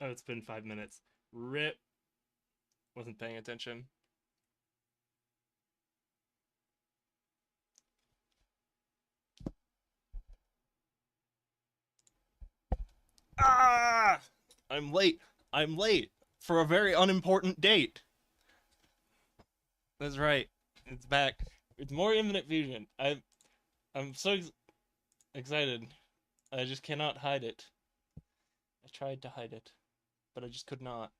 Oh, it's been 5 minutes. Rip. Wasn't paying attention. Ah! I'm late. I'm late for a very unimportant date. That's right. It's back. It's more Infinite Fusion. I'm so excited. I just cannot hide it. I tried to hide it, but I just could not.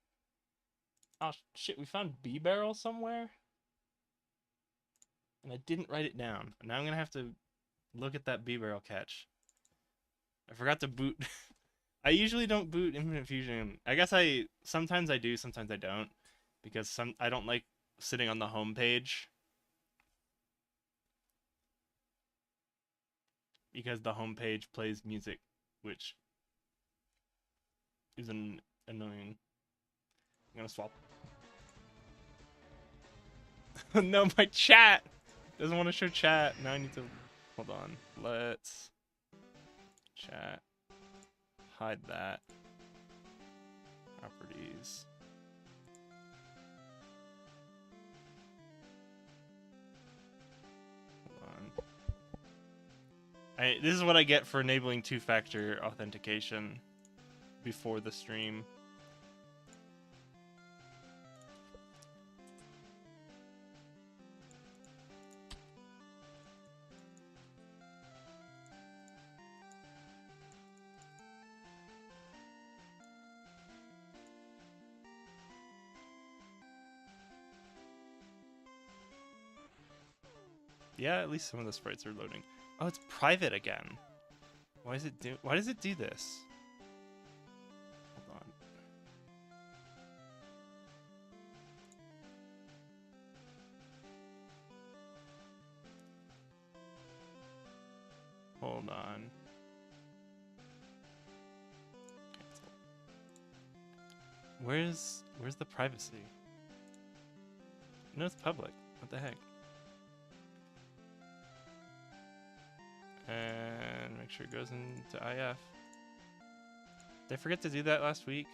Oh shit, we found B barrel somewhere? And I didn't write it down. Now I'm gonna have to look at that B barrel catch. I forgot to boot. I usually don't boot Infinite Fusion. I guess sometimes I do, sometimes I don't, because I don't like sitting on the home page because the home page plays music, which is annoying. I'm gonna swap. No, my chat doesn't want to show chat. Now I need to hold on. Let's chat. Hide that. Properties. Hold on. This is what I get for enabling two-factor authentication before the stream. Yeah, at least some of the sprites are loading. Oh, it's private again. Why does it do this? Hold on. Hold on. Cancel. Where's the privacy? No, it's public. What the heck? And make sure it goes into IF. Did I forget to do that last week?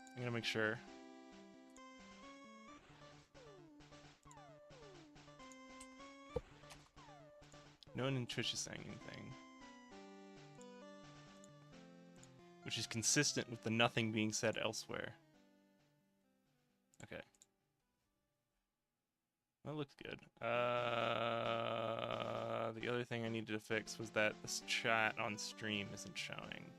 I'm gonna make sure. No one in Twitch is saying anything. Which is consistent with the nothing being said elsewhere. Okay. That looks good. The other thing I needed to fix was that this chat on stream isn't showing.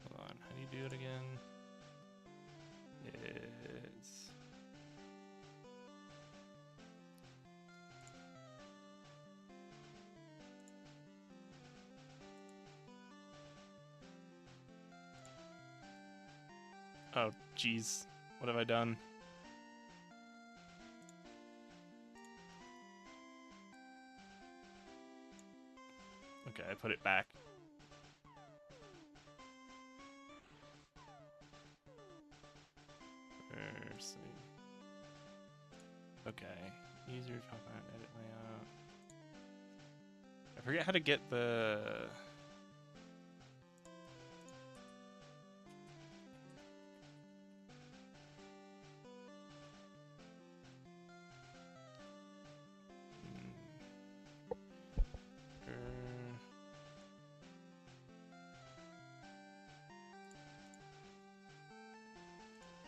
Hold on, how do you do it again? It's... Oh, jeez. What have I done? Okay, I put it back. Okay. Easier to talk about, edit layout. I forget how to get the...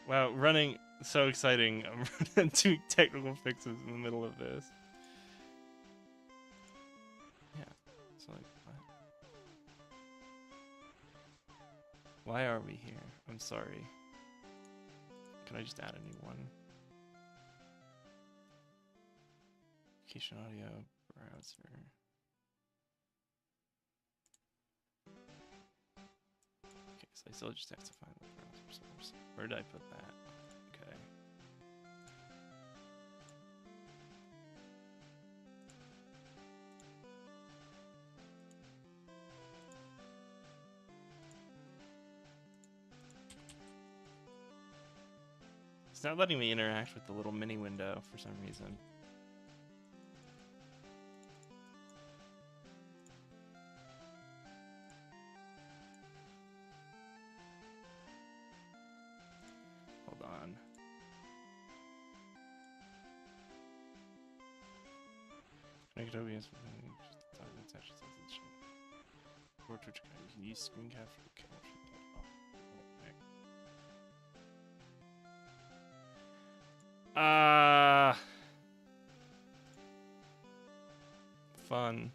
Wow, running so exciting. I'm running doing technical fixes in the middle of this. Yeah. So like why are we here? I'm sorry. Can I just add a new one? Location audio browser. Okay, so I still just have to find the browser source. Where did I put that? Okay. It's not letting me interact with the little mini window for some reason. Make it OBS. Portrait you can use screen capture. Fun.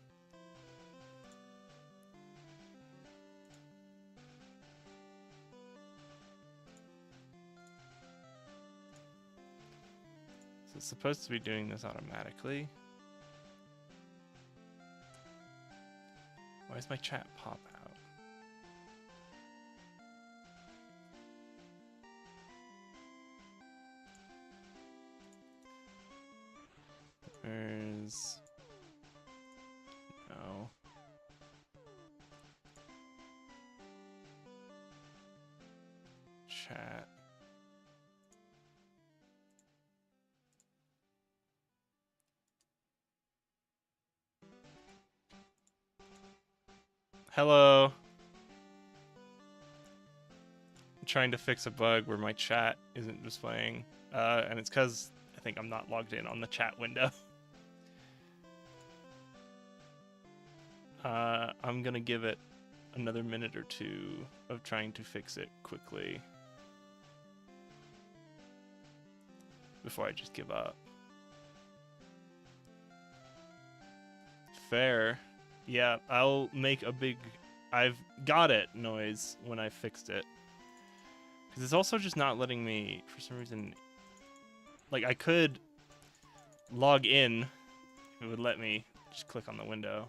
So it's supposed to be doing this automatically. Why does my chat pop out? Where's... No. Chat. Hello. I'm trying to fix a bug where my chat isn't displaying. And it's because I think I'm not logged in on the chat window. I'm gonna give it another minute or two of trying to fix it quickly before I just give up. Fair. Yeah, I'll make a big I've got it noise when I fixed it. Because it's also just not letting me, for some reason, like I could log in if it would let me just click on the window.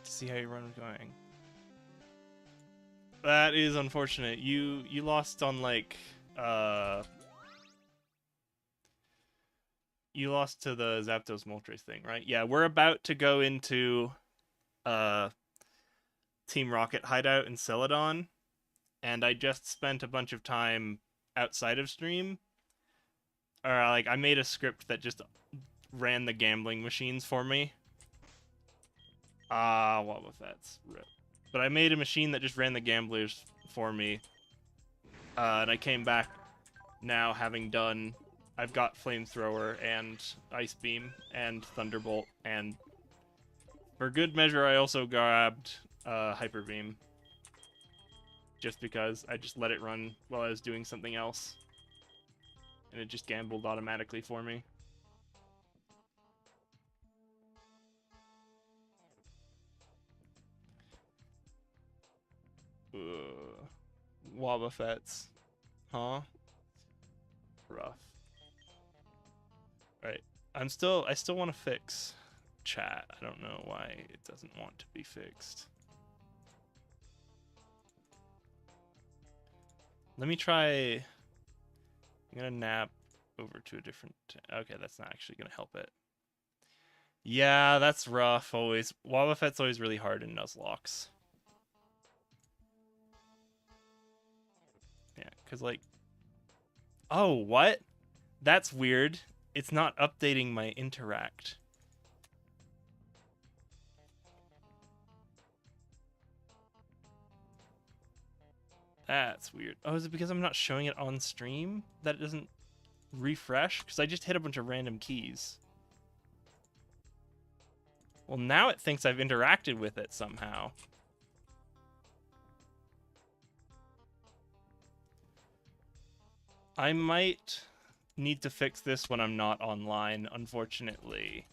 See how your run was going. That is unfortunate. You lost on like you lost to the Zapdos Moltres thing, right? Yeah, we're about to go into Team Rocket hideout in Celadon, and I just spent a bunch of time outside of stream. Or like I made a script that just ran the gambling machines for me. What was that? Rip. But I made a machine that just ran the gamblers for me. And I came back now having done... I've got Flamethrower and Ice Beam and Thunderbolt, and for good measure I also grabbed Hyper Beam. Just because I just let it run while I was doing something else. And it just gambled automatically for me. Wobbuffets. Huh? Rough. Right. I still want to fix chat. I don't know why it doesn't want to be fixed. Let me try... I'm gonna nap over to a different... Okay, that's not actually gonna help it. Yeah, that's rough always. Wobbuffet's always really hard in Nuzlocke. Yeah, because like... Oh, what? That's weird. It's not updating my interact. That's weird. Oh, is it because I'm not showing it on stream that it doesn't refresh? Because I just hit a bunch of random keys. Well, now it thinks I've interacted with it somehow. I might need to fix this when I'm not online, unfortunately.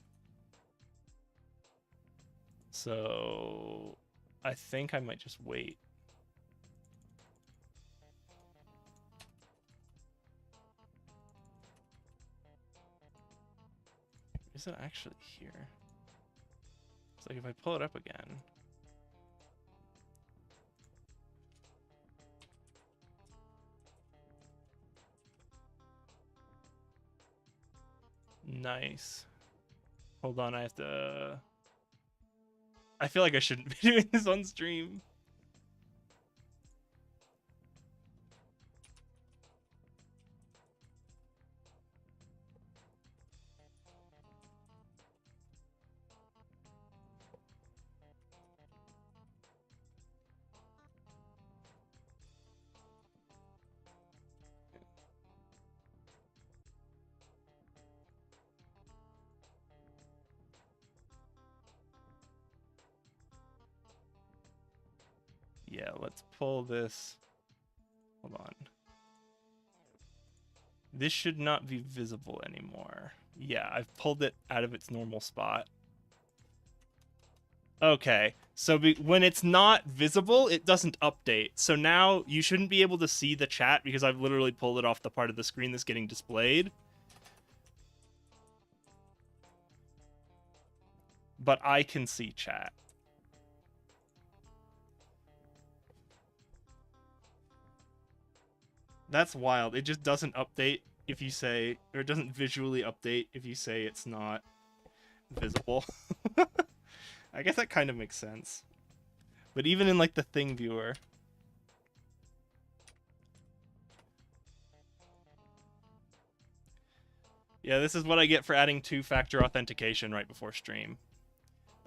So I think I might just wait. Is it actually here? It's like if I pull it up again. Nice. Hold on, I have to... I feel like I shouldn't be doing this on stream. Yeah, let's pull this. Hold on. This should not be visible anymore. Yeah, I've pulled it out of its normal spot. Okay, so when it's not visible, it doesn't update. So now you shouldn't be able to see the chat because I've literally pulled it off the part of the screen that's getting displayed. But I can see chat. That's wild. It just doesn't update if you say, or it doesn't visually update if you say it's not visible. I guess that kind of makes sense. But even in like the thing viewer. Yeah, this is what I get for adding two-factor authentication right before stream.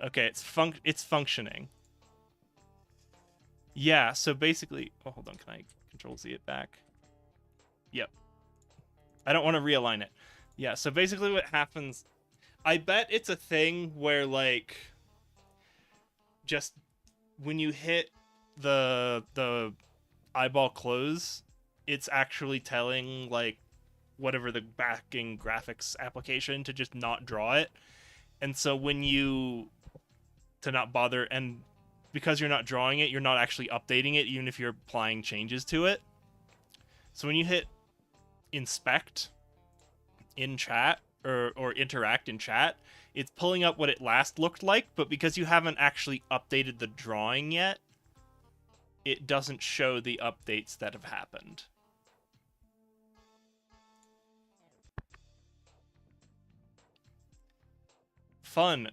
Okay, it's functioning. Yeah, so basically, oh, hold on, can I Control-Z it back? Yep. I don't want to realign it. Yeah, so basically what happens, I bet it's a thing where, like, just when you hit the eyeball close, it's actually telling, like, whatever the backing graphics application to just not draw it. And so when you, to not bother, and because you're not drawing it, you're not actually updating it, even if you're applying changes to it. So when you hit inspect in chat, or interact in chat, it's pulling up what it last looked like, but because you haven't actually updated the drawing yet, it doesn't show the updates that have happened. Fun.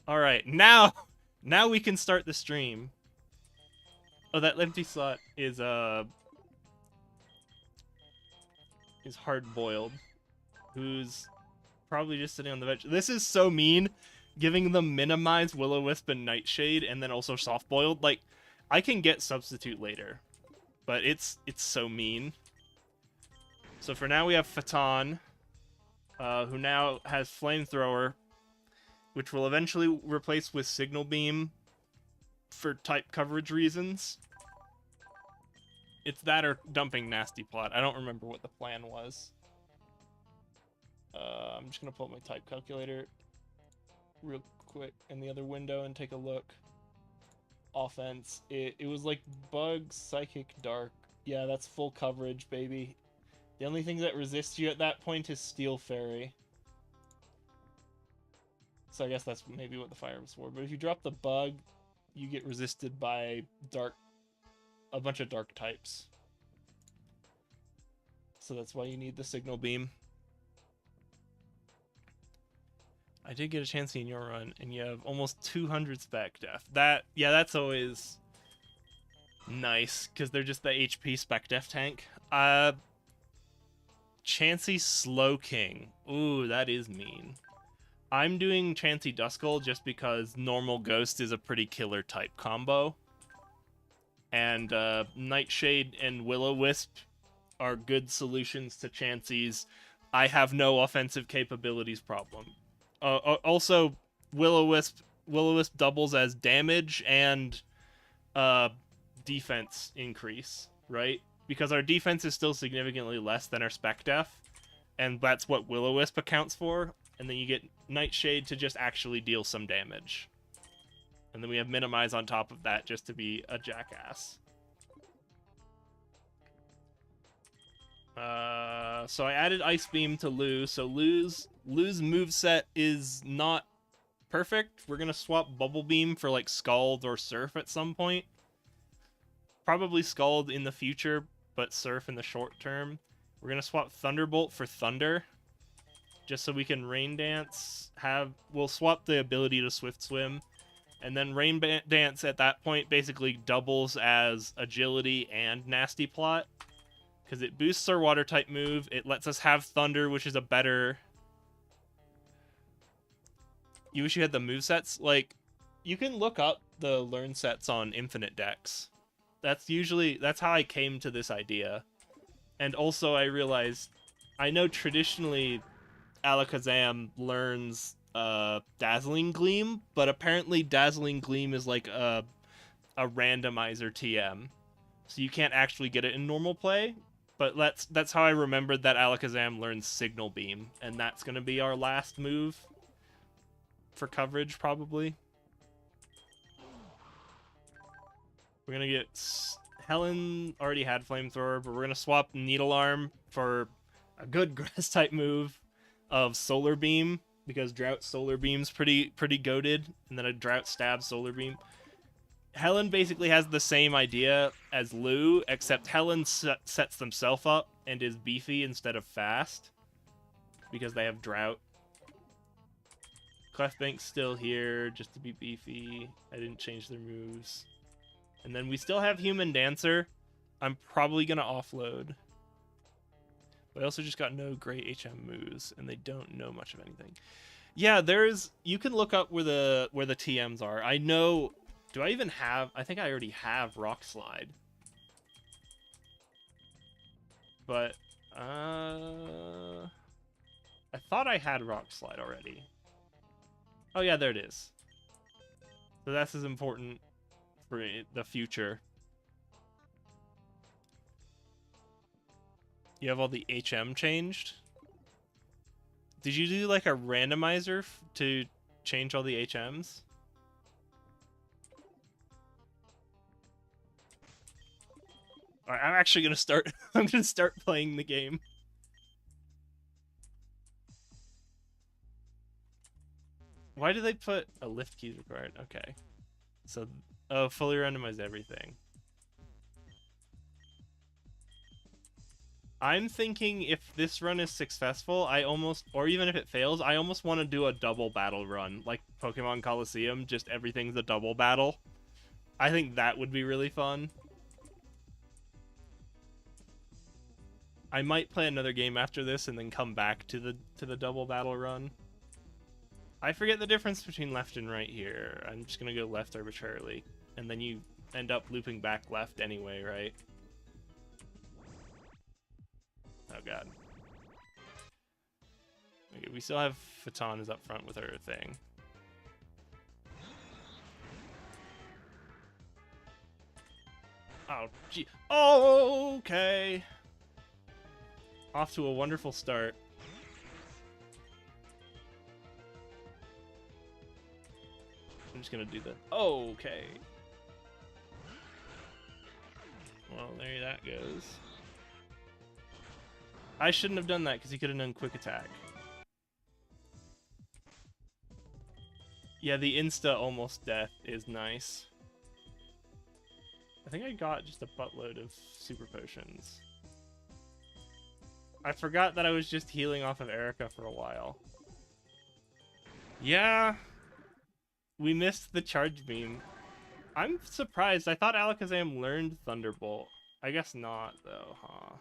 Alright, now we can start the stream. Oh, that empty slot is hard-boiled, who's probably just sitting on the bench. This is so mean, giving them minimized Will-O-Wisp and Nightshade, and then also soft-boiled. Like, I can get substitute later, but it's so mean. So for now we have Fatan, who now has Flamethrower, which will eventually replace with Signal Beam for type coverage reasons. It's that or dumping Nasty Plot. I don't remember what the plan was. I'm just going to pull up my type calculator real quick in the other window and take a look. Offense. It was like Bug, Psychic, Dark. Yeah, that's full coverage, baby. The only thing that resists you at that point is Steel Fairy. So I guess that's maybe what the fire was for. But if you drop the Bug, you get resisted by a bunch of dark types. So that's why you need the Signal Beam. I did get a chance in your run, and you have almost 200 spec def. That's always nice, because they're just the HP spec def tank. Chansey Slow King. Ooh, that is mean. I'm doing Chansey Duskull just because normal Ghost is a pretty killer type combo. And Nightshade and Will-O-Wisp are good solutions to Chansey's I have no offensive capabilities problem. Also, Will-O-Wisp doubles as damage and defense increase, right? Because our defense is still significantly less than our spec def, and that's what Will-O-Wisp accounts for. And then you get Nightshade to just actually deal some damage. And then we have Minimize on top of that just to be a jackass. So I added Ice Beam to Lou. So Lou's moveset is not perfect. We're going to swap Bubble Beam for like Scald or Surf at some point. Probably Scald in the future, but Surf in the short term. We're going to swap Thunderbolt for Thunder. Just so we can Rain Dance. We'll swap the ability to Swift Swim. And then Rain Dance at that point basically doubles as Agility and Nasty Plot. Because it boosts our water type move. It lets us have Thunder, which is a better... You wish you had the movesets? Like, you can look up the learn sets on Infinite decks. That's how I came to this idea. And also I realized, I know traditionally Alakazam learns Dazzling Gleam, but apparently Dazzling Gleam is like a a randomizer TM. So you can't actually get it in normal play. But that's how I remembered that Alakazam learns Signal Beam, and that's going to be our last move for coverage, probably. We're going to get... Helen already had Flamethrower, but we're going to swap Needle Arm for a good Grass-type move of Solar Beam, because Drought Solar Beam's pretty goated, and then a Drought Stab Solar Beam. Helen basically has the same idea as Lou, except Helen sets themselves up and is beefy instead of fast, because they have Drought. Clefbank's still here, just to be beefy. I didn't change their moves. And then we still have Human Dancer. I'm probably going to offload. But I also just got no great HM moves, and they don't know much of anything. Yeah, you can look up where the TMs are. I know... Do I even have... I think I already have Rock Slide. But, I thought I had Rock Slide already. Oh yeah, there it is. So that's as important for the future. You have all the HM changed? Did you do like a randomizer to change all the HMs? Alright, I'm actually gonna start. I'm gonna start playing the game. Why do they put a lift key required? Okay. So, oh, fully randomize everything. I'm thinking if this run is successful, or even if it fails, I almost want to do a double battle run, like Pokemon Coliseum, just everything's a double battle. I think that would be really fun. I might play another game after this and then come back to the double battle run. I forget the difference between left and right here. I'm just gonna go left arbitrarily, and then you end up looping back left anyway, right? Oh god. Okay, we still have Phaeton is up front with her thing. Oh, gee. Oh, okay. Off to a wonderful start. I'm just gonna do the... Oh, okay. Well, there that goes. I shouldn't have done that because he could have done quick attack. Yeah, the insta almost death is nice. I think I got just a buttload of super potions. I forgot that I was just healing off of Erica for a while. Yeah, we missed the charge beam. I'm surprised. I thought Alakazam learned Thunderbolt. I guess not, though, huh?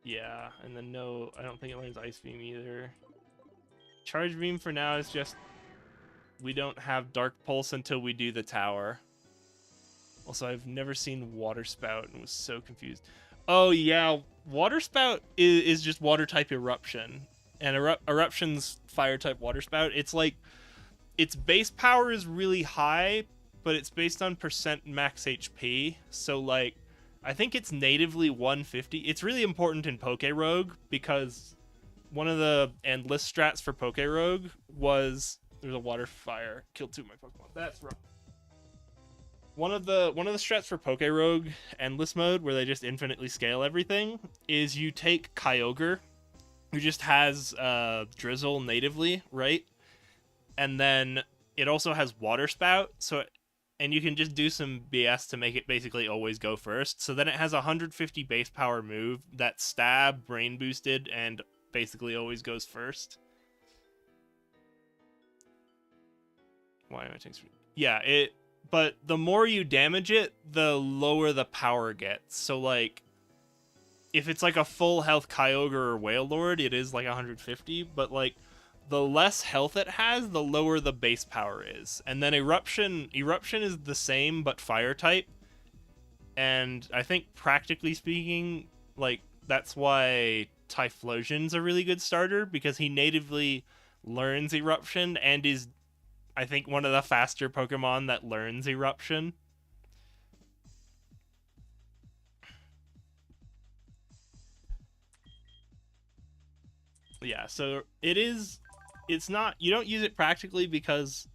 Yeah, and then no, I don't think it learns Ice Beam either. Charge Beam for now is just... We don't have Dark Pulse until we do the tower. Also, I've never seen Water Spout and was so confused. Oh, yeah, Water Spout is just Water-type Eruption. And Eruption's Fire-type Water Spout. It's like... Its base power is really high, but it's based on % max HP. So, like, I think it's natively 150. It's really important in Poke Rogue, because one of the endless strats for Poke Rogue was... There's a Water Fire. Killed 2 of my Pokemon. That's right. One of the strats for Poke Rogue endless mode, where they just infinitely scale everything, is you take Kyogre, who just has Drizzle natively, right? And then it also has Water Spout, and you can just do some BS to make it basically always go first. So then it has a 150 base power move that's stab, brain boosted, and basically always goes first. Why am I taking... Yeah, but the more you damage it, the lower the power gets. So, like, if it's like a full health Kyogre or Wailord, it is like 150, but, like, the less health it has, the lower the base power is. And then Eruption is the same, but fire type. And I think, practically speaking, like, that's why Typhlosion's a really good starter, because he natively learns Eruption and is I think one of the faster Pokemon that learns Eruption. Yeah, so it's not, you don't use it practically because,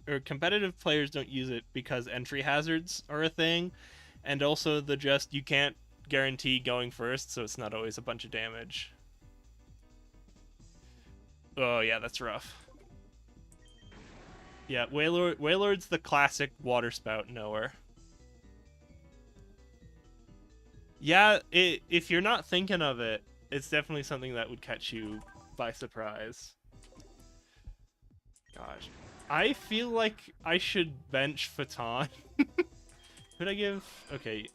or competitive players don't use it because entry hazards are a thing, and also you can't guarantee going first, so it's not always a bunch of damage. Oh yeah, that's rough. Yeah, Wailord's the classic water spout knower. Yeah, if you're not thinking of it, it's definitely something that would catch you by surprise. Gosh. I feel like I should bench Phaeton. Could I give... Okay.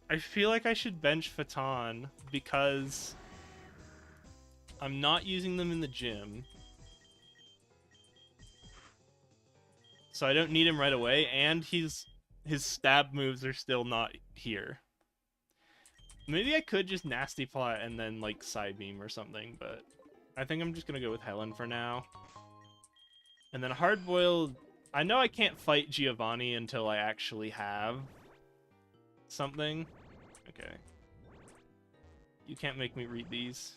I feel like I should bench Phaeton because I'm not using them in the gym. So I don't need him right away, and his stab moves are still not here. Maybe I could just Nasty Plot and then, like, Psybeam or something, but I think I'm just gonna go with Helen for now. And then Hardboiled... I know I can't fight Giovanni until I actually have something. Okay. You can't make me read these.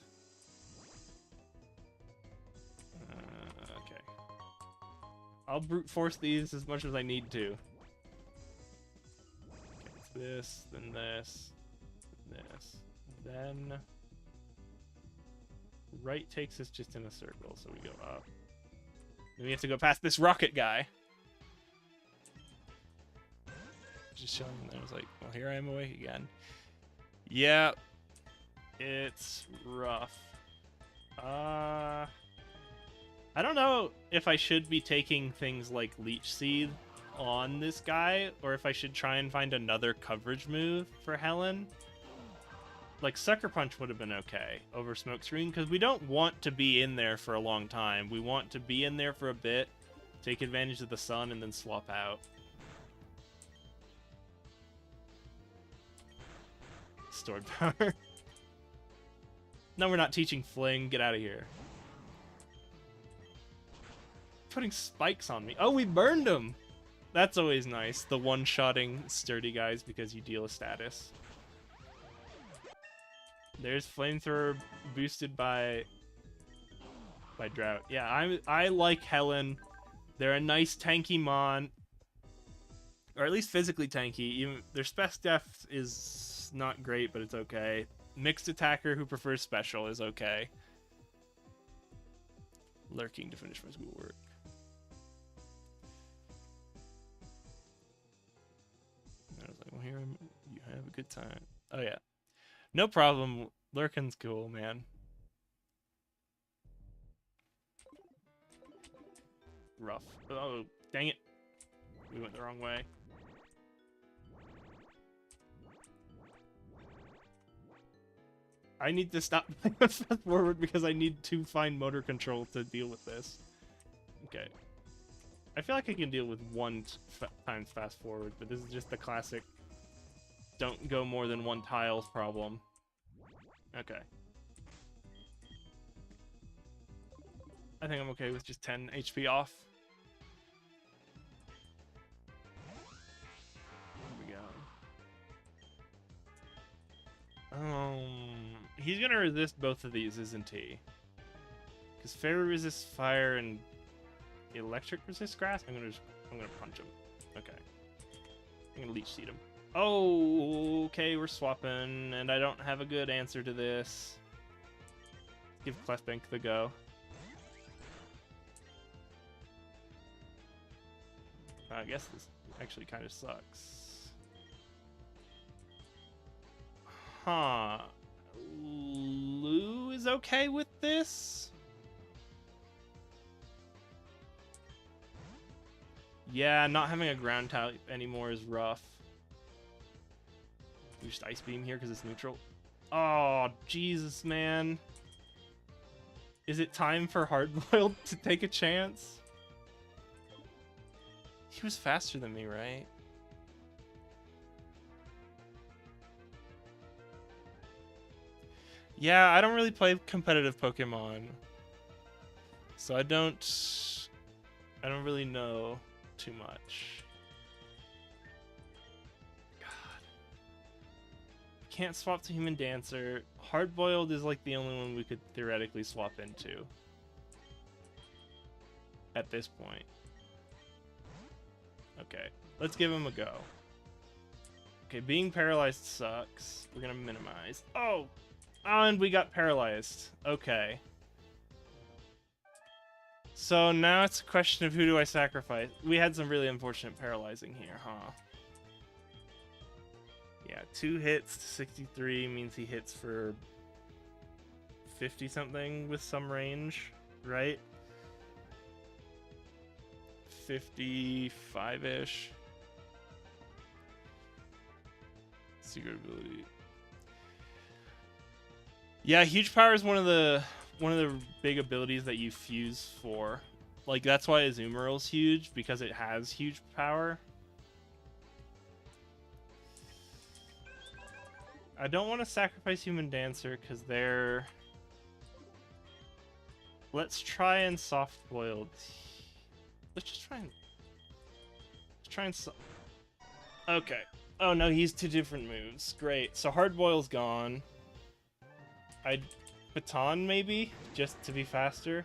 Okay. I'll brute force these as much as I need to. Okay, it's this, then this, this, then... Right takes us just in a circle, so we go up. Then we have to go past this rocket guy. Just showing him there. I was like, well, here I am awake again. Yeah, it's rough. I don't know if I should be taking things like Leech Seed on this guy, or if I should try and find another coverage move for Helen. Like, Sucker Punch would have been okay over Smokescreen, because we don't want to be in there for a long time. We want to be in there for a bit, take advantage of the sun, and then swap out. Stored power. No, we're not teaching Fling. Get out of here. Putting spikes on me. Oh, we burned him! That's always nice. The one-shotting sturdy guys because you deal a status. There's Flamethrower boosted by Drought. Yeah, I like Helen. They're a nice tanky mon. Or at least physically tanky. Even their spec def is not great, but it's okay. Mixed attacker who prefers special is okay. Lurking to finish my schoolwork. I was like, well, here you have a good time. Oh yeah, no problem. Lurking's cool, man. Rough. Oh, dang it. We went the wrong way. I need to stop fast forward because I need to find motor control to deal with this. Okay. I feel like I can deal with one times fast forward, but this is just the classic don't go more than one tiles problem. Okay. I think I'm okay with just 10 HP off. Here we go. He's gonna resist both of these, isn't he? Because fairy resists fire and electric resists grass. I'm gonna punch him. Okay. I'm gonna leech seed him. Oh, okay, we're swapping, and I don't have a good answer to this. Give Clefbank the go. I guess this actually kind of sucks. Huh. Lou is okay with this? Yeah, not having a ground type anymore is rough. You just Ice Beam here because it's neutral. Oh, Jesus, man. Is it time for Hardboiled to take a chance? He was faster than me, right? Yeah, I don't really play competitive Pokemon. So I don't I don't really know too much. God. Can't swap to Human Dancer. Hard-boiled is like the only one we could theoretically swap into. At this point. Okay, let's give him a go. Okay, being paralyzed sucks. We're gonna minimize. Oh! And we got paralyzed. Okay. So now it's a question of who do I sacrifice. We had some really unfortunate paralyzing here, huh? Yeah, 2 hits to 63 means he hits for 50 something with some range, right? 55-ish. Secret ability. Yeah, huge power is one of the big abilities that you fuse for. Like, that's why Azumarill's huge, because it has huge power. I don't want to sacrifice Human Dancer because they're... Let's try and soft-boiled. Let's just try and... Okay. Oh no, he's 2 different moves. Great. So hard-boil's gone. I'd baton maybe, just to be faster.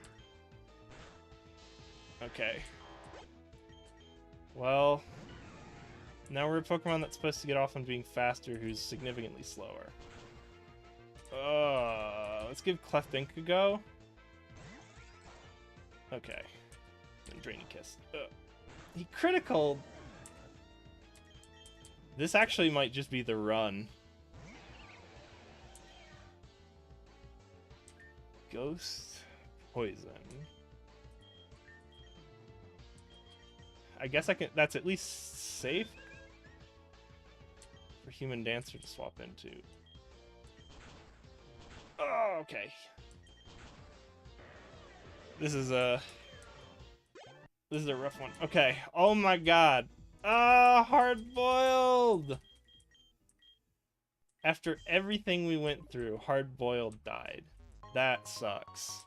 Okay. Well, now we're a Pokemon that's supposed to get off on being faster, who's significantly slower. Let's give Clefink a go. Okay. And Draining Kiss. He critical. This actually might just be the run. Ghost Poison. I guess I can. That's at least safe for Human Dancer to swap into. Oh, okay. This is a rough one. Okay. Oh my god. Ah, hard-boiled. After everything we went through, hard-boiled died. That sucks.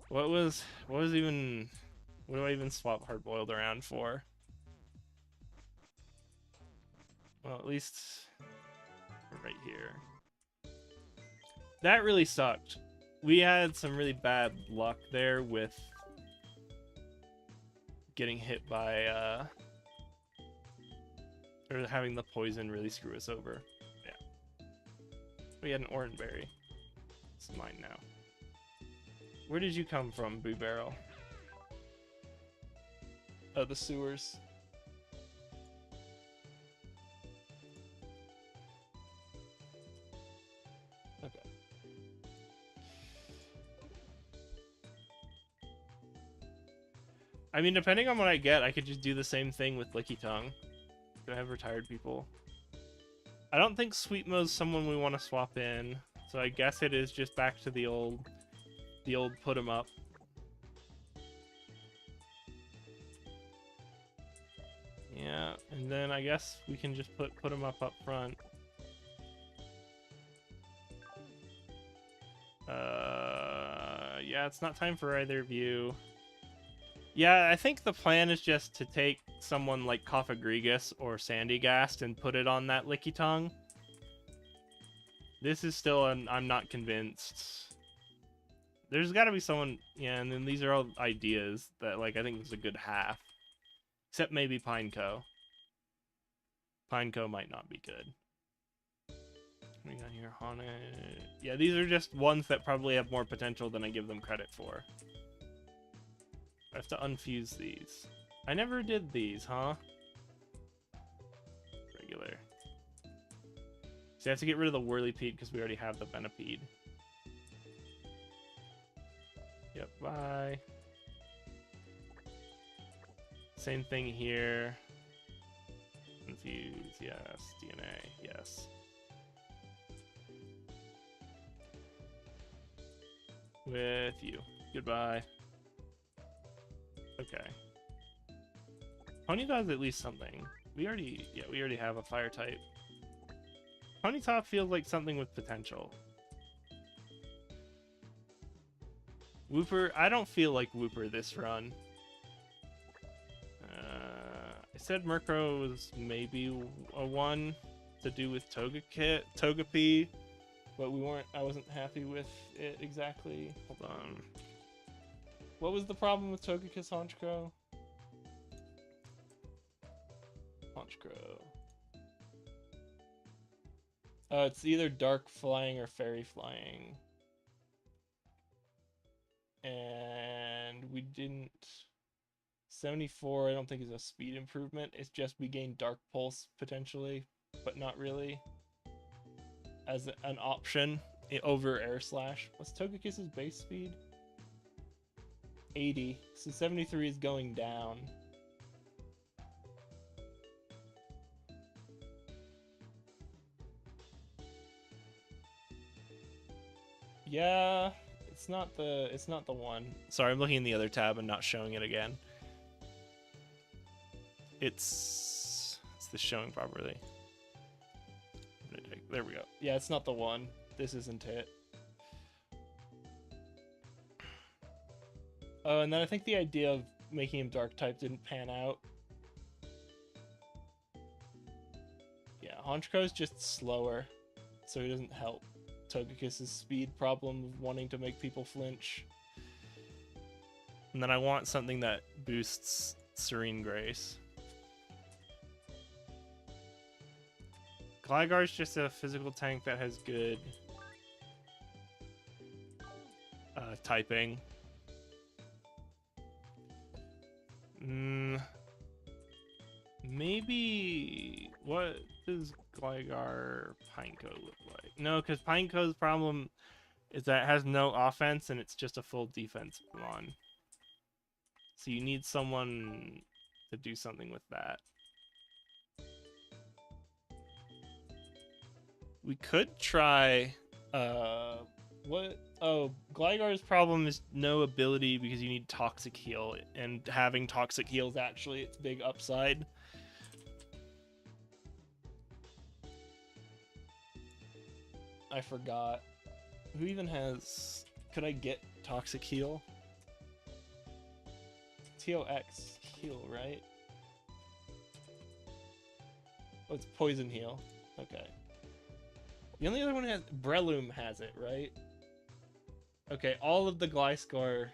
What do I even swap hard-boiled around for? Well, at least right here. That really sucked. We had some really bad luck there with getting hit by or having the poison really screw us over. Yeah. We had an Oran Berry. It's mine now. Where did you come from, Boo Barrel? Oh, the sewers. Okay. I mean, depending on what I get, I could just do the same thing with Licky Tongue. Do I have retired people? I don't think Sweetmo's someone we want to swap in, so I guess it is just back to the old put 'em up. Yeah, and then I guess we can just put 'em up front. Yeah, it's not time for either of you. Yeah, I think the plan is just to take someone like Cofagrigus or Sandygast and put it on that Licky Tongue. This is still I'm not convinced. There's got to be someone, yeah, and then these are all ideas that, like, I think is a good half. Except maybe Pineco. Pineco might not be good. What do we got here? Haunted. Yeah, these are just ones that probably have more potential than I give them credit for. I have to unfuse these. I never did these, huh? Regular. So I have to get rid of the Whirlipede because we already have the Venipede. Yep, bye. Same thing here. Infuse, yes. DNA, yes. With you. Goodbye. Okay. Ponyta is at least something. We already have a fire type. Ponyta feels like something with potential. Wooper, I don't feel like Wooper this run. I said Murkrow was maybe a 1 to do with Togepi, but I wasn't happy with it exactly. Hold on. What was the problem with Togekiss Honchkrow? Honchkrow. It's either Dark Flying or Fairy Flying. And we didn't... 74 I don't think is a speed improvement. It's just we gain Dark Pulse potentially, but not really. As an option over Air Slash. What's Togekiss's base speed? 80. So 73 is going down. Yeah, it's not the one. Sorry, I'm looking in the other tab and not showing it again. It's this showing properly? There we go. Yeah, it's not the one. This isn't it. Oh, and then I think the idea of making him dark type didn't pan out. Yeah, Honchkrow's just slower, so he doesn't help Togekiss's speed problem of wanting to make people flinch. And then I want something that boosts Serene Grace. Gligar's just a physical tank that has good typing. Maybe... What does Gligar Pineco look like? No, because Pineco's problem is that it has no offense and it's just a full defense one. So you need someone to do something with that. We could try... what? Oh, Gligar's problem is no ability because you need Toxic Heal, and having Toxic Heal is actually its big upside. I forgot. Who even has... Could I get Toxic Heal? TOX Heal, right? Oh, it's Poison Heal. Okay. The only other one has... Breloom has it, right? Okay, all of the Gliscor...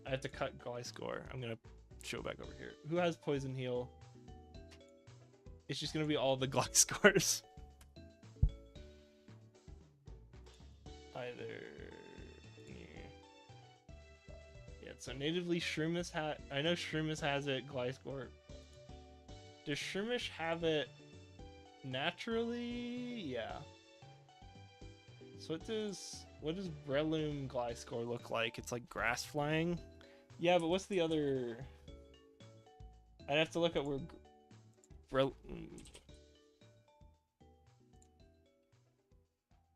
I have to cut Gliscor. I'm gonna show back over here. Who has Poison Heal? It's just gonna be all the Gliscors. Either... Yeah, so natively Shroomish I know Shroomish has it, Gliscor. Does Shroomish have it naturally? Yeah. So what does Breloom Gliscor look like? It's like Grass Flying? Yeah, but what's the other... I'd have to look at where...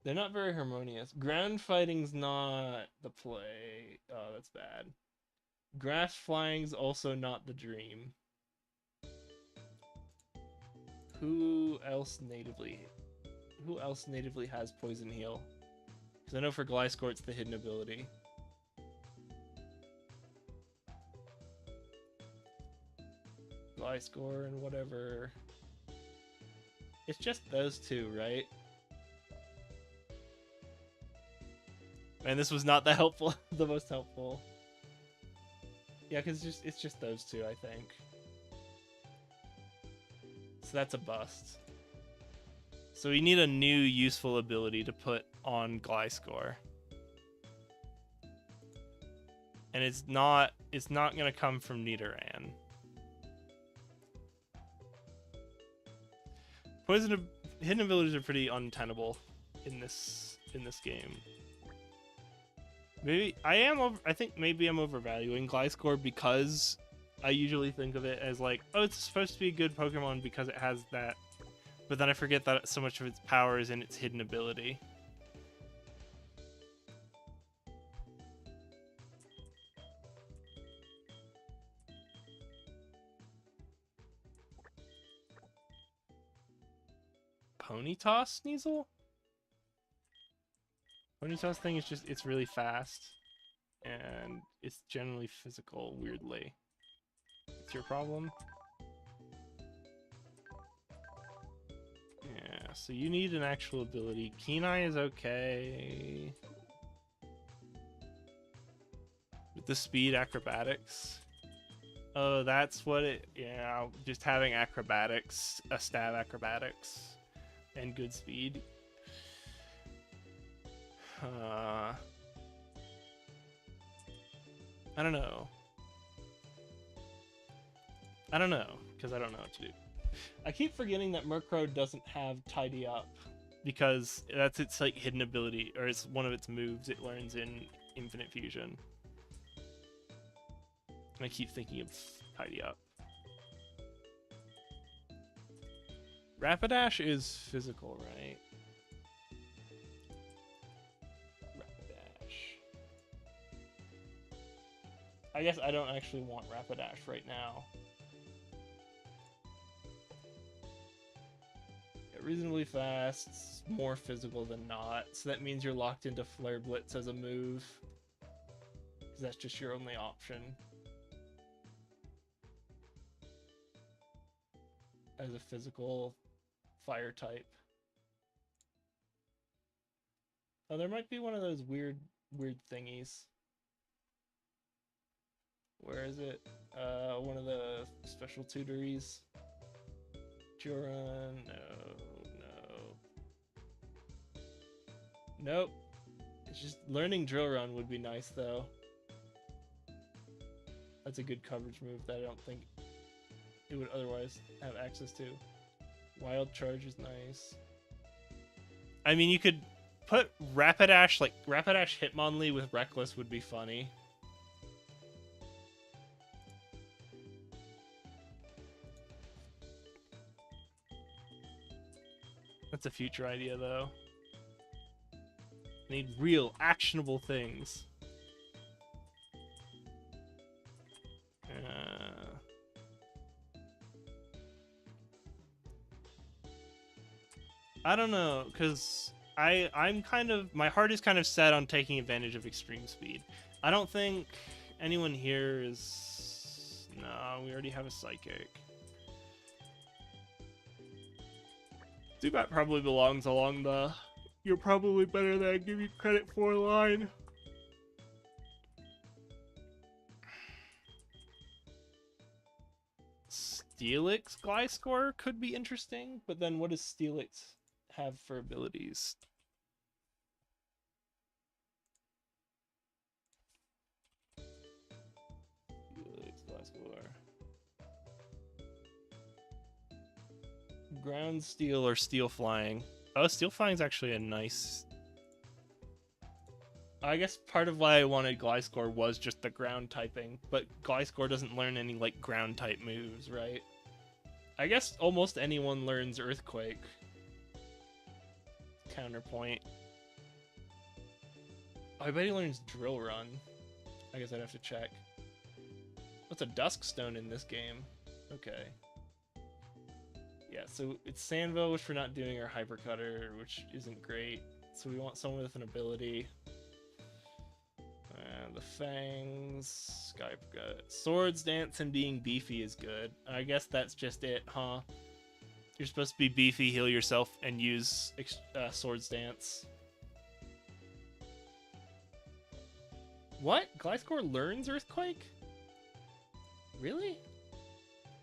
They're not very harmonious. Ground Fighting's not the play. Oh, that's bad. Grass Flying's also not the dream. Who else natively has Poison Heal? Because I know for Gliscor it's the hidden ability. Gliscor and whatever. It's just those two, right? Man, this was not the helpful, the most helpful. Yeah, because it's just those two, I think. So that's a bust. So we need a new useful ability to put on Gliscor. And it's not gonna come from Nidoran. Hidden abilities are pretty untenable in this game. I think maybe I'm overvaluing Gliscor because I usually think of it as like, oh, it's supposed to be a good Pokemon because it has that. But then I forget that so much of its power is in its hidden ability. Pony Toss Sneasel? Pony Toss thing is just, it's really fast. And it's generally physical, weirdly. What's your problem? Yeah, so you need an actual ability. Keen Eye is okay. With the speed, acrobatics. Oh, that's what it... Yeah, just having acrobatics, a stab acrobatics, and good speed. I don't know. I don't know, because I don't know what to do. I keep forgetting that Murkrow doesn't have Tidy Up, because that's its like hidden ability, or it's one of its moves it learns in Infinite Fusion. And I keep thinking of Tidy Up. Rapidash is physical, right? Rapidash. I guess I don't actually want Rapidash right now. Reasonably fast, more physical than not, so that means you're locked into Flare Blitz as a move, because that's just your only option as a physical fire type. Oh, there might be one of those weird thingies. Where is it? One of the special tutories. Joran, no. Nope. It's just learning Drill Run would be nice, though. That's a good coverage move that I don't think it would otherwise have access to. Wild Charge is nice. I mean, you could put Rapidash, like, Rapidash Hitmonlee with Reckless would be funny. That's a future idea, though. Need real, actionable things. I don't know, because I'm kind of... My heart is kind of set on taking advantage of extreme speed. I don't think anyone here is... No, we already have a Psychic. Zubat probably belongs along the... You're probably better than I give you credit for line. Steelix Gliscor could be interesting, but then what does Steelix have for abilities? Steelix Gliscor. Ground Steel or Steel Flying? Oh, Steel Flying is actually a nice... I guess part of why I wanted Gliscor was just the ground typing, but Gliscor doesn't learn any, like, ground type moves, right? I guess almost anyone learns Earthquake. Counterpoint. Oh, I bet he learns Drill Run. I guess I'd have to check. What's a Dusk Stone in this game? Okay. Yeah, so it's Sandville, which we're not doing, or Hyper Cutter, which isn't great. So we want someone with an ability. The Fangs, Swords Dance and being beefy is good. I guess that's just it, huh? You're supposed to be beefy, heal yourself, and use Swords Dance. What? Gliscor learns Earthquake? Really?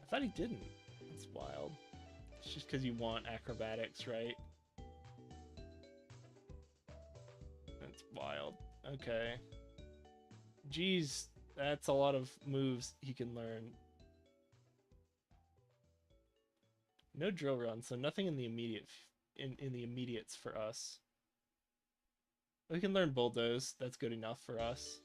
I thought he didn't. That's wild. It's just because you want acrobatics, right? That's wild. Okay. Jeez, that's a lot of moves he can learn. No Drill Run, so nothing in the immediate in the immediates for us. We can learn Bulldoze. That's good enough for us.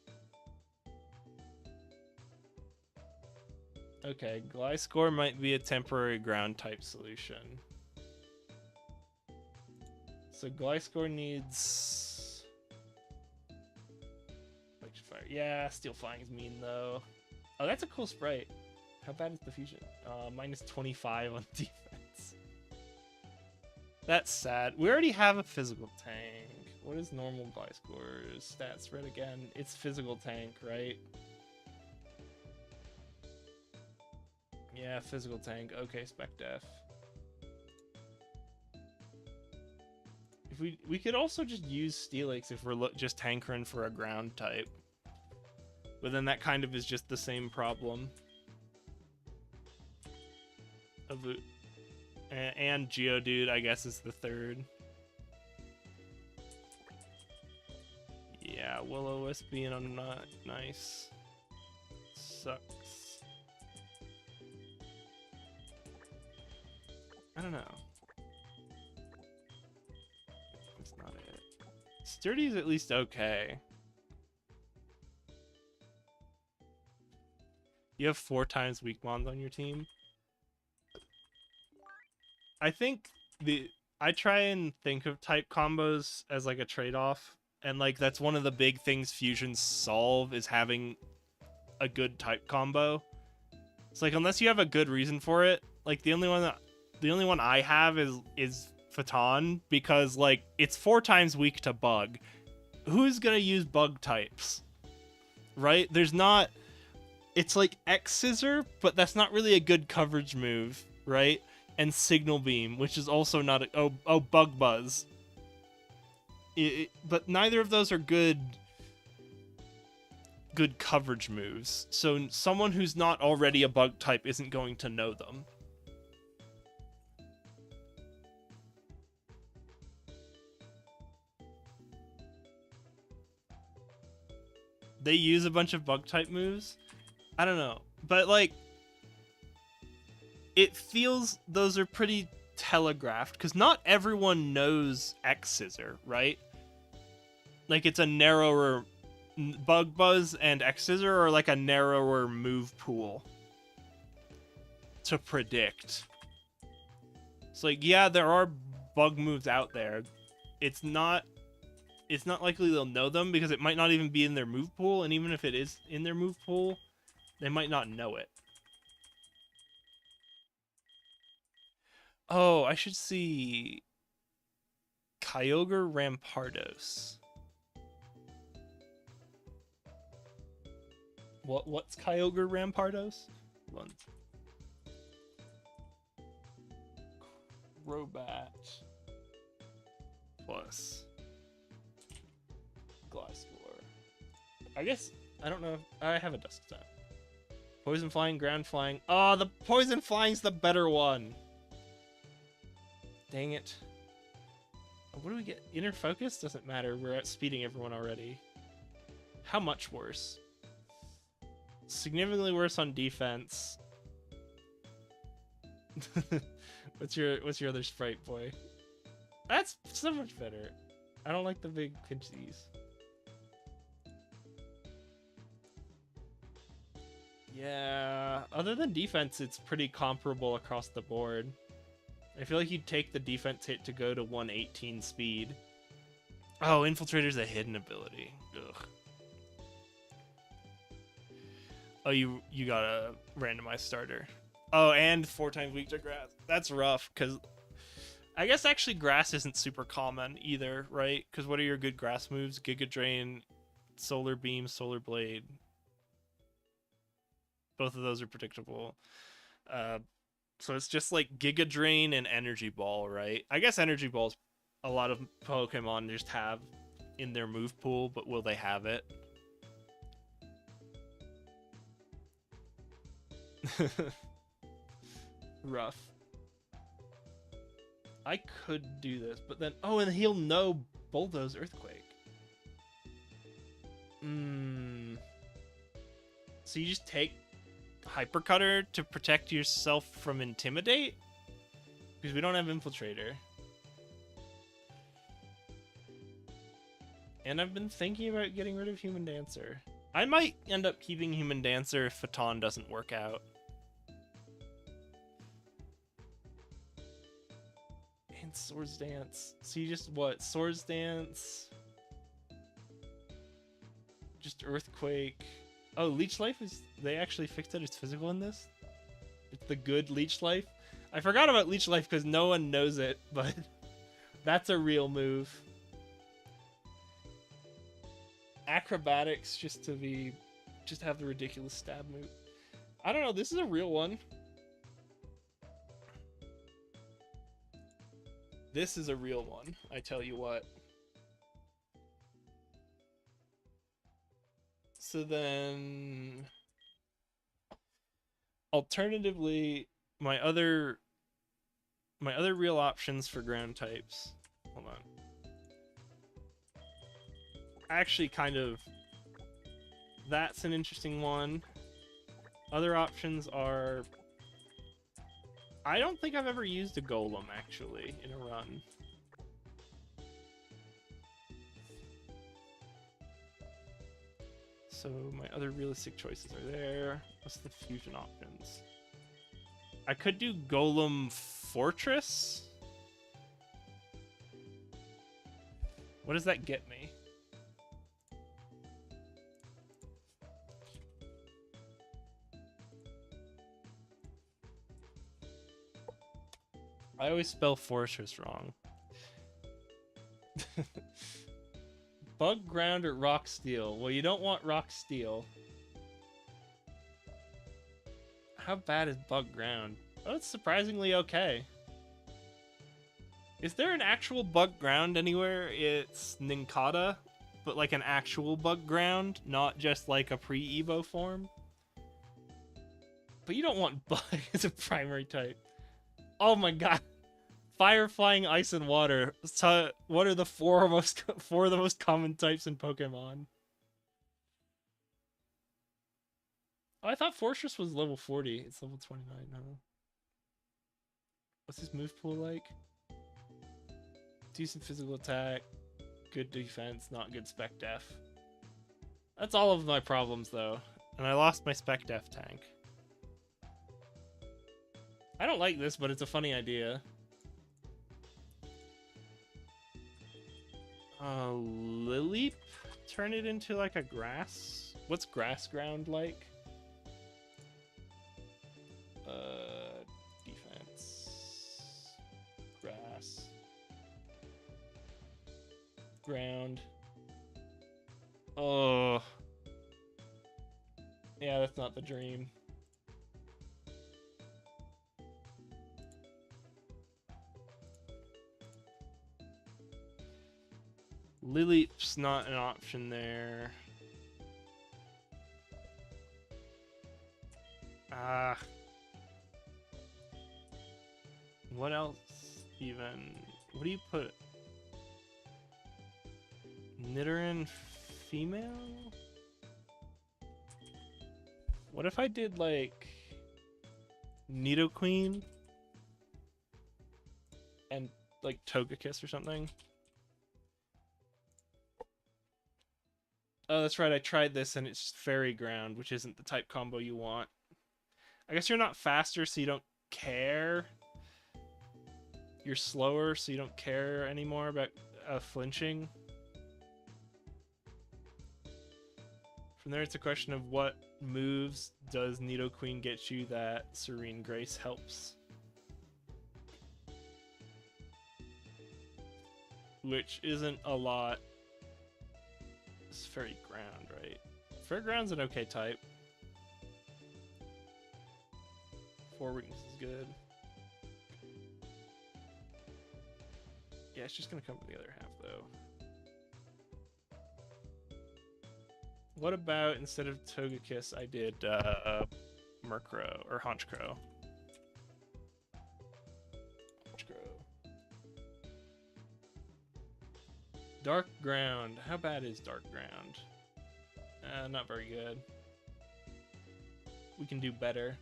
Okay, Gliscor might be a temporary ground type solution. So Gliscor needs... Fire. Yeah, Steel Flying is mean though. Oh, that's a cool sprite. How bad is the fusion? Minus 25 on defense. That's sad. We already have a physical tank. What is normal Gliscor's stat spread again? It's physical tank, right? Yeah, physical tank. Okay, spec def. If we could also just use Steelix if we're just tankering for a ground type. But then that kind of is just the same problem. And Geodude, I guess, is the third. Yeah, Will-O-Wisp being not nice. Sucks. I don't know. That's not it. Sturdy's at least okay. You have 4 times weak mons on your team. I think I try and think of type combos as like a trade-off, and like that's one of the big things fusions solve is having a good type combo. It's like unless you have a good reason for it, like the only one I have is Phaeton, because like it's 4 times weak to bug. Who's gonna use bug types? Right? There's not. It's like X Scissor, but that's not really a good coverage move, right? And Signal Beam, which is also not a Bug Buzz. But neither of those are good coverage moves. So someone who's not already a bug type isn't going to know them. They use a bunch of bug type moves. I don't know, but like it feels those are pretty telegraphed because not everyone knows X Scissor, right? Like it's a narrower Bug Buzz and X Scissor are like a narrower move pool to predict. It's like, yeah, there are bug moves out there. It's not likely they'll know them because it might not even be in their move pool, and even if it is in their move pool, they might not know it. Oh, I should see Kyogre Rampardos. What's Kyogre Rampardos? One. Crobat plus Gliscor. I guess I don't know if I have a Dusk Type. Poison Flying, Ground Flying. Oh, the Poison Flying's the better one. Dang it. What do we get? Inner Focus? Doesn't matter. We're outspeeding everyone already. How much worse? Significantly worse on defense. What's your other sprite, boy? That's so much better. I don't like the big Pidgeys. Yeah, other than defense, it's pretty comparable across the board. I feel like you'd take the defense hit to go to 118 speed. Oh, Infiltrator's a hidden ability. Ugh. Oh, you got a randomized starter. Oh, and 4 times weak to grass. That's rough, because I guess actually grass isn't super common either, right? Because what are your good grass moves? Giga Drain, Solar Beam, Solar Blade. Both of those are predictable. So it's just like Giga Drain and Energy Ball, right? I guess Energy Ball's a lot of Pokemon just have in their move pool, but will they have it? Rough. I could do this, but then... Oh, and he'll know Bulldoze Earthquake. So you just take Hyper Cutter to protect yourself from Intimidate? Because we don't have Infiltrator. And I've been thinking about getting rid of Human Dancer. I might end up keeping Human Dancer if Phaeton doesn't work out. And Swords Dance. So you just, what? Swords Dance? Just Earthquake. Oh, Leech Life is... They actually fixed it. It's physical in this? It's the good Leech Life? I forgot about Leech Life because no one knows it, but... That's a real move. Acrobatics just have the ridiculous stab move. I don't know, this is a real one. This is a real one, I tell you what. So then, alternatively, my other real options for ground types. Hold on. Actually, kind of. That's an interesting one. Other options are. I don't think I've ever used a golem actually in a run. So my other realistic choices are there. What's the fusion options? I could do Golem Fortress. What does that get me? I always spell Fortress wrong. Bug Ground or Rock Steel? Well, you don't want Rock Steel. How bad is Bug Ground? Oh, it's surprisingly okay. Is there an actual Bug Ground anywhere? It's Ninkata, but like an actual Bug Ground, not just like a pre-Evo form. But you don't want Bug as a primary type. Oh my god. Fire, Flying, Ice, and Water. So, what are the four of the most common types in Pokemon? Oh, I thought Fortress was level 40. It's level 29 now. What's his move pool like? Decent physical attack, good defense, not good spec def. That's all of my problems though. And I lost my spec def tank. I don't like this, but it's a funny idea. Lileep? Turn it into like a grass? What's grass ground like? Defense. Grass. Ground. Oh. Yeah, that's not the dream. Lileep's not an option there. Ah. What else even? What do you put? Nidoran female? What if I did like Nidoqueen and like Togekiss or something? Oh, that's right. I tried this and it's Fairy Ground, which isn't the type combo you want. I guess you're not faster, so you don't care. You're slower, so you don't care anymore about flinching. From there, it's a question of what moves does Nidoqueen get you that Serene Grace helps. Which isn't a lot. It's Fairy Ground, right? Fairy Ground's an okay type. 4 weakness is good. Yeah, it's just gonna come from the other half, though. What about, instead of Togekiss, I did Murkrow, or Honchkrow? Dark Ground. How bad is Dark Ground? Not very good. We can do better.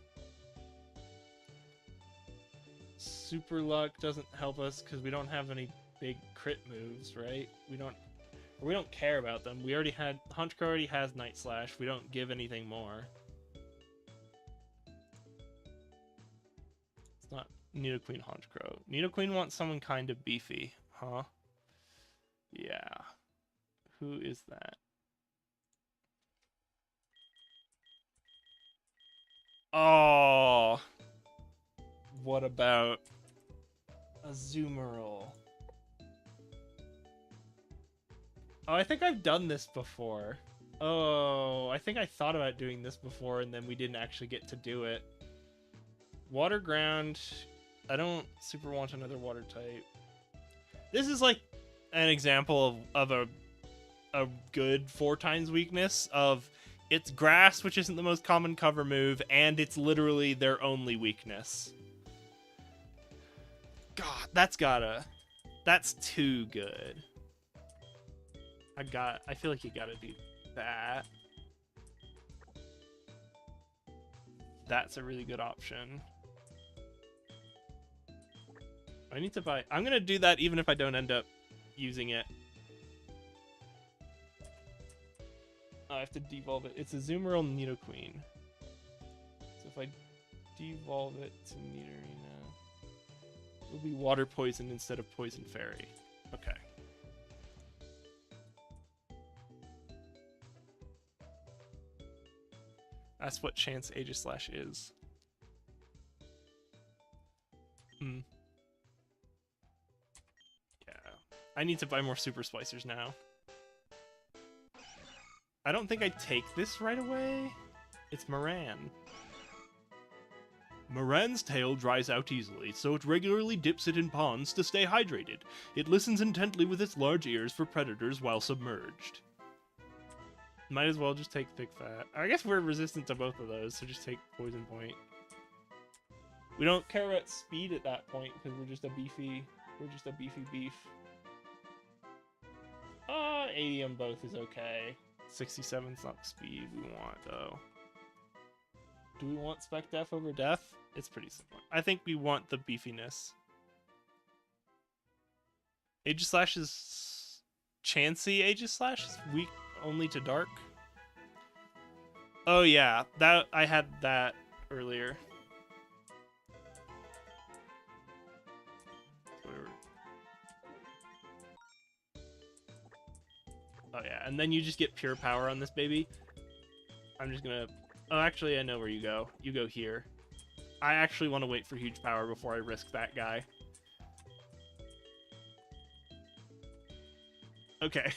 Super Luck doesn't help us because we don't have any big crit moves, right? We don't care about them. We already had Honchkrow already has Night Slash. We don't give anything more. It's not Nidoqueen Honchkrow. Nidoqueen wants someone kind of beefy, huh? Yeah. Who is that? Oh. What about Azumarill? Oh, I think I've done this before. Oh, I think I thought about doing this before and then we didn't actually get to do it. Water ground. I don't super want another water type. This is like an example of a good 4x weakness of it's grass, which isn't the most common cover move, and it's literally their only weakness. God, that's too good. I feel like you gotta do that. That's a really good option. I need to buy... I'm gonna do that even if I don't end up using it. I have to devolve it. It's a Zoomerl Nidoqueen. So if I devolve it to Nidorina, it'll be Water Poison instead of Poison Fairy. Okay. That's what Chance Aegislash is. Hmm. Yeah. I need to buy more Super Splicers now. I don't think I take this right away. It's Moran. Moran's tail dries out easily, so it regularly dips it in ponds to stay hydrated. It listens intently with its large ears for predators while submerged. Might as well just take Thick Fat. I guess we're resistant to both of those, so just take Poison Point. We don't care about speed at that point because we're just a beefy beef. 80 on both is okay. 67's not the speed we want though. Do we want Spec Def over Def? It's pretty similar. I think we want the beefiness. Aegislash is Chansey. Aegislash is weak only to dark. Oh yeah, that I had that earlier. Oh yeah, and then you just get pure power on this baby. I'm just gonna... Oh, actually, I know where you go. You go here. I actually want to wait for huge power before I risk that guy. Okay.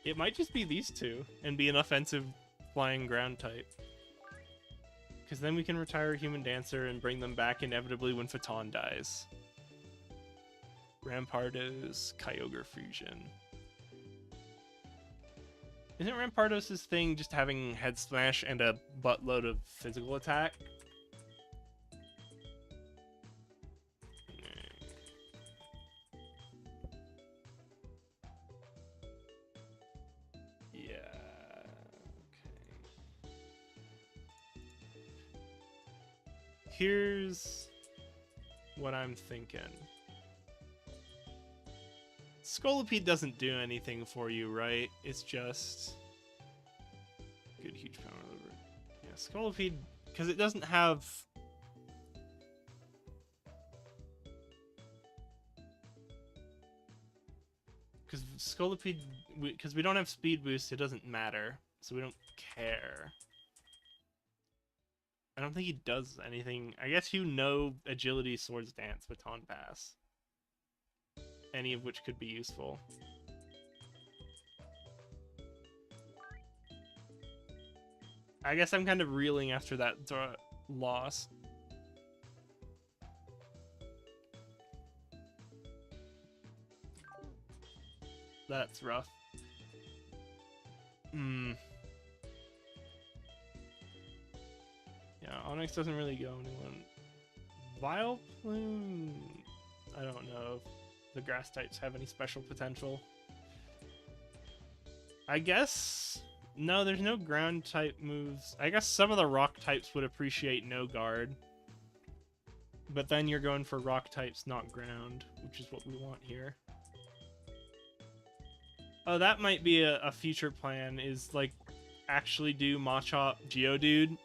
It might just be these two and be an offensive flying ground type. Because then we can retire Human Dancer and bring them back inevitably when Phaeton dies. Rampardos, Kyogre Fusion. Isn't Rampardos' thing just having Head Smash and a buttload of physical attack? Yeah. Okay. Here's what I'm thinking. Scolipede doesn't do anything for you, right? It's just good huge power over. Yeah, Scolipede, because it doesn't have... Because Scolipede, because we don't have speed boost, it doesn't matter, so we don't care. I don't think he does anything. I guess you know Agility, Swords Dance, Baton Pass. Any of which could be useful. I guess I'm kind of reeling after that loss. That's rough. Yeah, Onyx doesn't really go anyone. Vileplume... I don't know if the grass types have any special potential. I guess... No, there's no ground type moves. I guess some of the rock types would appreciate no guard. But then you're going for rock types, not ground, which is what we want here. Oh, that might be a future plan, is like actually do Machop Geodude.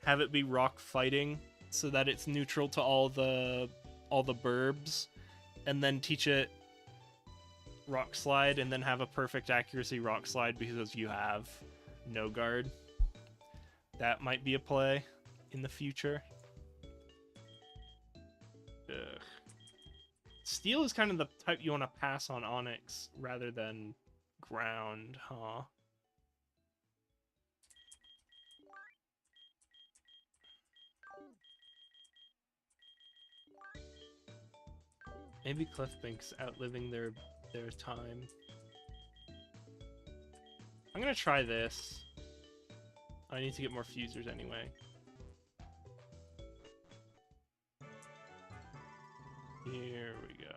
Have it be rock fighting so that it's neutral to all the burbs, and then teach it Rock Slide, and then have a perfect accuracy Rock Slide because you have no guard. That might be a play in the future. Ugh. Steel is kind of the type you want to pass on Onyx rather than ground, huh? Maybe Cliffbank's outliving their time. I'm gonna try this. I need to get more fusers anyway. Here we go.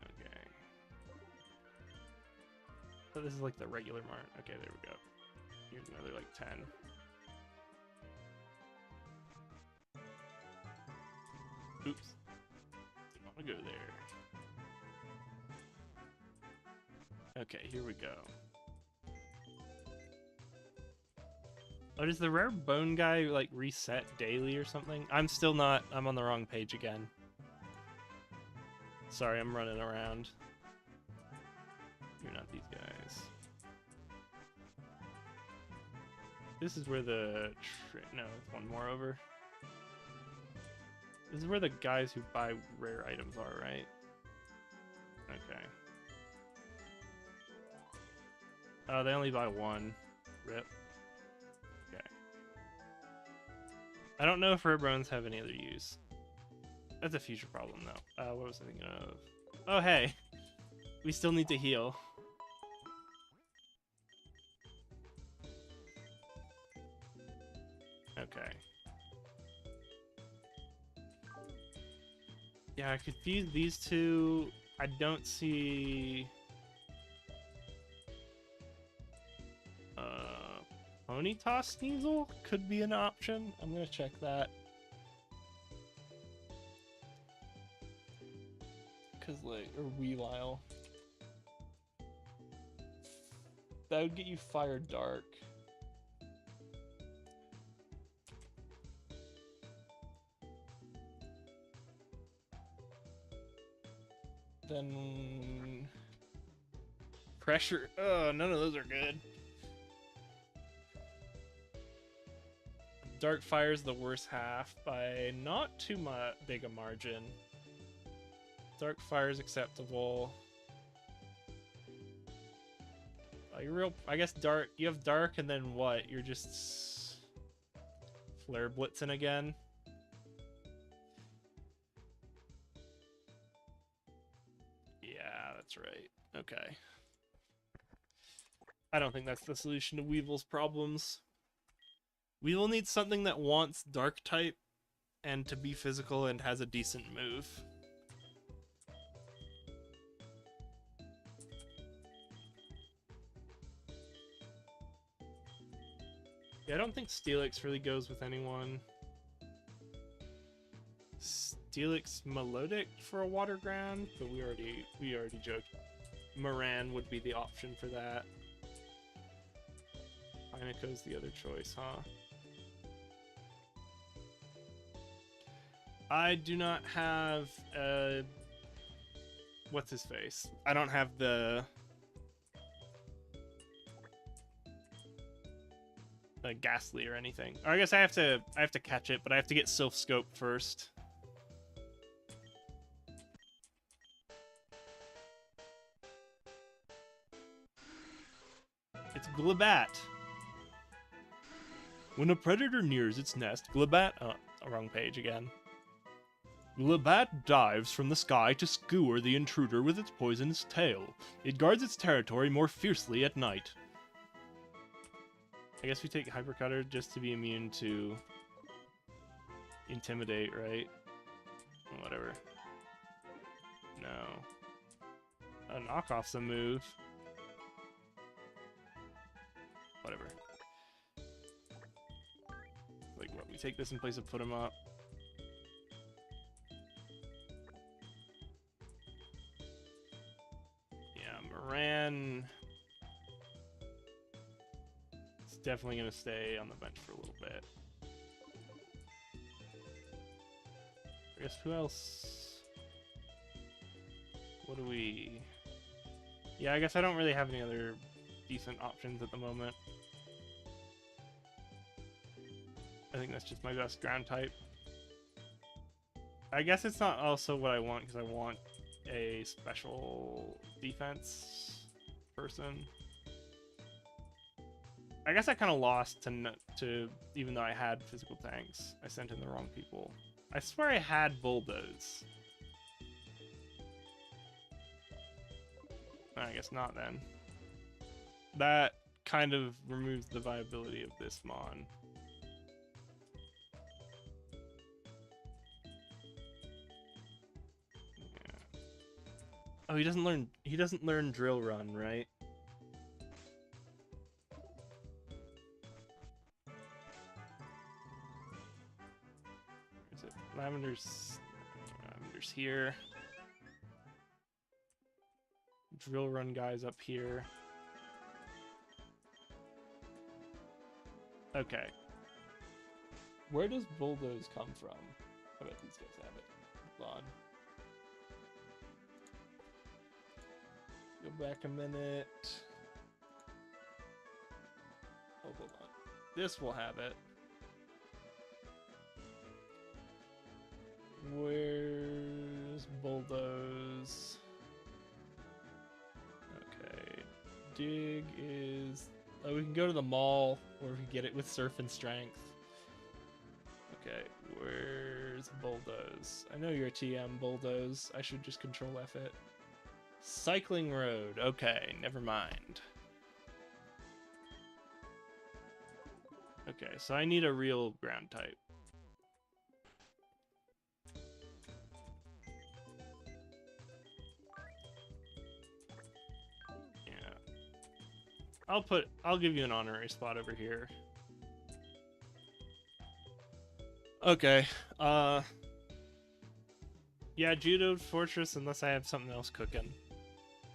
Okay. So this is like the regular mark. Okay, there we go. Here's another like 10. Oops. Didn't want to go there. Okay, here we go. Oh, does the rare bone guy like reset daily or something? I'm still not. I'm on the wrong page again. Sorry, I'm running around. You're not these guys. This is where the... No, one more over. This is where the guys who buy rare items are, right? Okay. Oh, they only buy one. Rip. Okay. I don't know if rare bones have any other use. That's a future problem, though. What was I thinking of? Oh, hey. We still need to heal. Okay. Yeah, I could fuse these two. I don't see... Pony Toss Sneasel could be an option. I'm gonna check that. Cause like, or Weavile. That would get you Fire Dark. Then... Pressure. Oh, none of those are good. Dark Fire's the worst half by not too much big a margin. Dark Fire's acceptable. You're real. I guess dark. You have dark, and then what? You're just flare blitzing again. Yeah, that's right. Okay. I don't think that's the solution to Weevil's problems. Weevil needs something that wants dark type and to be physical and has a decent move. Yeah, I don't think Steelix really goes with anyone. Steelix Melodic for a water ground, but we already joked. Moran would be the option for that. Pineco's the other choice, huh? I do not have what's his face? I don't have the Ghastly or anything. Or I guess I have to catch it, but I have to get Sylph Scope first. It's Glabat. When a predator nears its nest, Glabat... Oh, wrong page again. Glabat dives from the sky to skewer the intruder with its poisonous tail. It guards its territory more fiercely at night. I guess we take Hypercutter just to be immune to Intimidate, right? Whatever. No. A knockoff's a move. Whatever. Like, what? We take this in place of put him up. Yeah, Moran... definitely going to stay on the bench for a little bit. I guess who else? What do we... Yeah, I guess I don't really have any other decent options at the moment. I think that's just my best ground type. I guess it's not also what I want, because I want a special defense person. I guess I kind of lost to even though I had physical tanks. I sent in the wrong people. I swear I had bulldoze. I guess not then. That kind of removes the viability of this mon. Yeah. Oh, he doesn't learn drill run, right? Is it Lavender's here. Drill run guys up here. Okay. Where does bulldoze come from? I bet these guys have it. Hold on. Go back a minute. Oh, hold on. This will have it. Where's bulldoze? Okay. Dig is... Oh, we can go to the mall, or we can get it with surf and strength. Okay, where's bulldoze? I know you're a TM, bulldoze. I should just control F it. Cycling road. Okay, never mind. Okay, so I need a real ground type. I'll give you an honorary spot over here. Okay. Yeah, Judo Fortress unless I have something else cooking.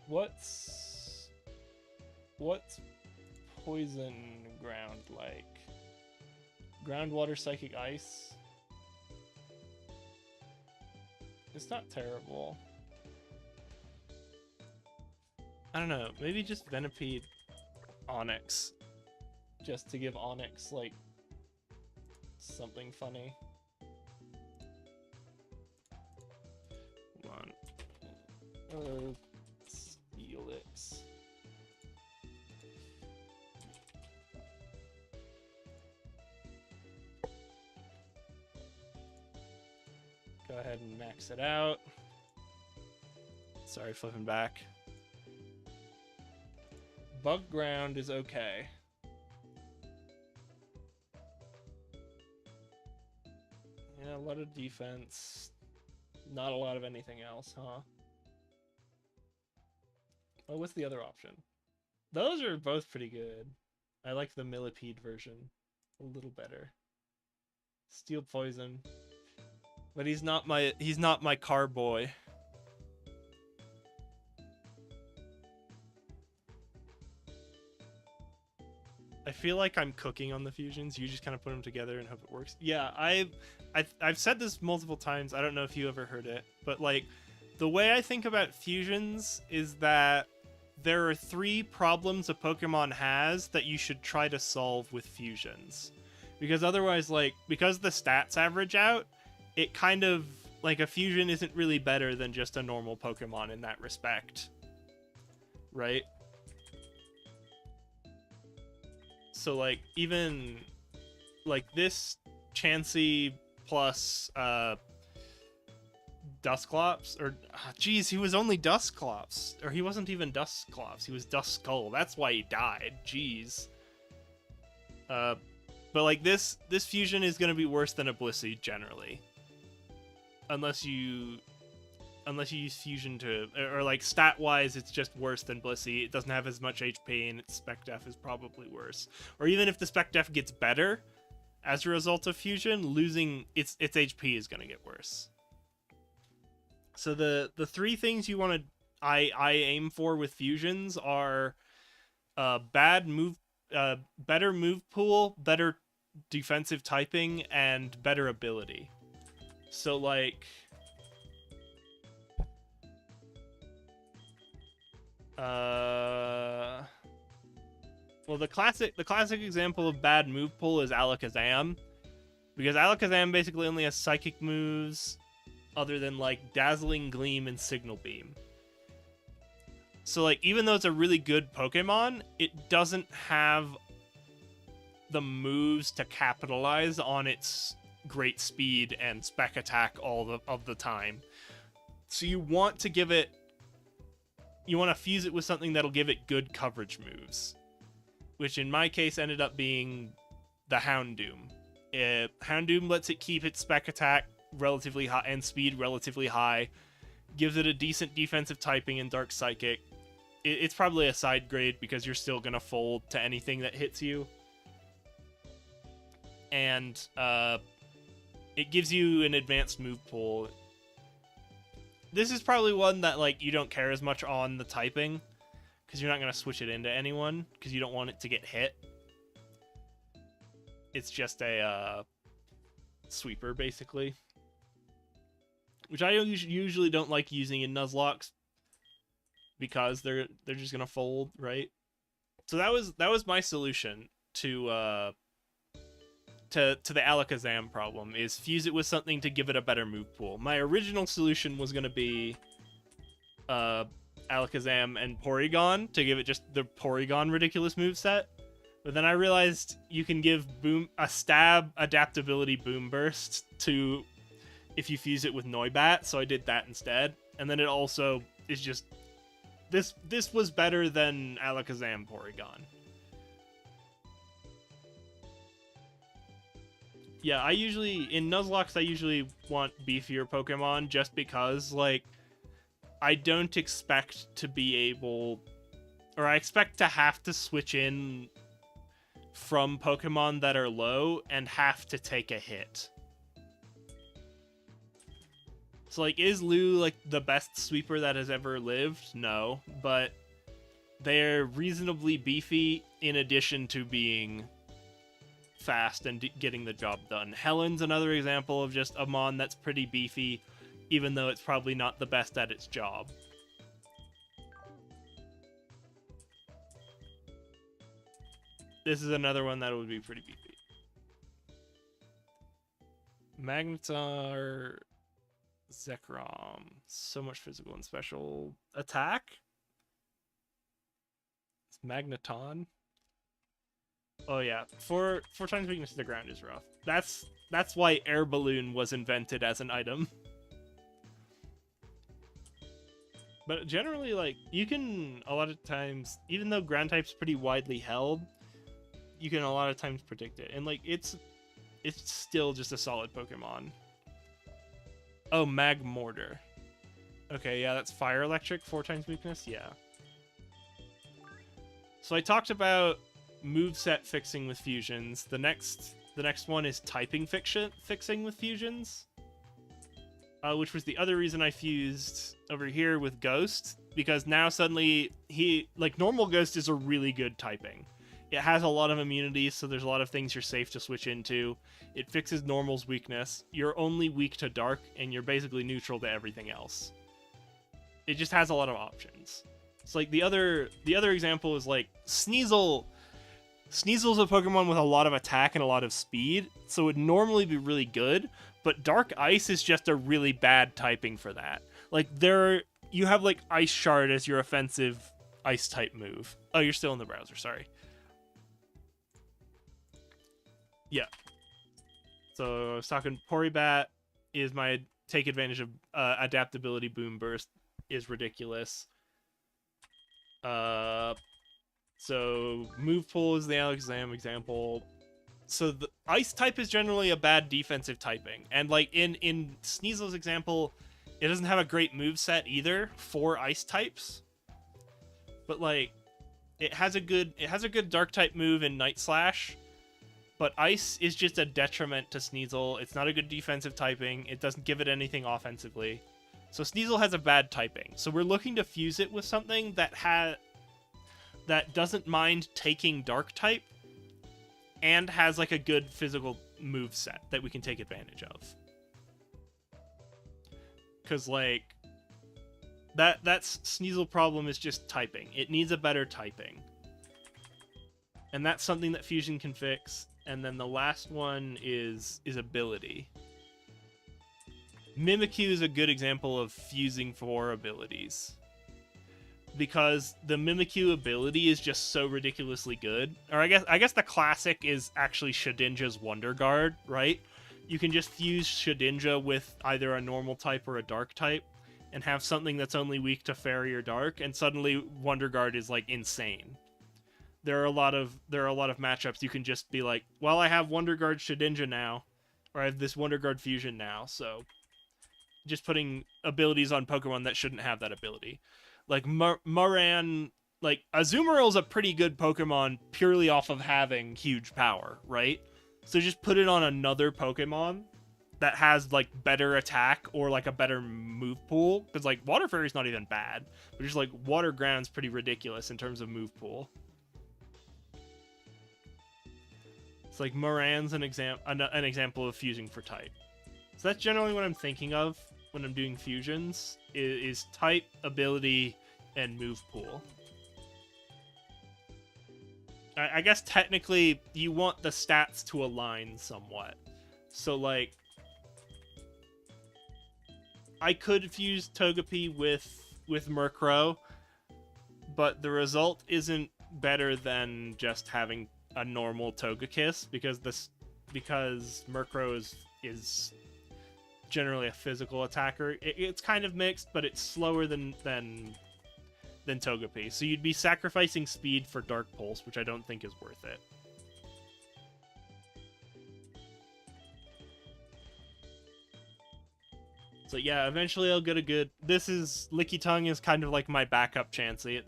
What's poison ground like? Groundwater psychic ice? It's not terrible. I don't know, maybe just Venipede Onyx. Just to give Onyx, like, something funny. Hold on. Steelix. Go ahead and max it out. Sorry, flipping back. Bug ground is okay. Yeah, a lot of defense. Not a lot of anything else, huh? Oh, what's the other option? Those are both pretty good. I like the millipede version a little better. Steel poison. But he's not my car boy. I feel like I'm cooking on the fusions. You just kind of put them together and hope it works. Yeah, I've said this multiple times. I don't know if you ever heard it, but like the way I think about fusions is that there are 3 problems a Pokemon has that you should try to solve with fusions. Because otherwise, like, because the stats average out, it kind of, like, a fusion isn't really better than just a normal Pokemon in that respect. Right? So, like, even, like, this Chansey plus, Dusclops, or, geez, he was only Dusclops, or he wasn't even Dusclops, he was Duskull, that's why he died, jeez. But, like, this fusion is gonna be worse than a Blissey, generally. Unless you use fusion to, or like stat-wise, it's just worse than Blissey. It doesn't have as much HP, and its Spec Def is probably worse. Or even if the Spec Def gets better as a result of fusion, losing its HP is gonna get worse. So the 3 things you want to I aim for with fusions are better move pool, better defensive typing, and better ability. So like well, the classic example of bad move pool is Alakazam, because Alakazam basically only has psychic moves other than like Dazzling Gleam and Signal Beam. So like even though it's a really good Pokemon, it doesn't have the moves to capitalize on its great speed and spec attack all of the time. So you want to give it, you want to fuse it with something that'll give it good coverage moves, which in my case ended up being the Houndoom. Houndoom lets it keep its spec attack relatively high and speed relatively high, gives it a decent defensive typing in Dark Psychic. It's probably a side grade because you're still gonna fold to anything that hits you. And it gives you an advanced move pool. This is probably one that like you don't care as much on the typing because you're not gonna switch it into anyone because you don't want it to get hit. It's just a sweeper basically, which I usually don't like using in Nuzlocke because they're just gonna fold, right? So that was my solution to the Alakazam problem, is fuse it with something to give it a better move pool. My original solution was gonna be Alakazam and Porygon to give it just the Porygon ridiculous moveset. But then I realized you can give a stab adaptability boom burst to if you fuse it with Noibat, so I did that instead. And then it also is just this was better than Alakazam Porygon. Yeah, I usually in Nuzlocke I usually want beefier Pokemon just because like I don't expect to be able, or I expect to have to switch in from Pokemon that are low and have to take a hit. So like, is Lou like the best sweeper that has ever lived? No, but they're reasonably beefy in addition to being fast and getting the job done. Helen's another example of just a mon that's pretty beefy, even though it's probably not the best at its job. This is another one that would be pretty beefy. Magnetar, Zekrom. So much physical and special attack. It's Magneton. Oh yeah, four times weakness to the ground is rough. That's why Air Balloon was invented as an item. But generally, like, you can a lot of times, even though ground type's pretty widely held, you can a lot of times predict it, and like it's still just a solid Pokemon. Oh, Magmortar. Okay, yeah, that's fire electric, 4 times weakness. Yeah. So I talked about moveset fixing with fusions. The next one is typing fixing with fusions, which was the other reason I fused over here with Ghost, because now suddenly normal Ghost is a really good typing. It has a lot of immunities, so there's a lot of things you're safe to switch into. It fixes Normal's weakness. You're only weak to Dark, and you're basically neutral to everything else. It just has a lot of options. It's like the other example is like Sneasel. Sneasel's a Pokemon with a lot of attack and a lot of speed, so it would normally be really good, but Dark Ice is just a really bad typing for that. Like, you have like Ice Shard as your offensive Ice type move. Oh, you're still in the browser, sorry. Yeah. So I was talking Porybat is my take advantage of adaptability boom burst is ridiculous. So move pool is the Alakazam example. So the Ice type is generally a bad defensive typing, and like in Sneasel's example, it doesn't have a great move set either for Ice types. But like, it has a good Dark type move in Night Slash. But Ice is just a detriment to Sneasel. It's not a good defensive typing. It doesn't give it anything offensively. So Sneasel has a bad typing. So we're looking to fuse it with something that doesn't mind taking Dark type and has like a good physical move set that we can take advantage of. Cause like that's Sneasel problem is just typing. It needs a better typing. And that's something that Fusion can fix. And then the last one is ability. Mimikyu is a good example of fusing 4 abilities. Because the Mimikyu ability is just so ridiculously good. Or I guess the classic is actually Shedinja's Wonder Guard, right? You can just fuse Shedinja with either a normal type or a dark type, and have something that's only weak to fairy or dark, and suddenly Wonder Guard is like insane. There are a lot of matchups you can just be like, well, I have Wonder Guard Shedinja now, or I have this Wonder Guard fusion now, so just putting abilities on Pokemon that shouldn't have that ability. Like Moran, like Azumarill's a pretty good Pokemon purely off of having huge power, right? So just put it on another Pokemon that has like better attack or like a better move pool, because like Water Fairy's not even bad, but just like Water Ground's pretty ridiculous in terms of move pool. It's like Moran's an example of fusing for type. So that's generally what I'm thinking of when I'm doing fusions, is type, ability, and move pool. I guess technically you want the stats to align somewhat. So like, I could fuse Togepi with Murkrow, but the result isn't better than just having a normal Togekiss, because Murkrow is generally a physical attacker. It's kind of mixed, but it's slower than Togepi. So you'd be sacrificing speed for Dark Pulse, which I don't think is worth it. So yeah, eventually I'll get a good... Licky Tongue is kind of like my backup Chansey.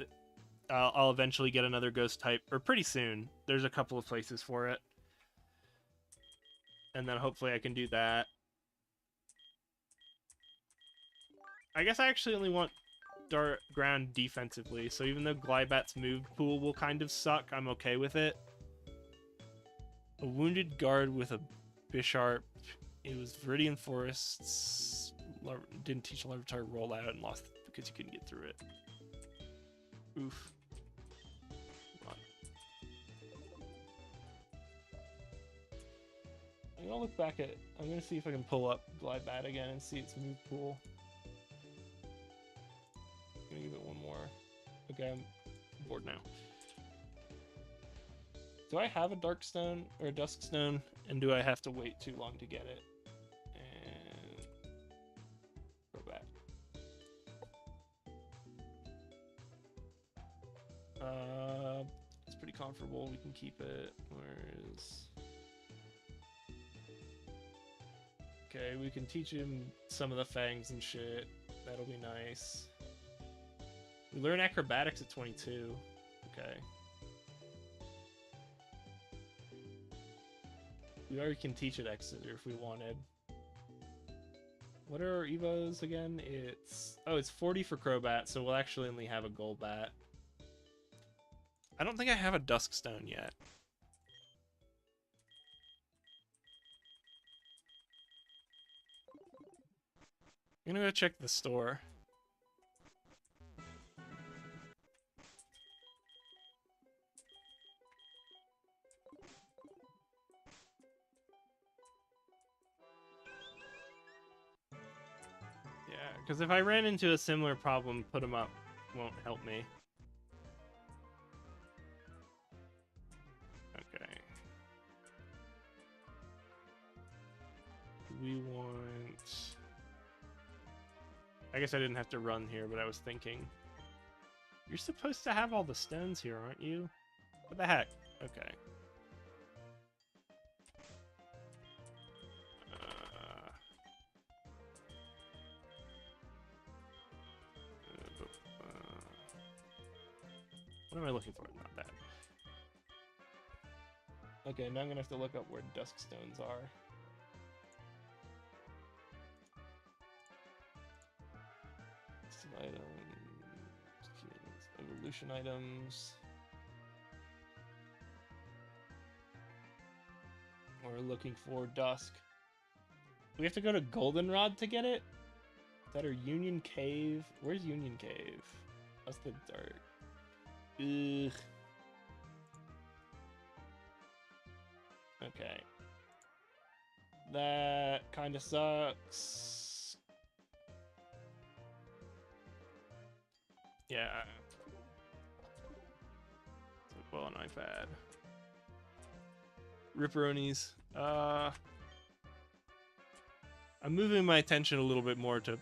I'll eventually get another Ghost type, or pretty soon. There's a couple of places for it. And then hopefully I can do that. I guess I actually only want Dark Ground defensively, so even though Glibat's move pool will kind of suck, I'm okay with it. A Wounded Guard with a Bisharp. It was Viridian Forests. Didn't teach a Larvitar rollout and lost because you couldn't get through it. Oof. Come on. I'm gonna look back at... I'm gonna see if I can pull up Glibat again and see its move pool. I'm gonna give it one more. Okay, I'm bored now. Do I have a Darkstone or a Duskstone? And do I have to wait too long to get it? And go back. It's pretty comfortable. We can keep it. Whereas, okay, we can teach him some of the fangs and shit. That'll be nice. We learn acrobatics at 22. Okay. We already can teach it Exeter if we wanted. What are our Evos again? It's 40 for Crobat, so we'll actually only have a Golbat. I don't think I have a Duskstone yet. I'm gonna go check the store. Yeah, because if I ran into a similar problem, put them up won't help me. Okay. We want... I guess I didn't have to run here, but I was thinking. You're supposed to have all the stones here, aren't you? What the heck? Okay. What am I looking for? Not that. Okay, now I'm gonna have to look up where dusk stones are. Some items, evolution items. We're looking for dusk. We have to go to Goldenrod to get it? Is that our Union Cave? Where's Union Cave? That's the dirt. Ugh. Okay. That kind of sucks. Yeah. Well, on iPad. Ripperonis. I'm moving my attention a little bit more to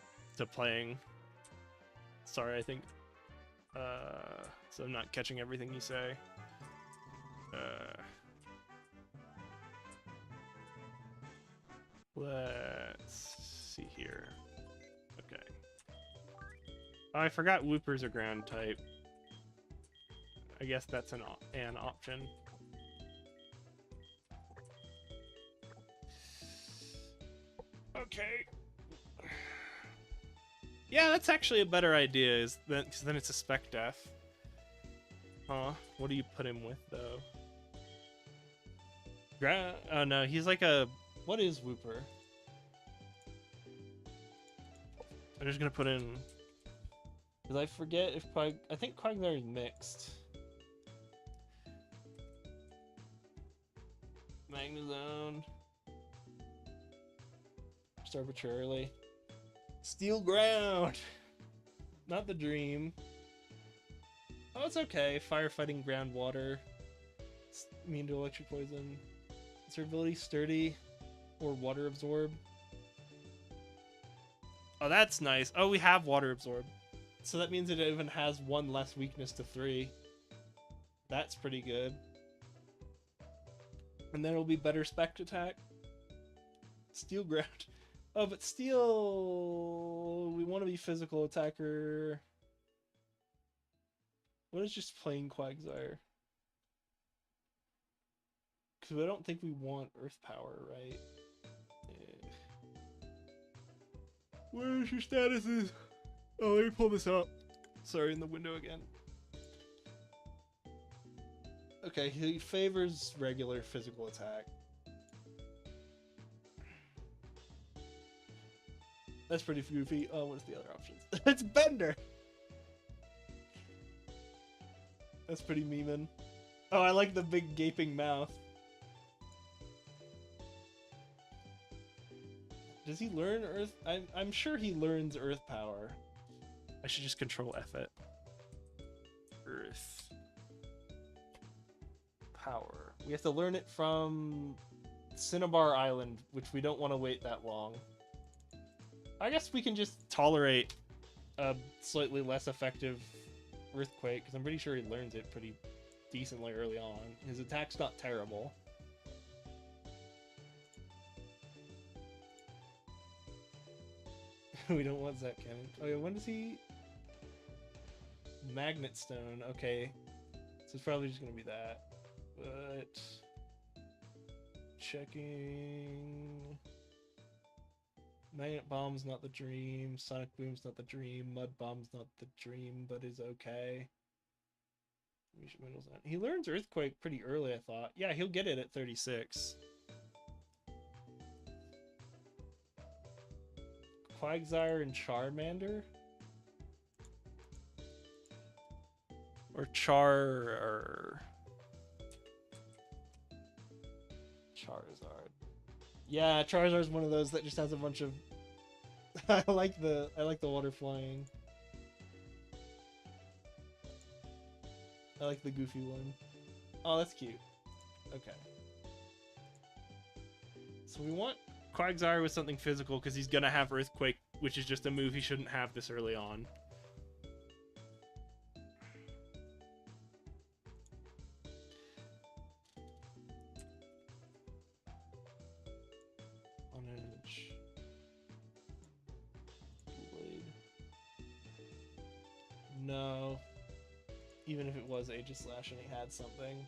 playing. Sorry, I think. So I'm not catching everything you say. Let's see here. Okay. Oh, I forgot Whoopers are ground type. I guess that's an option. Okay. Yeah, that's actually a better idea, is that, because then it's a spec def. Huh? What do you put him with, though? Oh no, he's like a... What is Whooper? I'm just gonna put in... Because I forget if I think Quagsire is mixed. Magnezone. Just arbitrarily. Steel Ground! Not the dream. Oh, it's okay. Firefighting Groundwater. It's immune to electric poison. Is her ability Sturdy or Water Absorb? Oh, that's nice. Oh, we have Water Absorb. So that means it even has one less weakness to 3. That's pretty good. And then it'll be better spec attack. Steel Ground. Oh, but Steel... We want to be physical attacker. What is just plain Quagsire? Because I don't think we want Earth Power, right? Where's your statuses? Oh, let me pull this up. Sorry, in the window again. Okay, he favors regular physical attack. That's pretty goofy. Oh, what's the other options? It's Bender! That's pretty memeing. Oh, I like the big gaping mouth. Does he learn Earth? I'm sure he learns Earth Power. I should just control F it. Earth Power. We have to learn it from Cinnabar Island, which we don't want to wait that long. I guess we can just tolerate a slightly less effective Earthquake, because I'm pretty sure he learns it pretty decently early on. His attack's not terrible. We don't want Zap Cannon. Oh yeah, when does he... Magnet Stone, okay. So it's probably just gonna be that. But... Checking... Magnet Bomb's not the dream, Sonic Boom's not the dream, Mud Bomb's not the dream, but is okay. He learns Earthquake pretty early, I thought. Yeah, he'll get it at 36. Quagsire and Charmander? Or Charizard. Yeah, Charizard's one of those that just has a bunch of... I like the water flying. I like the goofy one. Oh, that's cute. Okay. So we want Quagsire with something physical because he's gonna have Earthquake, which is just a move he shouldn't have this early on. On edge. Blade. No. Even if it was Aegislash and he had something.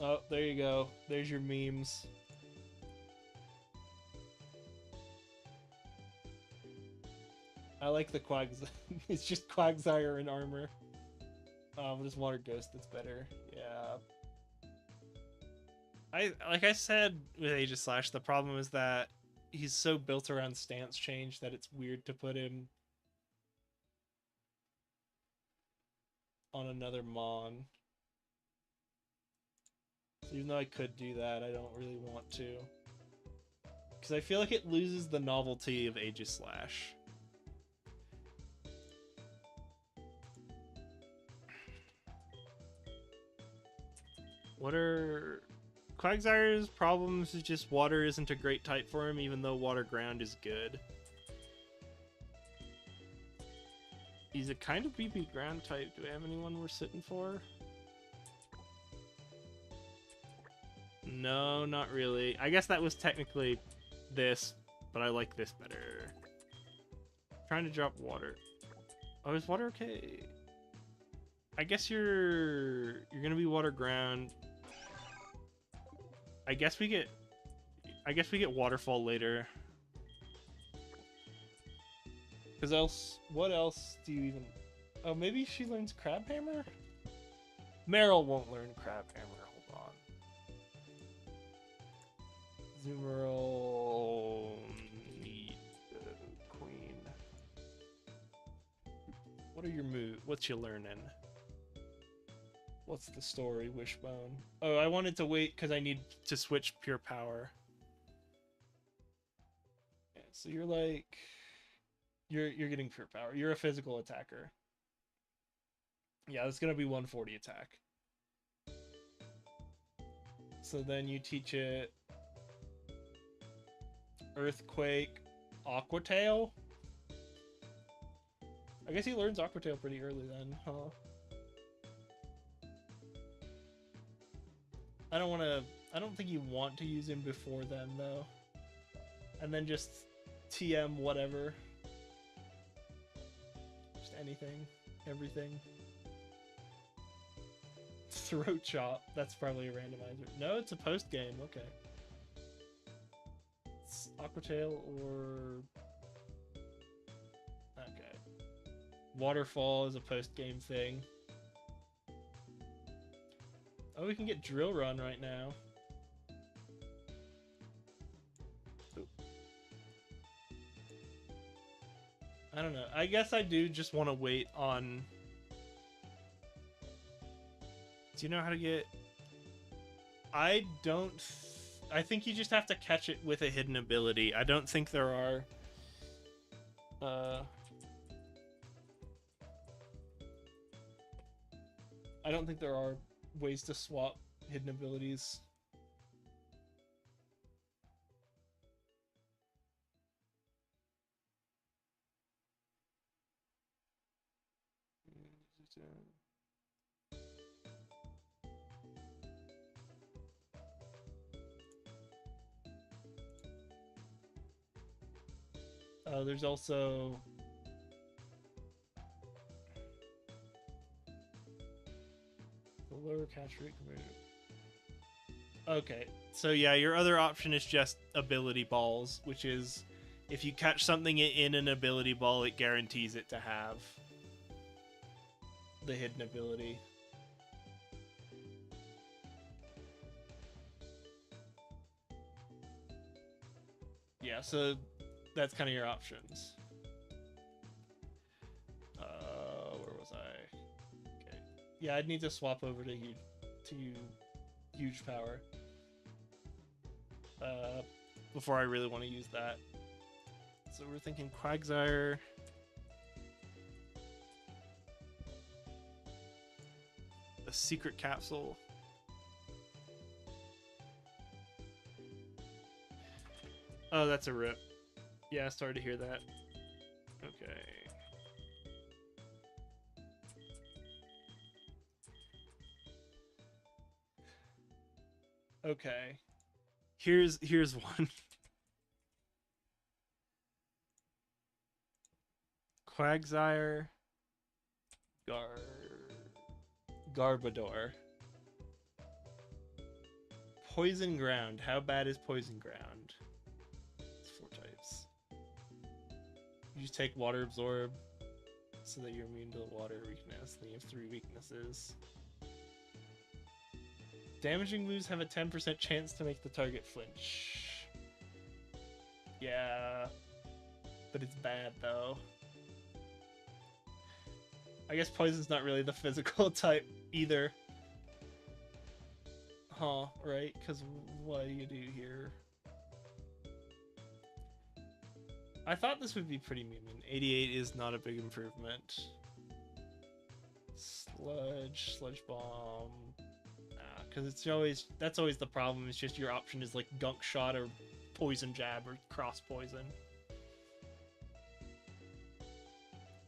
Oh, there you go. There's your memes. I like the Quagsire. It's just Quagsire in armor. But it's Water Ghost that's better. Yeah. Like I said with Aegislash, the problem is that he's so built around stance change that it's weird to put him on another Mon. So even though I could do that, I don't really want to. Because I feel like it loses the novelty of Aegislash. What are Quagsire's problems? Is just water isn't a great type for him, even though water ground is good. He's a kind of BP ground type. Do we have anyone we're sitting for? No, not really. I guess that was technically this, but I like this better. Trying to drop water. Oh, is water okay? I guess you're gonna be water ground. I guess we get waterfall later. Cause else, what else do you even? Oh, maybe she learns crab hammer. Meryl won't learn crab hammer. Hold on. Zoomerl need queen. What are your moves? What's you learning? What's the story, Wishbone? Oh, I wanted to wait because I need to switch pure power. Yeah, so you're like, you're getting pure power. You're a physical attacker. Yeah, it's gonna be 140 attack. So then you teach it Earthquake, Aqua Tail. I guess he learns Aqua Tail pretty early then, huh? I don't think you want to use him before then though. And then just TM whatever. Just anything, everything. Throat chop. That's probably a randomizer. No, it's a post game. Okay. It's Aqua Tail or okay. Waterfall is a post game thing. Oh, we can get Drill Run right now. Ooh. I don't know. I guess I do just want to wait on... Do you know how to get... I don't... I think you just have to catch it with a hidden ability. I don't think there are... I don't think there are ways to swap hidden abilities. There's also the lower catch rate compared to... Okay, so yeah, your other option is just ability balls, which is if you catch something in an ability ball, it guarantees it to have the hidden ability. Yeah, so that's kind of your options. Where was I? Okay. Yeah, I'd need to swap over to huge power. Before I really want to use that. So we're thinking Quagsire. A secret capsule. Oh, that's a rip. Yeah, I started to hear that. Okay. Okay. Here's one. Quagsire. Garbodor. Poison Ground. How bad is Poison Ground? It's 4 types. You just take Water Absorb so that you're immune to the water weakness. Then you have 3 weaknesses. Damaging moves have a 10% chance to make the target flinch. Yeah. But it's bad though. I guess Poison's not really the physical type either. Huh, right? Because what do you do here? I thought this would be pretty mean. 88 is not a big improvement. Sludge Bomb. because that's always the problem. It's just your option is like gunk shot or poison jab or cross poison.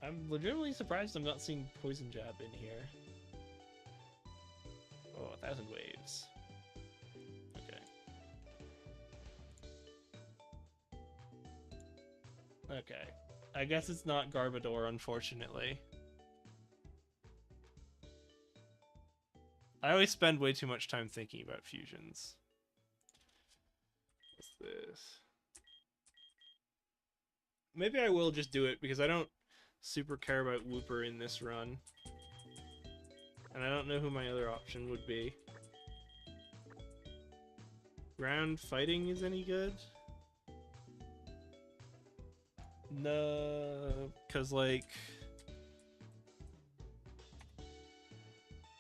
I'm legitimately surprised I'm not seeing poison jab in here. Oh, 1,000 waves. Okay. Okay. I guess it's not Garbodor, unfortunately. I always spend way too much time thinking about fusions. What's this? Maybe I will just do it because I don't super care about Wooper in this run. And I don't know who my other option would be. Ground fighting is any good? No, because like...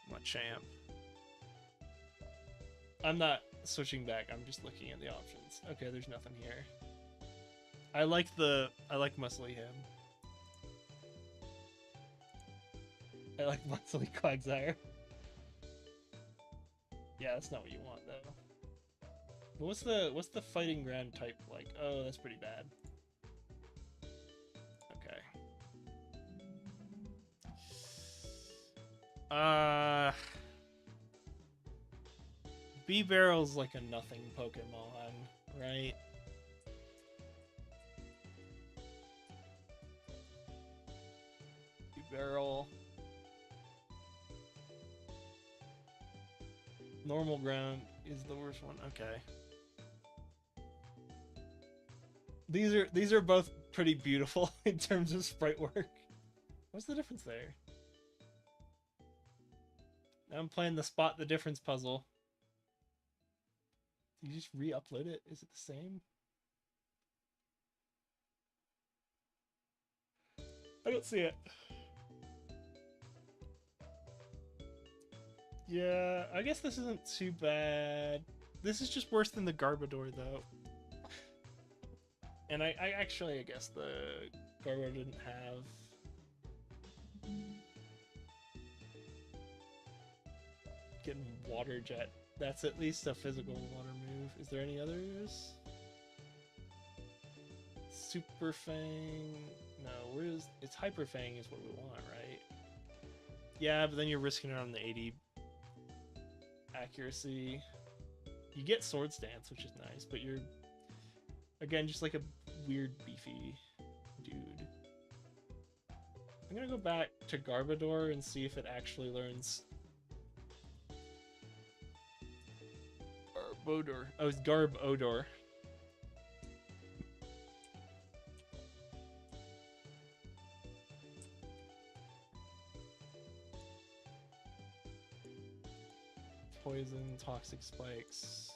I'm a champ. I'm not switching back, I'm just looking at the options. Okay, there's nothing here. I like Muscly him. I like Muscly Quagsire. Yeah, that's not what you want though. But what's the fighting ground type like? Oh, that's pretty bad. Okay. B-Barrel's like a nothing Pokemon, right? B-Barrel. Normal ground is the worst one. Okay. These are both pretty beautiful in terms of sprite work. What's the difference there? Now I'm playing the spot the difference puzzle. You just re-upload it? Is it the same? I don't see it. Yeah, I guess this isn't too bad. This is just worse than the Garbodor, though. And I guess the Garbodor didn't have... Getting Water Jet. That's at least a physical water move. Is there any others? Super Fang... No, it's Hyper Fang is what we want, right? Yeah, but then you're risking it on the 80 accuracy. You get Sword Stance, which is nice, but you're again just like a weird beefy dude. I'm gonna go back to Garbodor and see if it actually learns Garbodor. Oh, it's Garbodor. Poison, Toxic Spikes,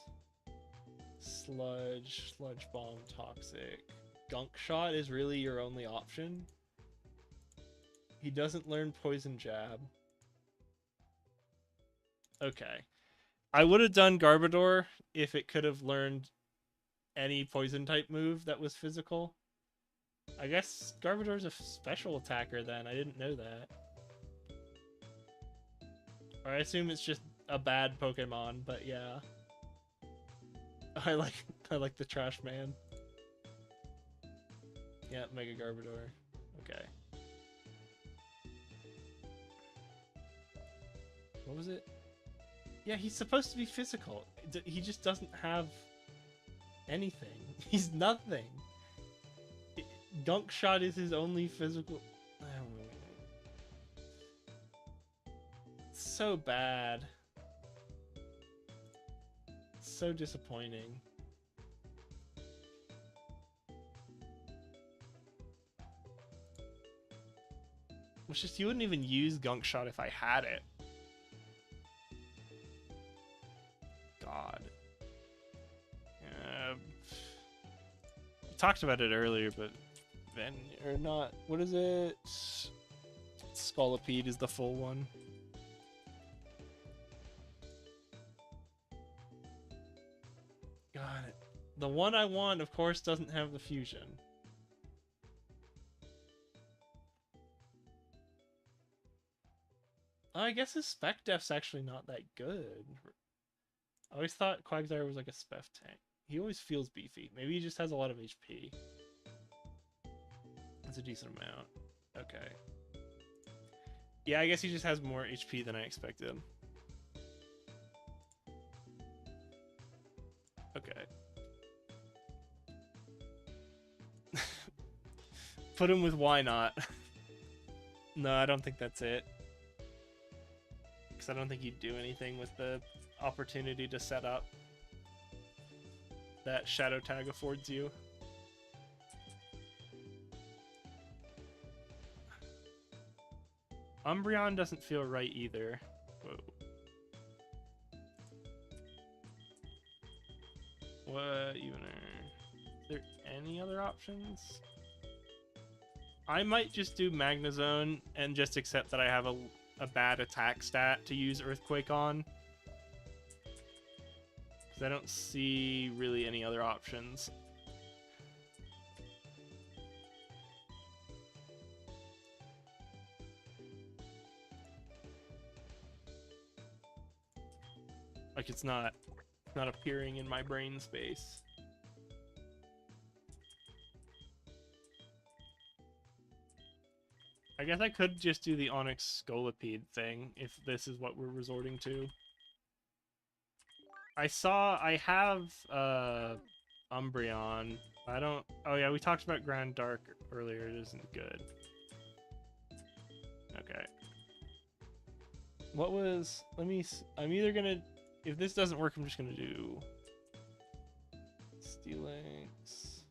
Sludge, Sludge Bomb, Toxic. Gunk Shot is really your only option. He doesn't learn Poison Jab. Okay. I would have done Garbodor if it could have learned any Poison type move that was physical. I guess Garbodor's a special attacker then. I didn't know that. Or I assume it's just a bad Pokemon, but yeah. I like the Trash Man. Yeah, Mega Garbodor. Okay. What was it? Yeah, he's supposed to be physical. He just doesn't have anything. He's nothing. Gunk Shot is his only physical... So bad. So disappointing. It's just you wouldn't even use Gunk Shot if I had it. God. We talked about it earlier, but then or not. What is it? Scolipede is the full one. Got it. The one I want, of course, doesn't have the fusion. I guess his Spec Def's actually not that good. I always thought Quagsire was like a Spef tank. He always feels beefy. Maybe he just has a lot of HP. That's a decent amount. Okay. Yeah, I guess he just has more HP than I expected. Okay. Put him with why not? No, I don't think that's it. Because I don't think you'd do anything with the opportunity to set up that Shadow Tag affords you. Umbreon doesn't feel right either. Whoa. What even are... Is there any other options? I might just do Magnezone and just accept that I have a bad attack stat to use Earthquake on. Because I don't see really any other options. Like it's not appearing in my brain space. I guess I could just do the Onyx Scolipede thing if this is what we're resorting to. I have Umbreon. I don't... Oh yeah, we talked about Grand Dark earlier. It isn't good. Okay. What was... Let me... I'm either gonna... If this doesn't work, I'm just gonna do... Steelix...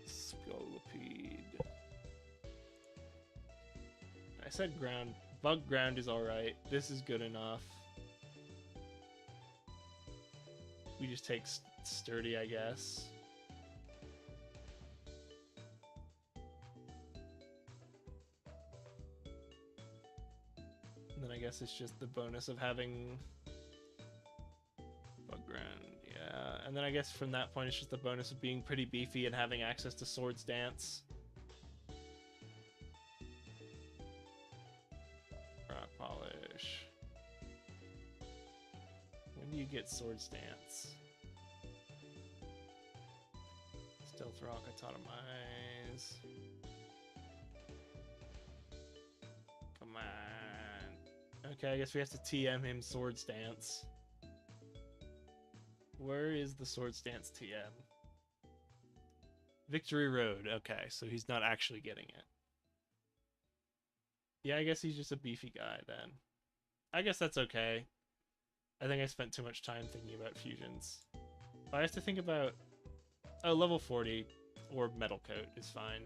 Scolipede... I said ground. Bug ground is alright. This is good enough. We just take sturdy, I guess. And then I guess it's just the bonus of having bug ground. Yeah. And then I guess from that point it's just the bonus of being pretty beefy and having access to Swords Dance. Rock Polish. When do you get Swords Dance? Stealth Rock, Autotomize. Come on. Okay, I guess we have to TM him Swords Dance. Where is the Swords Dance TM? Victory Road. Okay, so he's not actually getting it. Yeah, I guess he's just a beefy guy then. I guess that's okay. I think I spent too much time thinking about fusions. I have to think about... Oh, level 40 or Metal Coat is fine.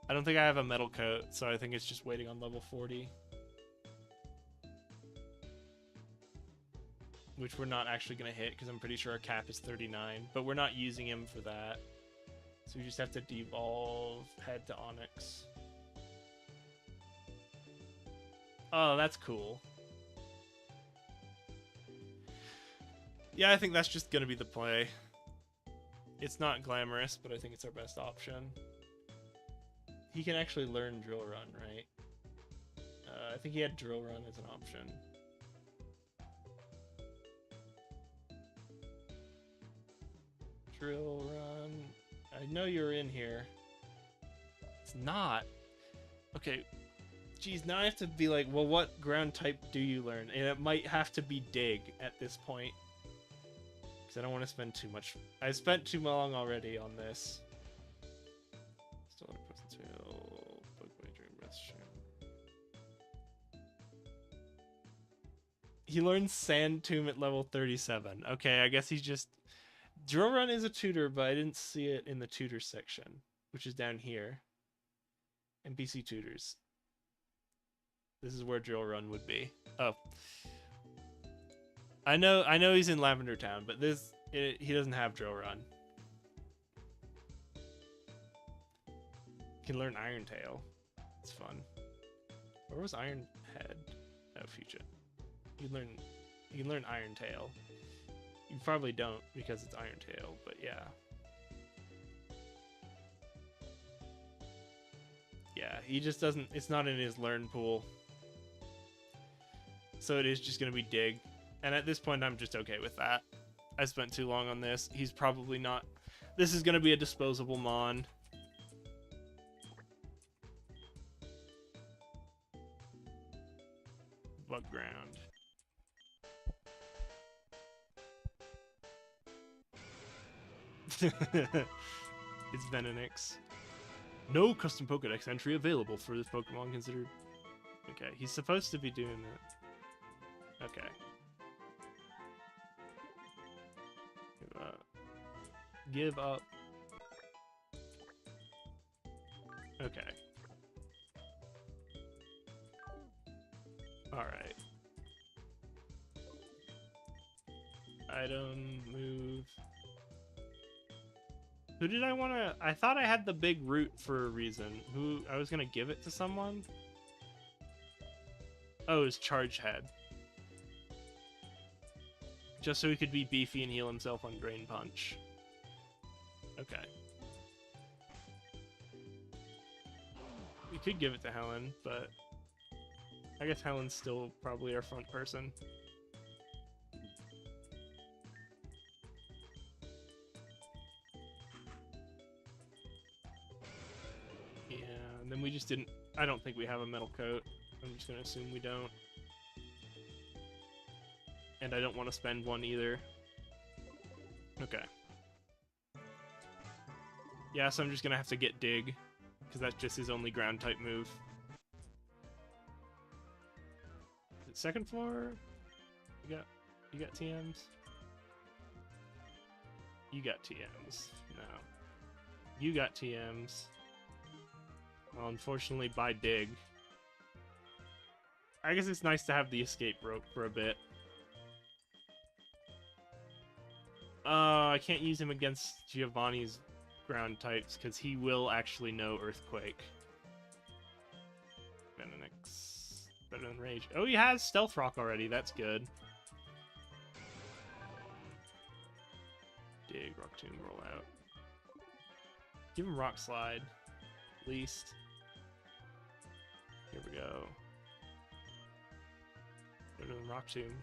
I don't think I have a Metal Coat, so I think it's just waiting on level 40. Which we're not actually going to hit, because I'm pretty sure our cap is 39. But we're not using him for that. So we just have to devolve head to Onyx. Oh, that's cool. Yeah, I think that's just going to be the play. It's not glamorous, but I think it's our best option. He can actually learn Drill Run, right? I think he had Drill Run as an option. Drill Run. I know you're in here. It's not. Okay. Geez, now I have to be like, well, what ground type do you learn? And it might have to be Dig at this point. Because I don't want to spend too much. I spent too long already on this. Still want to put until Pokemon Dream Breath. He learns Sand Tomb at level 37. Okay, I guess he's just... Drill Run is a tutor, but I didn't see it in the tutor section, which is down here. NPC tutors. This is where Drill Run would be. Oh. I know he's in Lavender Town, but he doesn't have Drill Run. Can learn Iron Tail. It's fun. Where was Iron Head? Oh, Future. You can learn Iron Tail. You probably don't because it's Iron Tail, but yeah. Yeah, he just doesn't... It's not in his learn pool. So it is just going to be dig. And at this point, I'm just okay with that. I spent too long on this. He's probably not... This is going to be a disposable Mon. Bug ground. It's Venonix. No custom Pokedex entry available for this Pokemon considered... Okay, he's supposed to be doing that. Okay. Give up. Give up. Okay. Alright. Item, move. Who did I want to... I thought I had the big root for a reason. Who... I was going to give it to someone? Oh, it was Charge Head. Just so he could be beefy and heal himself on Drain Punch. Okay. We could give it to Helen, but... I guess Helen's still probably our front person. Yeah, and then we just didn't... I don't think we have a metal coat. I'm just gonna assume we don't. And I don't want to spend one either. Okay. Yeah, so I'm just gonna have to get Dig, because that's just his only ground type move. Is it second floor? You got TMs? You got TMs. No. You got TMs. Well, unfortunately, by Dig. I guess it's nice to have the escape rope for a bit. I can't use him against Giovanni's ground types, because he will actually know Earthquake. Venonix. Better than Rage. Oh, he has Stealth Rock already. That's good. Dig, Rock Tomb, roll out. Give him Rock Slide. At least. Here we go. Better than Rock Tomb.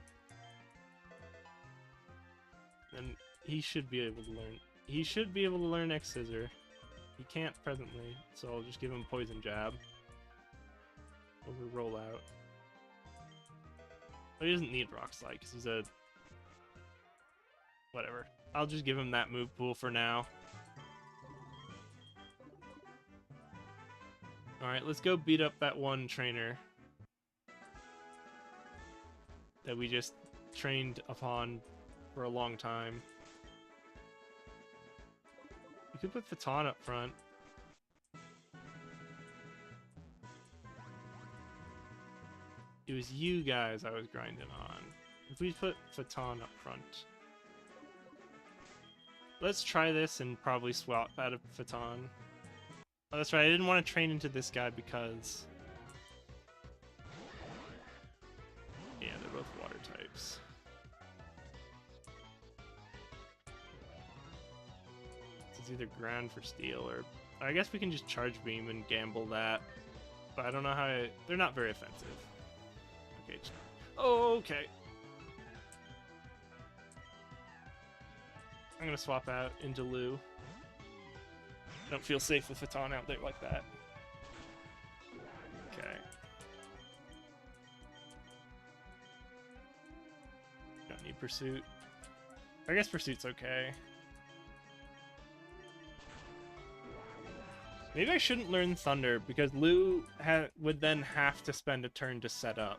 Then he should be able to learn. He should be able to learn X Scissor. He can't presently, so I'll just give him Poison Jab. Over roll out. But he doesn't need Rock Slide because he's a... Whatever. I'll just give him that move pool for now. Alright, let's go beat up that one trainer that we just trained upon for a long time. We could put Phaeton up front. It was you guys I was grinding on. If we put Phaeton up front. Let's try this and probably swap out of Phaeton. Oh, that's right, I didn't want to train into this guy because... Yeah, they're both water types. It's either ground for steel or... I guess we can just charge beam and gamble that. But I don't know how they're not very offensive. Okay, just... Oh, okay. I'm gonna swap out into Lou. I don't feel safe with Phaeton out there like that. Okay. Don't need Pursuit. I guess Pursuit's okay. Maybe I shouldn't learn Thunder, because Lou would then have to spend a turn to set up.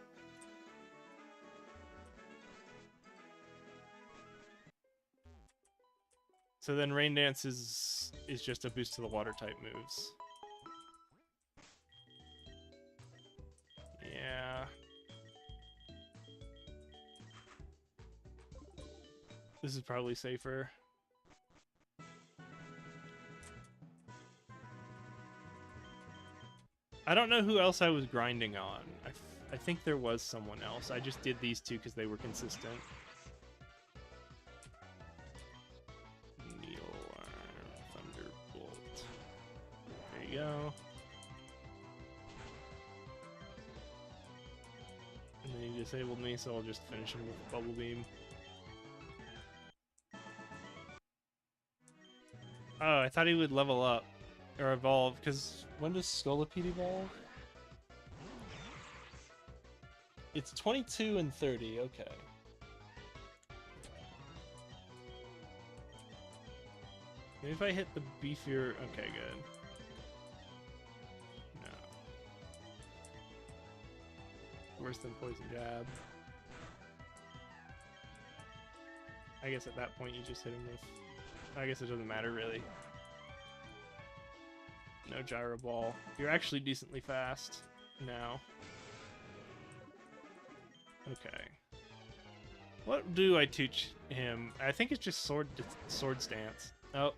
So then Rain Dance is just a boost to the water type moves. Yeah. This is probably safer. I don't know who else I was grinding on. I think there was someone else. I just did these two because they were consistent. Thunderbolt. There you go. And then you disabled me, so I'll just finish him with Bubble Beam. Oh, I thought he would level up. Or evolve, because... When does Scolipede evolve? It's 22 and 30, okay. Maybe if I hit the beefier... Okay, good. No. Worse than Poison Jab. I guess at that point you just hit him with... I guess it doesn't matter, really. No Gyro Ball. You're actually decently fast now. Okay. What do I teach him? I think it's just sword stance. Oh.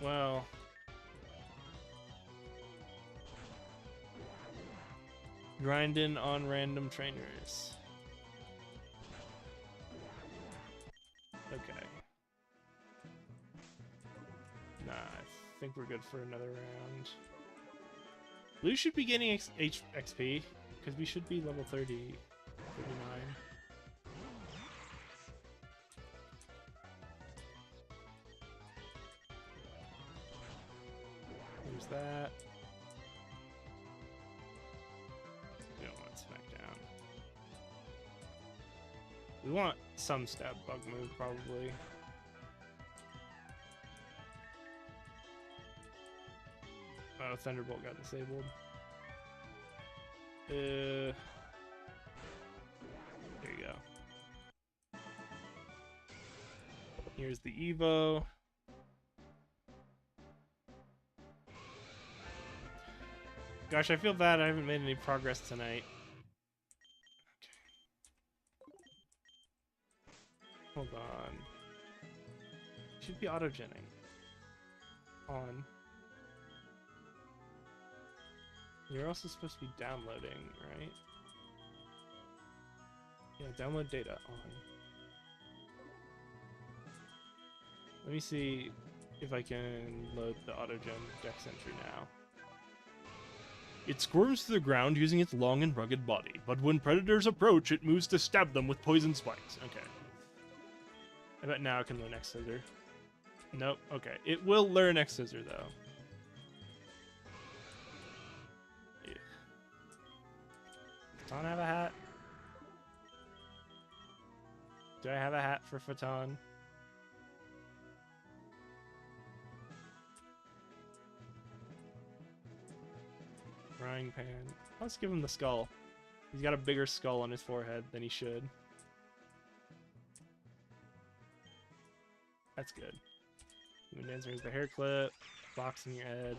Well. Grinding on random trainers. Okay. Nah, I think we're good for another round. Blue should be getting XP, because we should be level 30, 39. There's that. We don't want Smackdown. We want some stab bug move, probably. Oh, Thunderbolt got disabled. There you go. Here's the Evo. Gosh, I feel bad I haven't made any progress tonight. Okay. Hold on. Should be auto-genning. On. You're also supposed to be downloading, right? Yeah, download data on. Let me see if I can load the autogen dex entry now. It squirms to the ground using its long and rugged body, but when predators approach, it moves to stab them with poison spikes. Okay. I bet now I can learn X-Scissor. Nope, okay. It will learn X-Scissor, though. Phaeton have a hat? Do I have a hat for Phaeton? Frying pan. Let's give him the skull. He's got a bigger skull on his forehead than he should. That's good. Moon Dancer has the hair clip. Box in your head.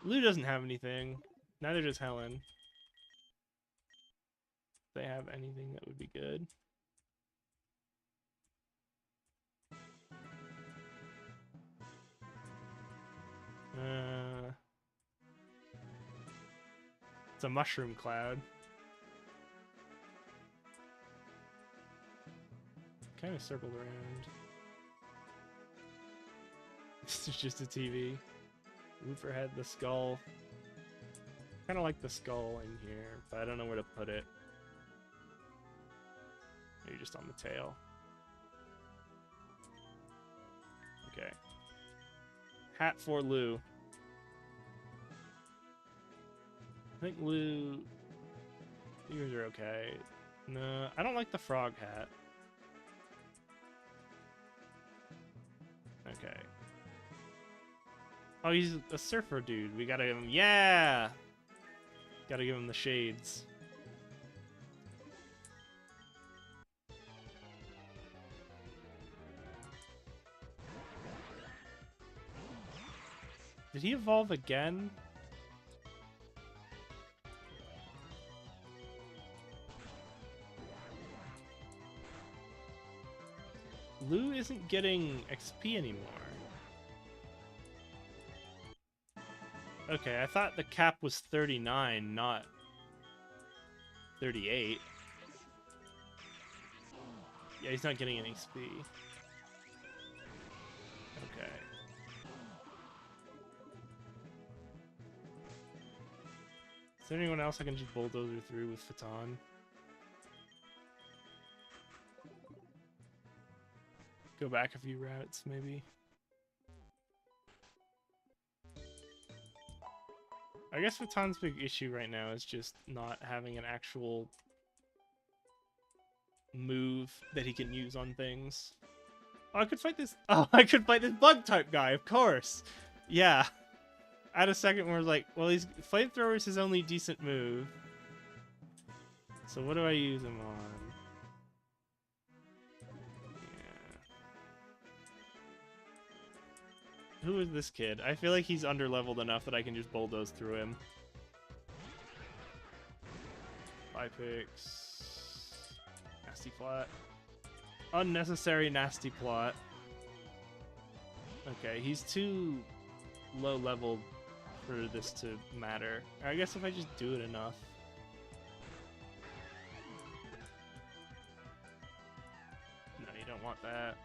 Lou doesn't have anything. Neither does Helen. They have anything that would be good. It's a mushroom cloud. Kind of circled around. This is just a TV. Woofer had the skull. Kind of like the skull in here, but I don't know where to put it. Maybe just on the tail. Okay. Hat for Lou. I think Lou... Yours are okay. No, I don't like the frog hat. Okay. Oh, he's a surfer dude. We gotta give him... Yeah! Gotta give him the shades. Did he evolve again? Lou isn't getting XP anymore. Okay, I thought the cap was 39, not 38. Yeah, he's not getting any XP. Okay. there anyone else I can just bulldozer through with Phaeton? Go back a few routes, maybe. I guess Phaeton's big issue right now is just not having an actual move that he can use on things. Oh, I could fight this. Oh, I could fight this bug type guy, of course. Yeah. I had a second where I was like, well, he's flamethrower is his only decent move. So what do I use him on? Yeah. Who is this kid? I feel like he's underleveled enough that I can just bulldoze through him. Picks. Nasty plot. Unnecessary nasty plot. Okay, he's too low level for this to matter. I guess if I just do it enough. No, you don't want that.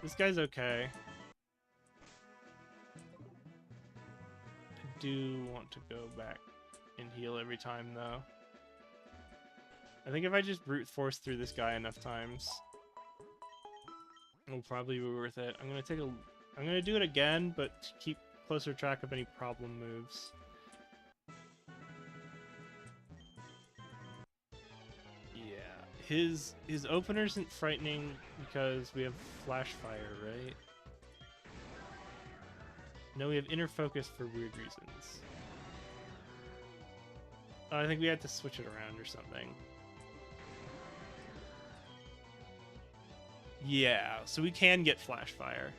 This guy's okay. I do want to go back and heal every time, though. I think if I just brute force through this guy enough times, it'll probably be worth it. I'm gonna do it again, but keep closer track of any problem moves. Yeah, his opener isn't frightening because we have flash fire, right? No, we have inner focus for weird reasons. Oh, I think we had to switch it around or something. Yeah, so we can get flash fire.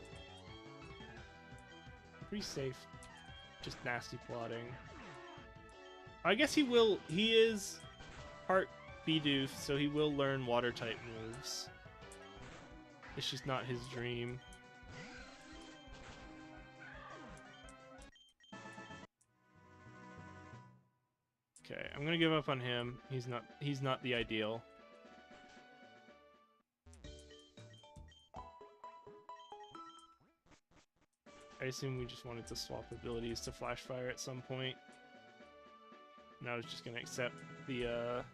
Pretty safe. Just nasty plotting. I guess he is part Bidoof, so he will learn water type moves. It's just not his dream. Okay, I'm gonna give up on him. He's not the ideal. I assume we just wanted to swap abilities to flash fire at some point. And I was just gonna accept the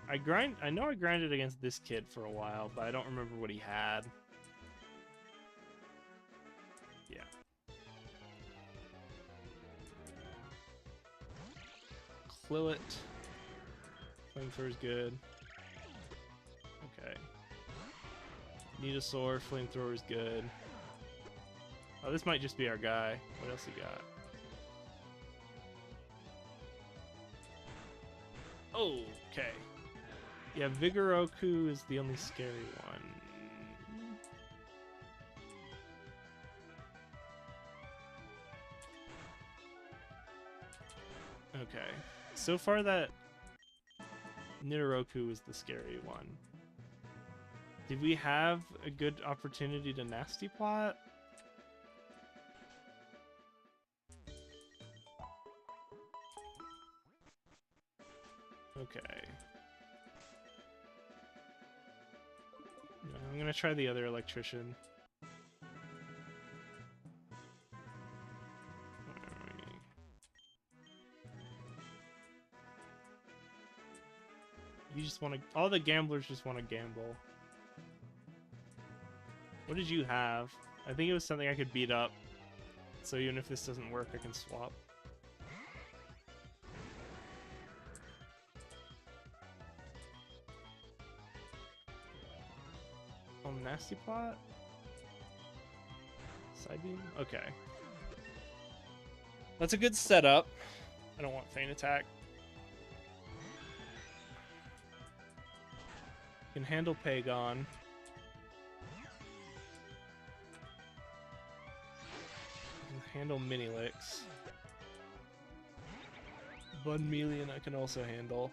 I know I grinded against this kid for a while, but I don't remember what he had. Yeah. Clillet. Flamethrower's good. Okay. Venusaur, Flamethrower's good. Oh, this might just be our guy. What else he got? Oh, okay. Yeah, Vigoroku is the only scary one. Okay. So far that Nidoroku is the scary one. Did we have a good opportunity to nasty plot? Okay. No, I'm gonna try the other electrician. You just want to... All the gamblers just want to gamble. What did you have? I think it was something I could beat up. So even if this doesn't work, I can swap. Nasty plot? Side beam? Okay. That's a good setup. I don't want feint attack. Can handle Pagon. Can handle Minilix. Bud Melian I can also handle.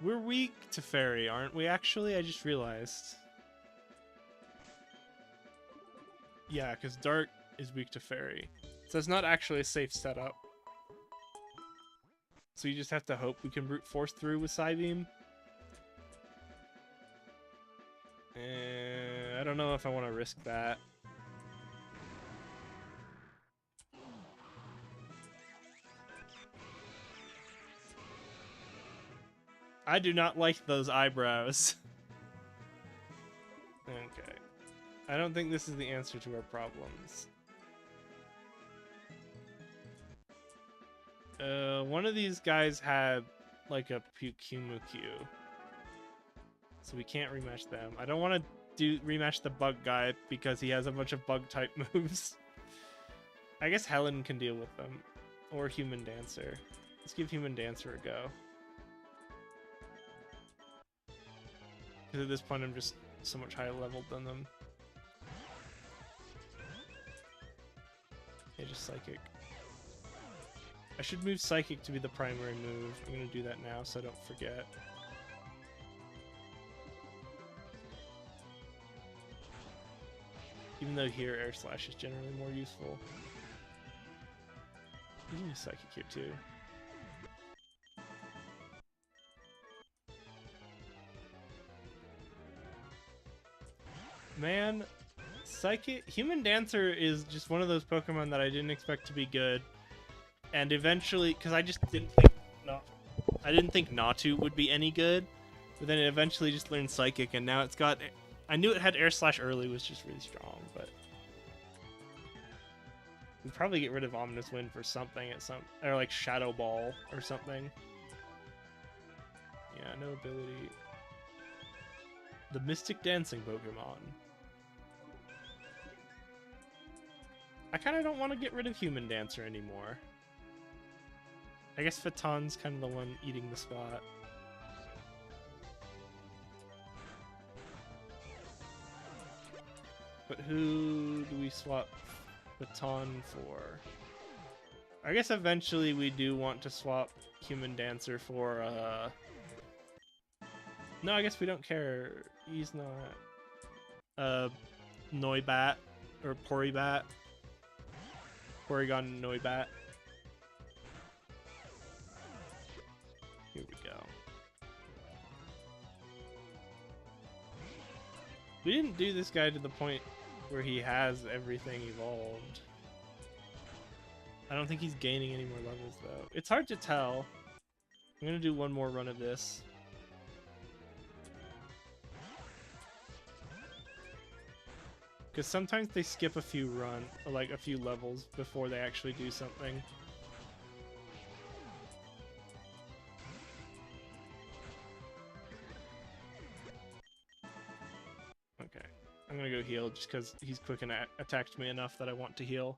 We're weak to Fairy, aren't we, actually? I just realized. Yeah, because Dark is weak to Fairy. So it's not actually a safe setup. So you just have to hope we can brute force through with Psybeam. And I don't know if I want to risk that. I do not like those eyebrows. Okay. I don't think this is the answer to our problems. One of these guys had like a Pukumuku. So we can't rematch them. I don't want to rematch the bug guy because he has a bunch of bug type moves. I guess Helen can deal with them. Or Human Dancer. Let's give Human Dancer a go. Because at this point I'm just so much higher leveled than them. Okay, just Psychic. I should move Psychic to be the primary move. I'm going to do that now so I don't forget. Even though here Air Slash is generally more useful. You can use Psychic here too. Man, Human Dancer is just one of those Pokemon that I didn't expect to be good, and eventually, because I just didn't think Natu would be any good, but then it eventually just learned Psychic, and now it's got. I knew it had Air Slash early, was just really strong, but we'd probably get rid of Ominous Wind for something or like Shadow Ball or something. Yeah, no ability. The Mystic Dancing Pokemon. I kind of don't want to get rid of Human Dancer anymore. I guess Phaeton's kind of the one eating the spot. But who do we swap Phaeton for? I guess eventually we do want to swap Human Dancer for, No, I guess we don't care. He's not... Noibat. Or Poribat. Porygon Noibat. Here we go. We didn't do this guy to the point where he has everything evolved. I don't think he's gaining any more levels, though. It's hard to tell. I'm gonna do one more run of this. Because sometimes they skip a few levels before they actually do something. Okay, I'm gonna go heal just because he's quick and attacked me enough that I want to heal.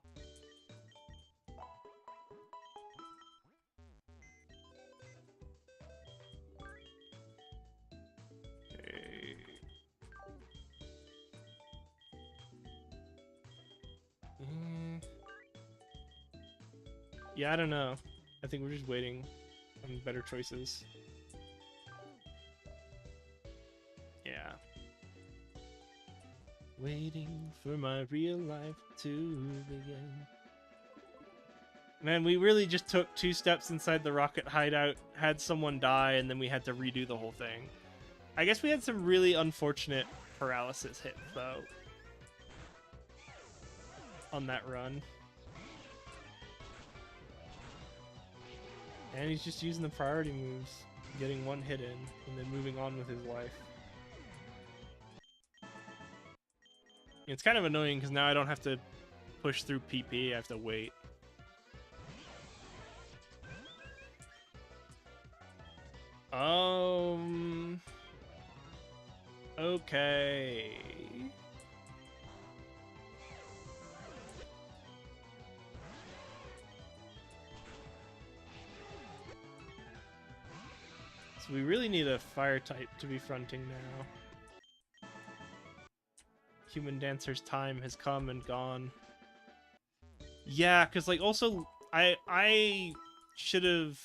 Yeah, I don't know. I think we're just waiting on better choices. Yeah. Waiting for my real life to begin. Man, we really just took 2 steps inside the rocket hideout, had someone die, and then we had to redo the whole thing. I guess we had some really unfortunate paralysis hits, though, on that run. And he's just using the priority moves, getting 1 hit in, and then moving on with his life. It's kind of annoying because now I don't have to push through PP, I have to wait. Okay. So we really need a fire type to be fronting now. Human Dancer's time has come and gone. Yeah, because like also I should have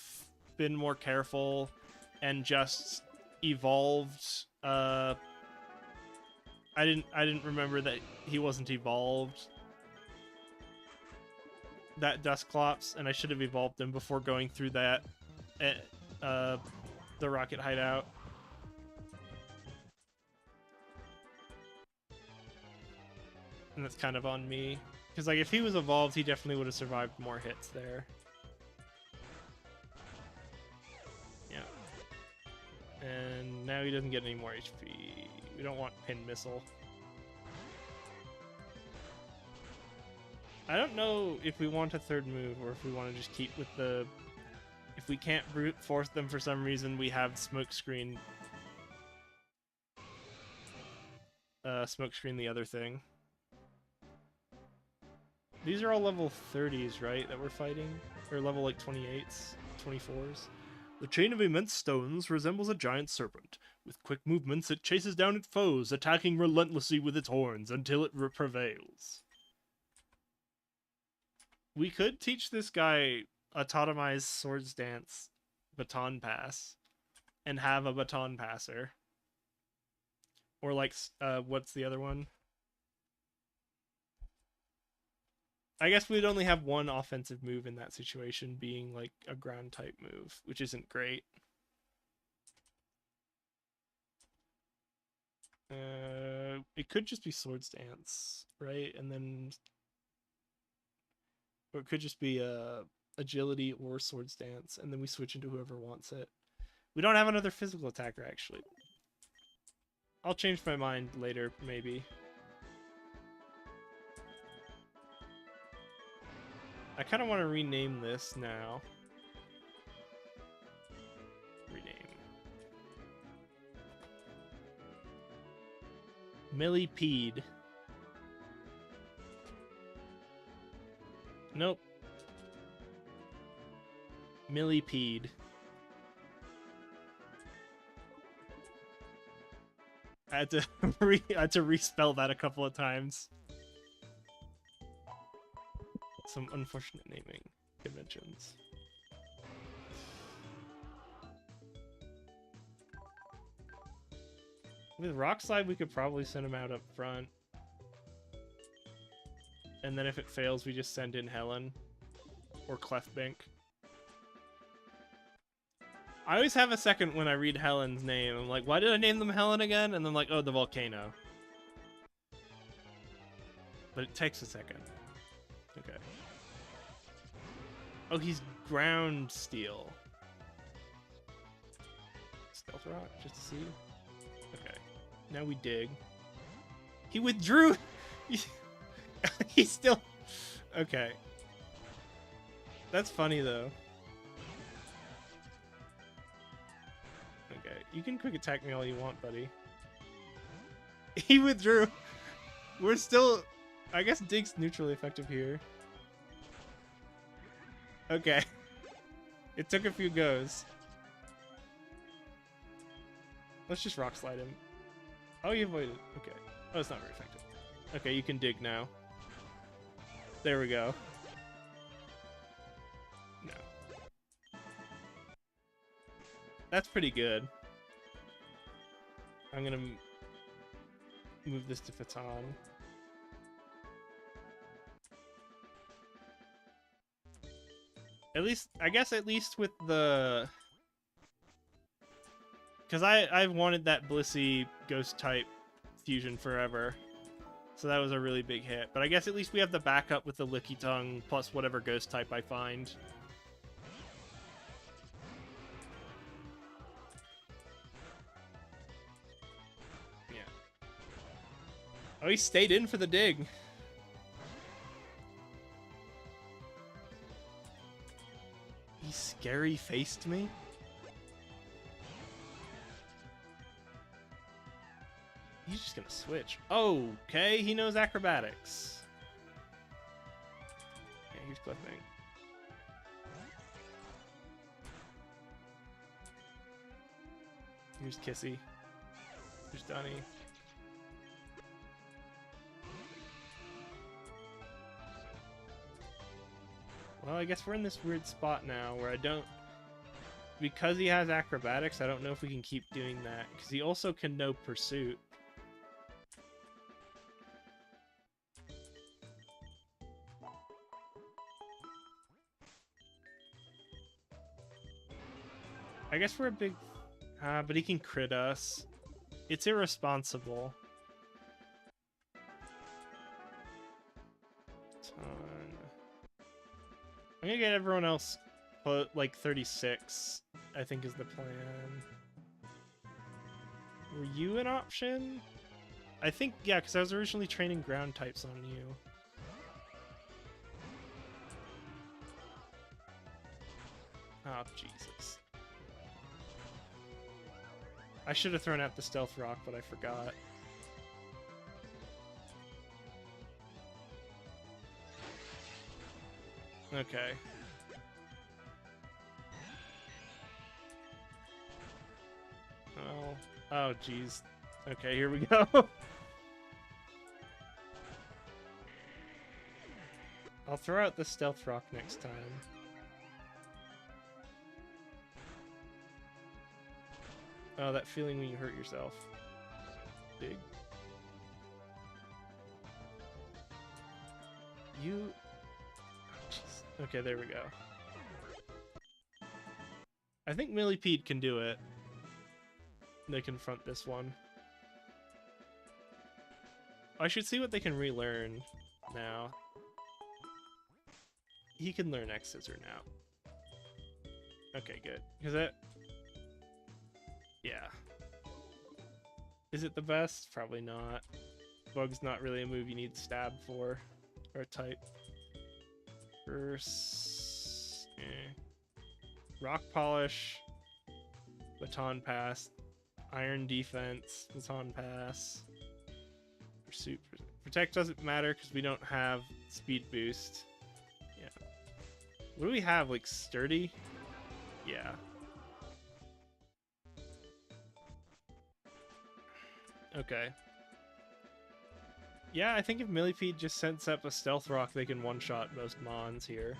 been more careful and just evolved. I didn't remember that he wasn't evolved. That Dusclops, and I should have evolved him before going through that. The rocket hideout. And that's kind of on me. Because, like, if he was evolved, he definitely would have survived more hits there. Yeah. And now he doesn't get any more HP. We don't want Pin Missile. I don't know if we want a third move or if we want to just keep with the... If we can't brute force them for some reason, we have Smokescreen. Smokescreen the other thing. These are all level 30s, right, that we're fighting? Or level, like, 28s, 24s? The chain of immense stones resembles a giant serpent. With quick movements, it chases down its foes, attacking relentlessly with its horns until it prevails. We could teach this guy Autotomized Swords Dance Baton Pass and have a Baton Passer. Or, like, what's the other one? I guess we'd only have one offensive move in that situation, being like a ground type move, which isn't great. It could just be Swords Dance, right? And then, or it could just be Agility or Swords Dance, and then we switch into whoever wants it. We don't have another physical attacker, actually. I'll change my mind later, maybe. I kind of want to rename this now. Rename. Millipede. Nope. Millipede. I had to I had to respell that a couple of times. Some unfortunate naming conventions. With Rock Slide, we could probably send him out up front. And then if it fails, we just send in Helen. Or Clefbank. I always have a second when I read Helen's name. I'm like, why did I name them Helen again? And then like, oh, the volcano. But it takes a second. Okay. Oh, he's ground steel. Stealth rock, just to see. Okay. Now we dig. He withdrew! He's still... Okay. That's funny, though. Okay. You can quick attack me all you want, buddy. He withdrew! We're still... I guess Dig's neutrally effective here. Okay. It took a few goes. Let's just Rock Slide him. Oh, you avoided. Okay. Oh, it's not very effective. Okay, you can dig now. There we go. No. That's pretty good. I'm gonna move this to Phaeton. At least, I guess at least with the... Because I've wanted that Blissey Ghost type fusion forever. So that was a really big hit. But I guess at least we have the backup with the Licky Tongue plus whatever Ghost type I find. Yeah. Oh, he stayed in for the dig. He scary faced me? He's just gonna switch. Oh, okay, he knows acrobatics. Okay, here's Cliffing. Here's Kissy. Here's Dunny. Well, I guess we're in this weird spot now where I don't... Because he has acrobatics, I don't know if we can keep doing that. Because he also can know Pursuit. I guess we're a big... but he can crit us. It's irresponsible. I'm gonna get everyone else like 36, I think is the plan. Were you an option? I think, yeah, because I was originally training ground types on you. Oh, Jesus. I should have thrown out the Stealth Rock, but I forgot. Okay. Oh, jeez. Okay, here we go. I'll throw out the Stealth Rock next time. Oh, that feeling when you hurt yourself. Big. You... Oh, jeez. Okay, there we go. I think Millipede can do it. They confront this one. I should see what they can relearn now. He can learn X-Scissor now. Okay, good. Because that... Yeah. Is it the best? Probably not. Bug's not really a move you need Stab for. Or type. First... Rock Polish. Baton Pass. Iron Defense. Baton Pass. Pursuit. Protect doesn't matter because we don't have Speed Boost. Yeah. What do we have? Like Sturdy? Yeah. Okay. Yeah, I think if Millipede just sets up a Stealth Rock, they can one-shot most Mons here.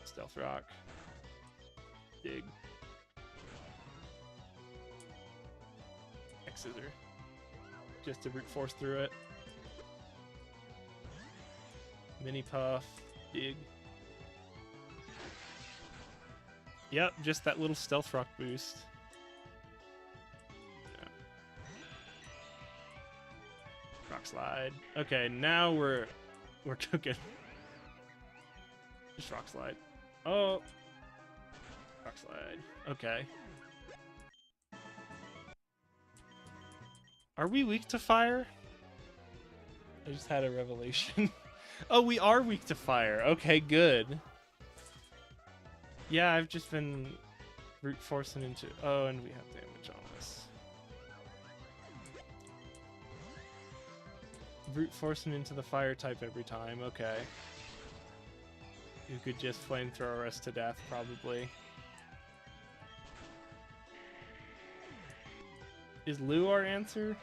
Stealth Rock. Dig. X-Scissor. Just to brute force through it. Mini Puff. Dig. Yep, just that little Stealth Rock boost. Yeah. Rock Slide. Okay, now we're cooking. Just Rock Slide. Oh. Rock Slide. Okay. Are we weak to fire? I just had a revelation. Oh, we are weak to fire. Okay, good. Yeah, I've just been brute forcing into... Oh, and we have damage on this. Brute forcing into the fire type every time. Okay. You could just flamethrower us to death, probably. Is Lou our answer?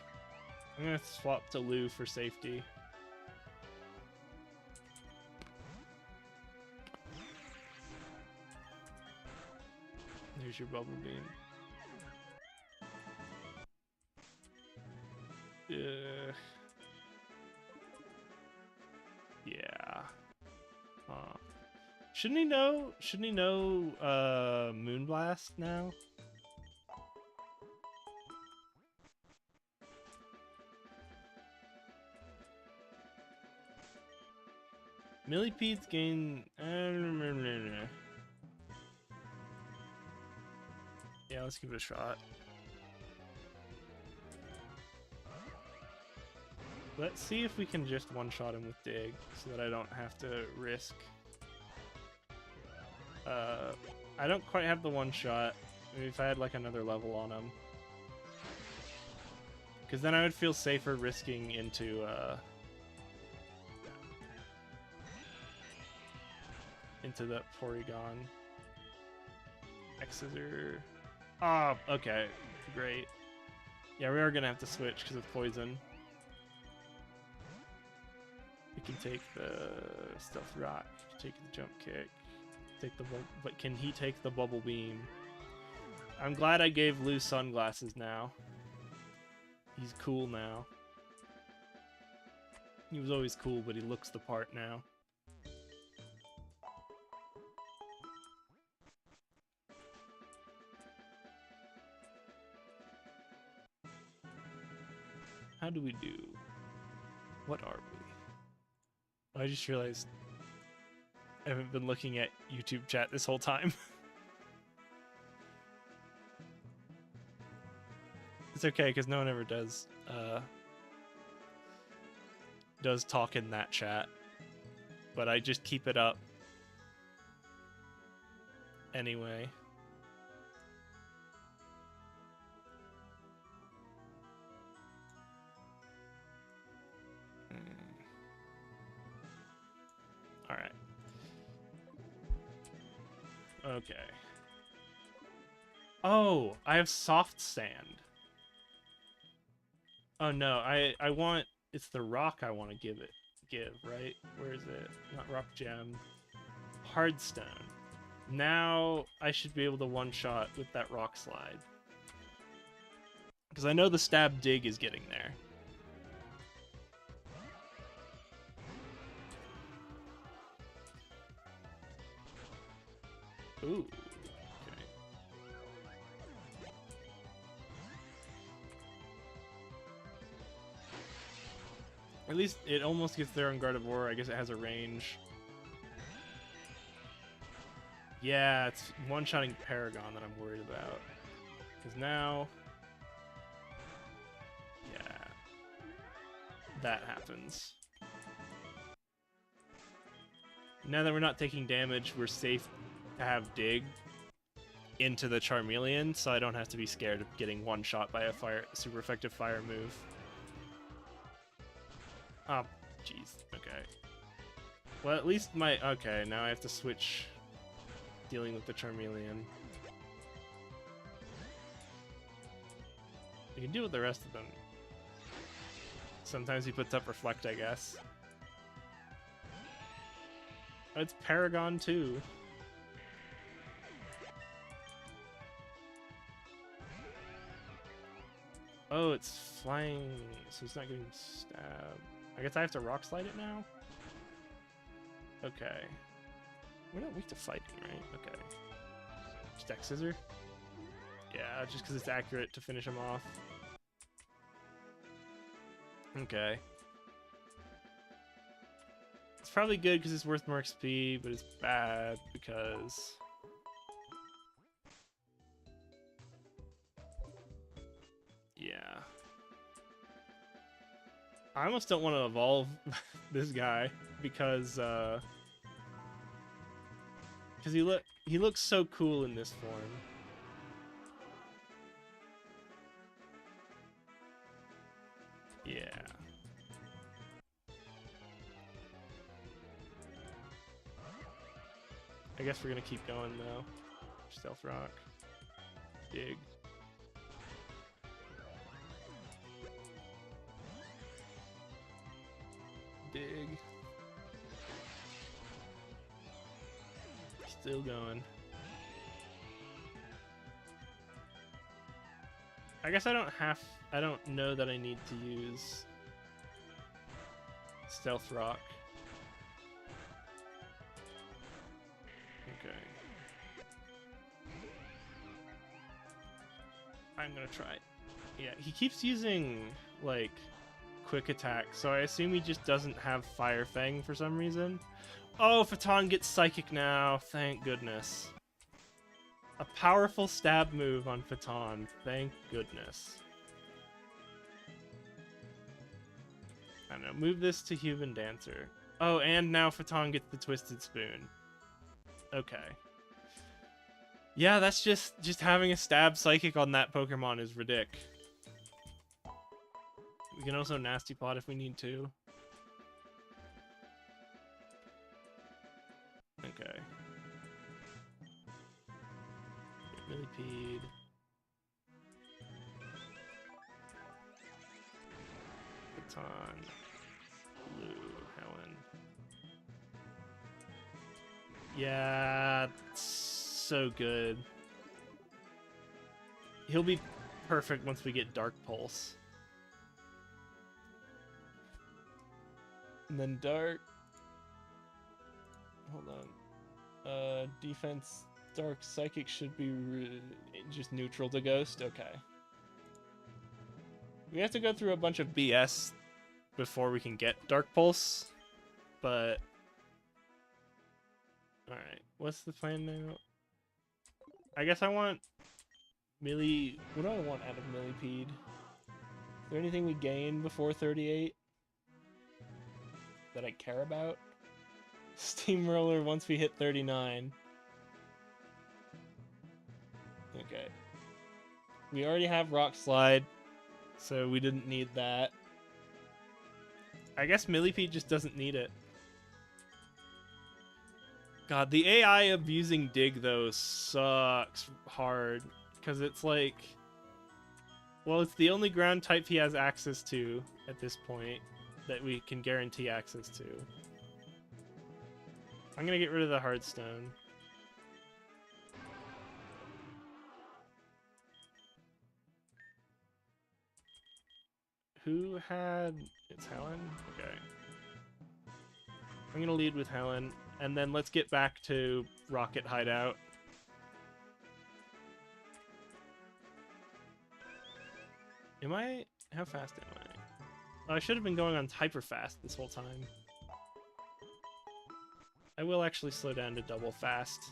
I'm gonna swap to Lou for safety. There's your Bubble Beam. Yeah. Shouldn't he know? Shouldn't he know Moonblast now? Millipedes gain... Yeah, let's give it a shot. Let's see if we can just one-shot him with Dig, so that I don't have to risk. I don't quite have the one-shot. Maybe if I had like another level on him. Because then I would feel safer risking into the Porygon. X-Scissor. Oh, okay. Great. Yeah, we are gonna have to switch because of poison. We can take the Stealth Rock, take the Jump Kick, take the but can he take the Bubble Beam? I'm glad I gave Lou sunglasses now. He's cool now. He was always cool, but he looks the part now. do we do? What are we? I just realized I haven't been looking at YouTube chat this whole time. It's okay, because no one ever does talk in that chat. But I just keep it up anyway. Alright. Okay. Oh, I have soft sand. Oh no, I want, it's the rock I want to give, right? Where is it? Not rock gem. Hardstone. Now I should be able to one-shot with that rock slide. Because I know the stab dig is getting there. Ooh. Okay. At least it almost gets there on Gardevoir. I guess it has a range. Yeah, it's one-shotting Paragon that I'm worried about. Because now... yeah. That happens. Now that we're not taking damage, we're safe to have Dig into the Charmeleon, so I don't have to be scared of getting one-shot by a super effective fire move. Oh, jeez. Okay. Well, at least my... okay, now I have to switch dealing with the Charmeleon. You can deal with the rest of them. Sometimes he puts up Reflect, I guess. Oh, it's Paragon too. Oh, it's flying, so it's not getting stabbed. I guess I have to rock slide it now? Okay. We're not weak to fighting, right? Okay. Stack Scissor? Yeah, just because it's accurate to finish him off. Okay. It's probably good because it's worth more XP, but it's bad because... yeah. I almost don't want to evolve this guy because he looks so cool in this form. Yeah. I guess we're gonna keep going though. Stealth Rock. Dig. Dig. Still going. I guess I don't know that I need to use Stealth Rock. Okay. I'm gonna try. Yeah, he keeps using, like, quick attack, so I assume he just doesn't have Fire Fang for some reason. Oh, Phaeton gets Psychic now. Thank goodness. A powerful stab move on Phaeton. Thank goodness. I don't know. Move this to Human Dancer. Oh, and now Phaeton gets the Twisted Spoon. Okay. Yeah, that's just having a stab Psychic on that Pokemon is ridic. We can also Nasty Pot if we need to. Okay. Millipede. Baton. Blue. Helen. Yeah, so good. He'll be perfect once we get Dark Pulse. And then Dark. Hold on. Defense, Dark, Psychic should be just neutral to Ghost. Okay. We have to go through a bunch of BS before we can get Dark Pulse, but... Alright, what's the plan now? I guess I want... Millie... What do I want out of Millipede? Is there anything we gain before 38? That I care about? Steamroller once we hit 39. Okay. We already have Rock Slide, so we didn't need that. I guess Millipede just doesn't need it. God, the AI of using Dig, though, sucks hard. Because it's like... Well, it's the only ground type he has access to at this point that we can guarantee access to. I'm gonna get rid of the Heartstone. Who had... It's Helen? Okay. I'm gonna lead with Helen, and then let's get back to Rocket Hideout. Am I... How fast am I? Oh, I should have been going on hyper fast this whole time. I will actually slow down to double fast.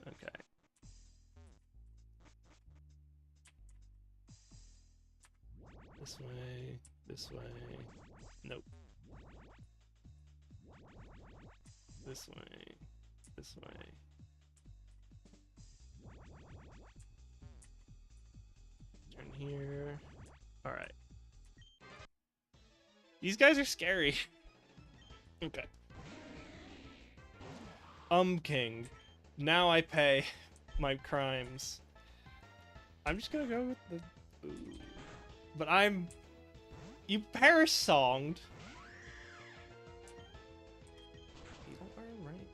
Okay. This way, this way. Nope. This way, this way. Turn here. Alright. These guys are scary. Okay. King. Now I pay my crimes. I'm just gonna go with the... Ooh. But I'm... You perish-songed. Right?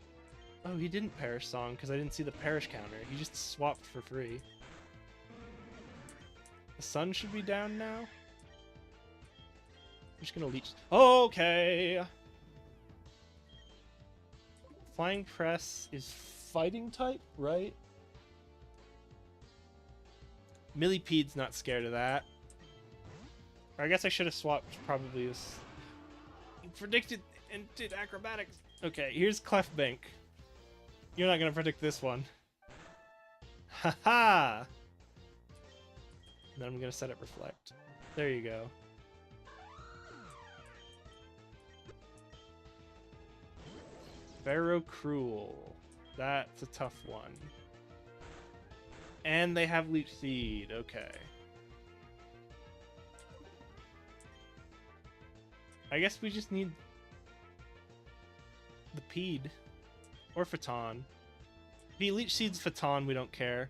Oh, he didn't perish-song because I didn't see the perish counter. He just swapped for free. The sun should be down now. I'm just gonna leech... Okay! Flying Press is fighting type, right? Millipede's not scared of that. Or I guess I should have swapped probably this. Predicted and did acrobatics. Okay, here's Clef Bank. You're not gonna predict this one. Haha! Then I'm gonna set up Reflect. There you go. Pharaoh Cruel. That's a tough one. And they have Leech Seed. Okay. I guess we just need the Pede. Or Phaeton. If he Leech Seeds Phaeton, we don't care.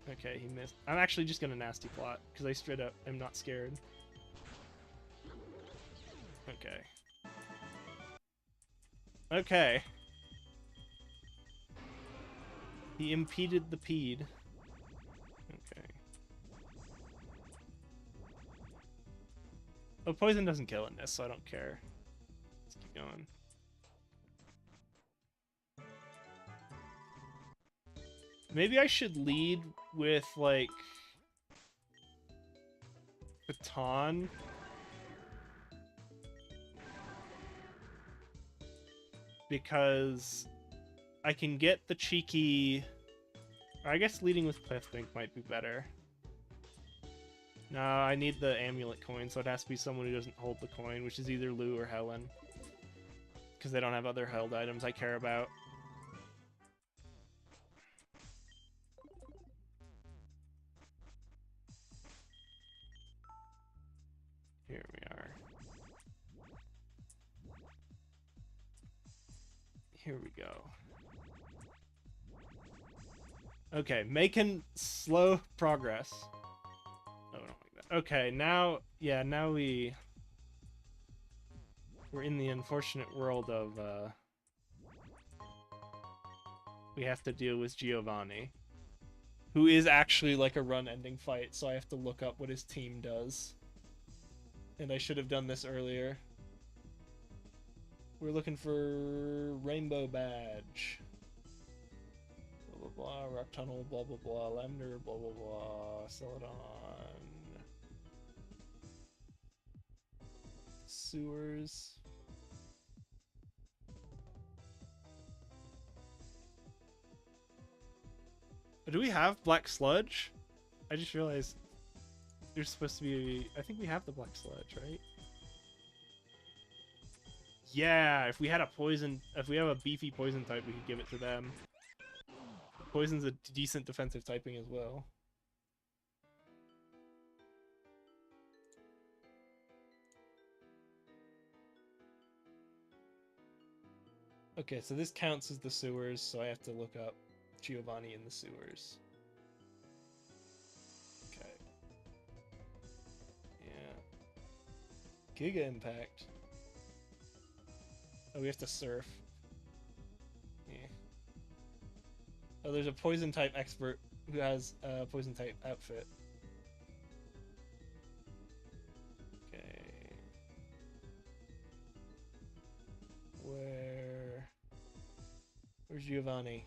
Okay, he missed. I'm actually just gonna Nasty Plot, because I straight up am not scared. Okay. Okay. He impeded the Pede. Okay. Oh, poison doesn't kill in this, so I don't care. Let's keep going. Maybe I should lead with, like, Baton. Because I can get the cheeky... Or I guess leading with Clifflink might be better. No, I need the amulet coin, so it has to be someone who doesn't hold the coin, which is either Lou or Helen. Because they don't have other held items I care about. Here we are. Here we go. Okay, making slow progress. Oh, I don't like that. Okay, now, yeah, now we're in the unfortunate world of, we have to deal with Giovanni, who is actually like a run-ending fight, so I have to look up what his team does. And I should have done this earlier. We're looking for Rainbow Badge. blah, rock tunnel, blah blah blah, lavender, blah blah blah, celadon, sewers. Do we have black sludge? I just realized there's supposed to be... I think we have the black sludge, right? Yeah, if we had a poison... If we have a beefy poison type, we could give it to them. Poison's a decent defensive typing as well. Okay, so this counts as the sewers, so I have to look up Giovanni in the sewers. Okay. Yeah. Giga Impact. Oh, we have to surf. Yeah. Oh, there's a poison type expert who has a poison type outfit. Okay. Where's Giovanni?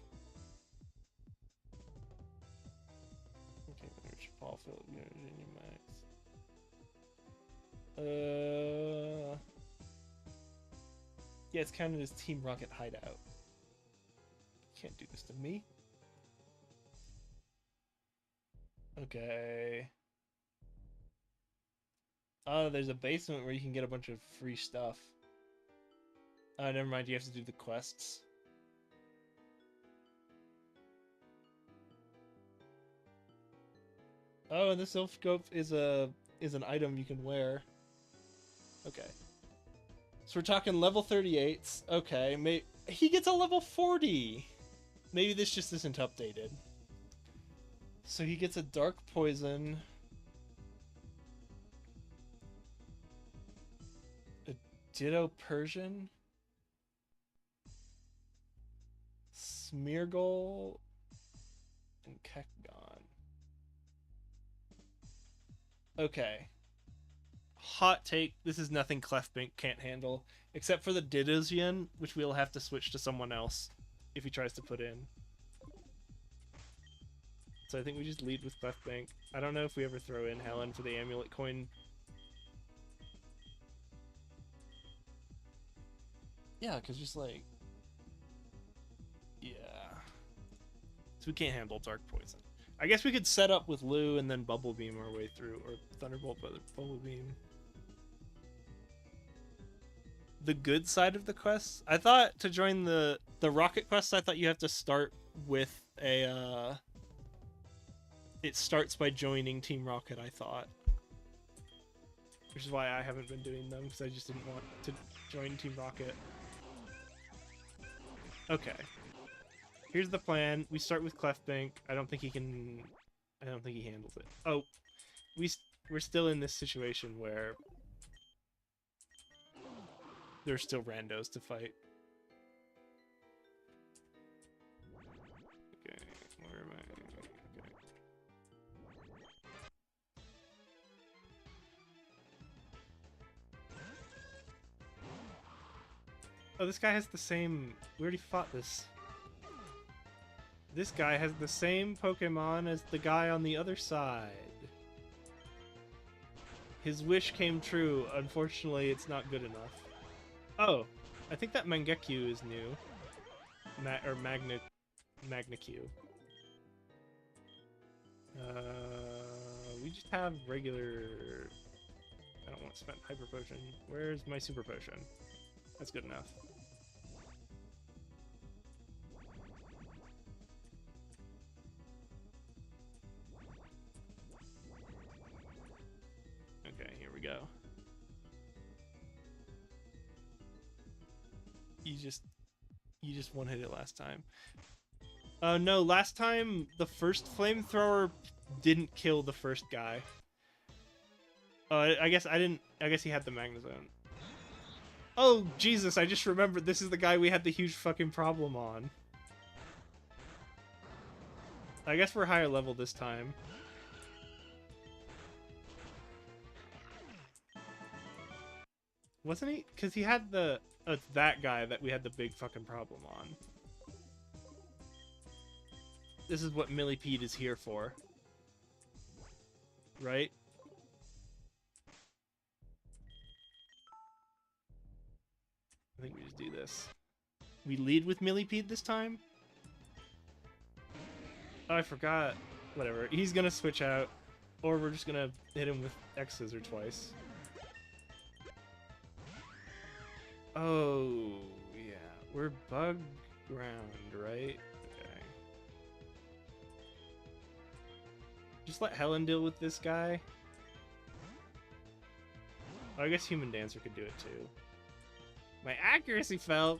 Okay, there's Paul Phillip, Virginia Max. Yeah, it's counted as Team Rocket hideout. Can't do this to me. Okay. Oh, there's a basement where you can get a bunch of free stuff. Oh, never mind, you have to do the quests. Oh, and this Silph Scope is an item you can wear. Okay. So we're talking level 38s. Okay, he gets a level 40. Maybe this just isn't updated. So he gets a dark poison. A Ditto Persian. Smeargle. And Kekgon. Okay. Hot take, this is nothing Clefbink can't handle. Except for the Didozian, which we'll have to switch to someone else if he tries to put in. So I think we just lead with Clefbink. I don't know if we ever throw in Helen for the amulet coin. Yeah, because just like... Yeah. So we can't handle Dark Poison. I guess we could set up with Lou and then Bubble Beam our way through, or Thunderbolt, but Bubble Beam. The good side of the quests? I thought to join the Rocket quests, I thought you have to start with a, it starts by joining Team Rocket, I thought. Which is why I haven't been doing them, because I just didn't want to join Team Rocket. Okay. Here's the plan. We start with Clefbink. I don't think he handles it. Oh, we're still in this situation where there's still randos to fight. Okay, where am I? Okay. Oh, this guy has the same... We already fought this. This guy has the same Pokemon as the guy on the other side. His wish came true. Unfortunately, it's not good enough. Oh, I think that Mangekyu is new. Magna-Q. We just have regular... I don't want to spend Hyper Potion. Where's my Super Potion? That's good enough. Okay, here we go. You just one-hit it last time. No, last time the first flamethrower didn't kill the first guy. I guess he had the Magnezone. Oh, Jesus, I just remembered this is the guy we had the huge fucking problem on. I guess we're higher level this time. Wasn't he? Because he had the... it's that guy that we had the big fucking problem on. This is what Millipede is here for. Right? I think we just do this. We lead with Millipede this time? Oh, I forgot. Whatever. He's gonna switch out. Or we're just gonna hit him with X-Scissor twice. Oh, yeah. We're bug ground, right? Okay. Just let Helen deal with this guy. Oh, I guess Human Dancer could do it too. My accuracy fell.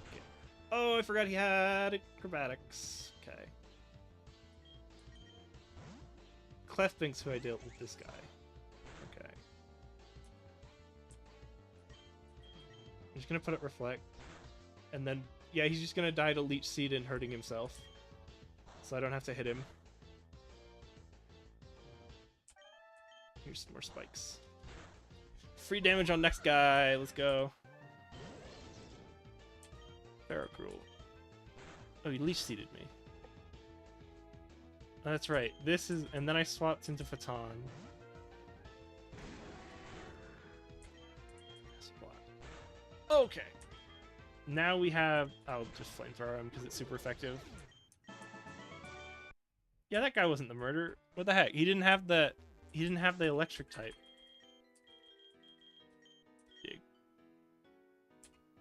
Okay. Oh, I forgot he had acrobatics. Okay. Clefpink's who I dealt with this guy. Okay. I'm just gonna put it Reflect. And then, yeah, he's just gonna die to Leech Seed and hurting himself. So I don't have to hit him. Here's some more spikes. Free damage on next guy. Let's go. Ferrocruel. Oh, he Leech Seeded me. Oh, that's right. This is... And then I swapped into Phaeton. Okay. Now we have... I'll just Flamethrower him because it's super effective. Yeah, that guy wasn't the murderer. What the heck? He didn't have the... He didn't have the electric type.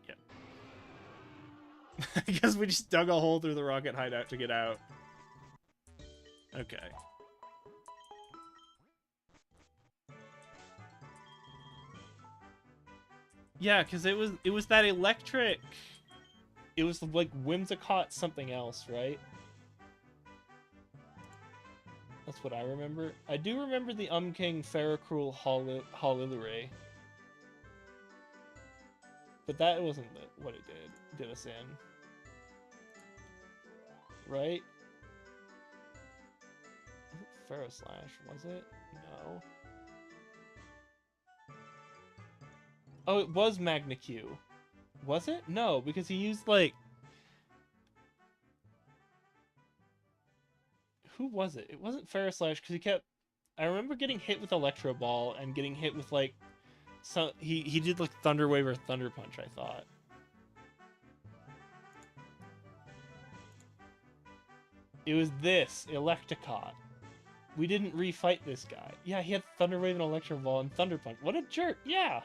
Yep. I guess we just dug a hole through the rocket hideout to get out. Okay. Yeah, because it was that electric. It was like Whimsicott something else, right? That's what I remember. I do remember the King Ferrocruel Hallilure. But that wasn't what it did us in. Right? Ferroslash, was it? No. Oh, it was Magna Q. Was it? No, because he used, like... Who was it? It wasn't Ferroslash, because he kept... I remember getting hit with Electro Ball and getting hit with, like... So he did, like, Thunder Wave or Thunder Punch, I thought. It was this, Electicott. We didn't refight this guy. Yeah, he had Thunder Wave and Electro Ball and Thunder Punch. What a jerk! Yeah!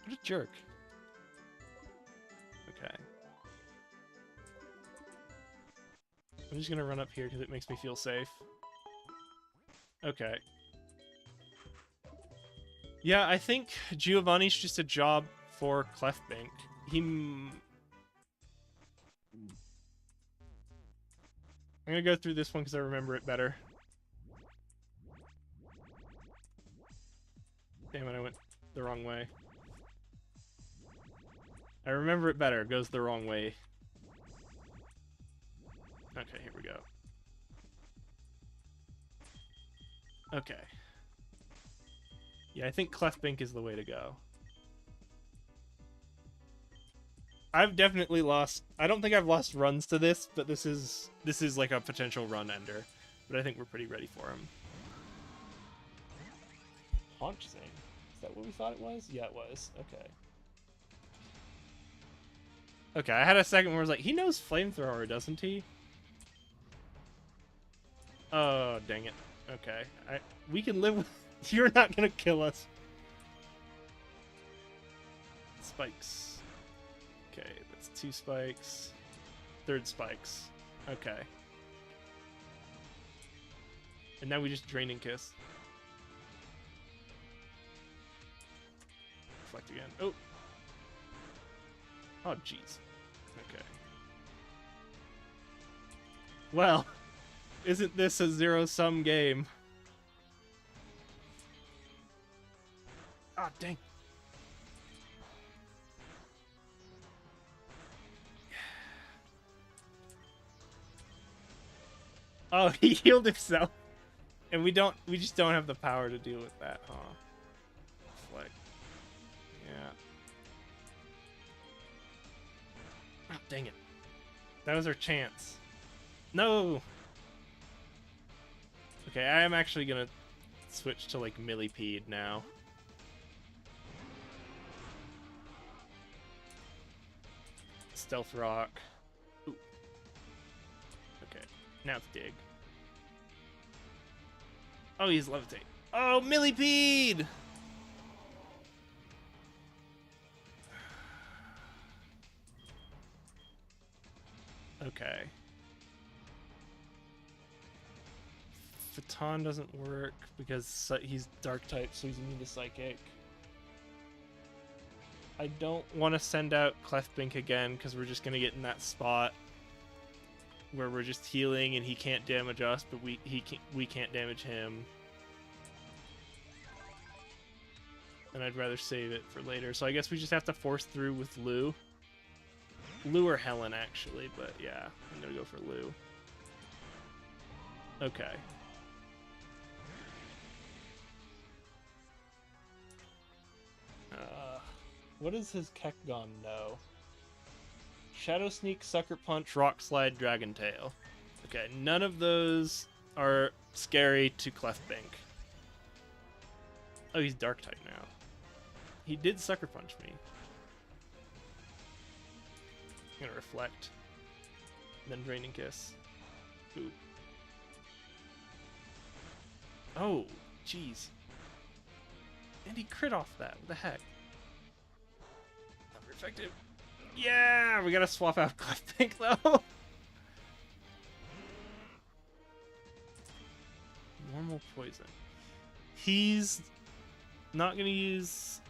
What a jerk. Okay. I'm just gonna run up here because it makes me feel safe. Okay. Yeah, I think Giovanni's just a job for Clefpink. I'm gonna go through this one because I remember it better. Damn it, I went the wrong way. I remember it better. It goes the wrong way. Okay, here we go. Okay. Yeah, I think Clefpink is the way to go. I've definitely lost... I don't think I've lost runs to this, but this is like a potential run ender. But I think we're pretty ready for him. Haunch Zing. Is that what we thought it was? Yeah, it was. Okay. Okay, I had a second where I was like, he knows Flamethrower, doesn't he? Oh, dang it. Okay. We can live with... You're not gonna kill us. Spikes. Okay, that's 2 spikes. 3rd spikes. Okay. And now we just Draining Kiss. Reflect again. Oh! Oh, jeez. Okay. Well, isn't this a zero-sum game? Ah, oh, dang. Oh, he healed himself. And we just don't have the power to deal with that, huh? Reflect. Yeah. Oh, dang it. That was our chance. No! Okay, I am actually gonna switch to, like, Millipede now. Stealth Rock. Ooh. Okay, now it's Dig. Oh, he's Levitate. Oh, Millipede! Okay. Phaeton doesn't work because he's Dark type, so he's immune to Psychic. I don't want to send out Clefbink again because we're just going to get in that spot where we're just healing and he can't damage us, but we can't damage him. And I'd rather save it for later. So I guess we just have to force through with Lou. Lou or Helen, actually, but yeah, I'm gonna go for Lou. Okay. What does his Kekgon know? Shadow Sneak, Sucker Punch, Rock Slide, Dragon Tail. Okay, none of those are scary to Clefbink. Oh, he's Dark type now. He did Sucker Punch me. I'm gonna Reflect. Then Draining Kiss. Ooh. Oh, jeez. And he crit off that. What the heck? Not very effective. Yeah, we gotta swap out Clefbink though. Normal poison. He's not gonna use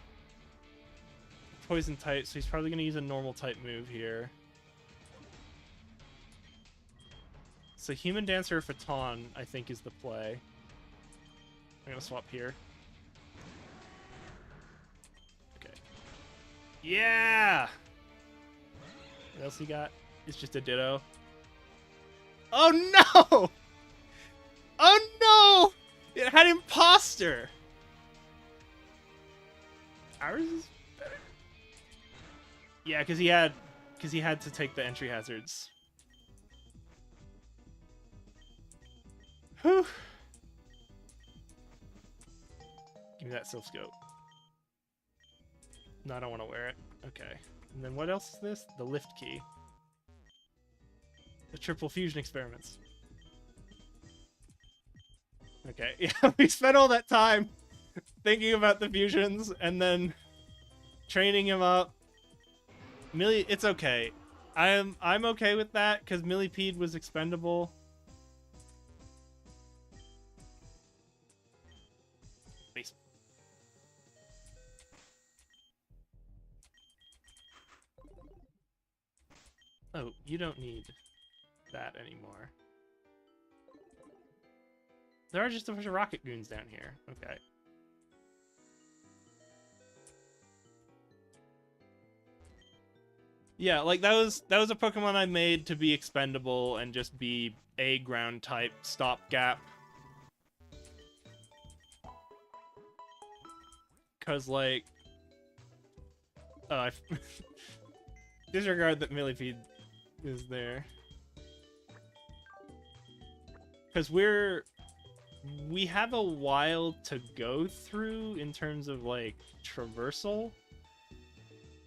poison type, so he's probably gonna use a normal type move here. So Human Dancer or Phaeton, I think, is the play. I'm gonna swap here. Okay. Yeah! What else he got? It's just a Ditto. Oh no! Oh no! It had Imposter! Ours is better. Yeah, because he had to take the entry hazards. Whew. Give me that Silph Scope. No, I don't want to wear it. Okay. And then what else is this? The Lift Key. The Triple Fusion Experiments. Okay, yeah, we spent all that time thinking about the fusions and then training him up. It's okay. I'm okay with that because Millipede was expendable. Base. Oh, you don't need that anymore. There are just a bunch of rocket goons down here. Okay. Yeah, like that was a Pokemon I made to be expendable and just be a ground type stopgap. Cause like, oh, I disregard that Millipede is there. Cause we have a while to go through in terms of like traversal.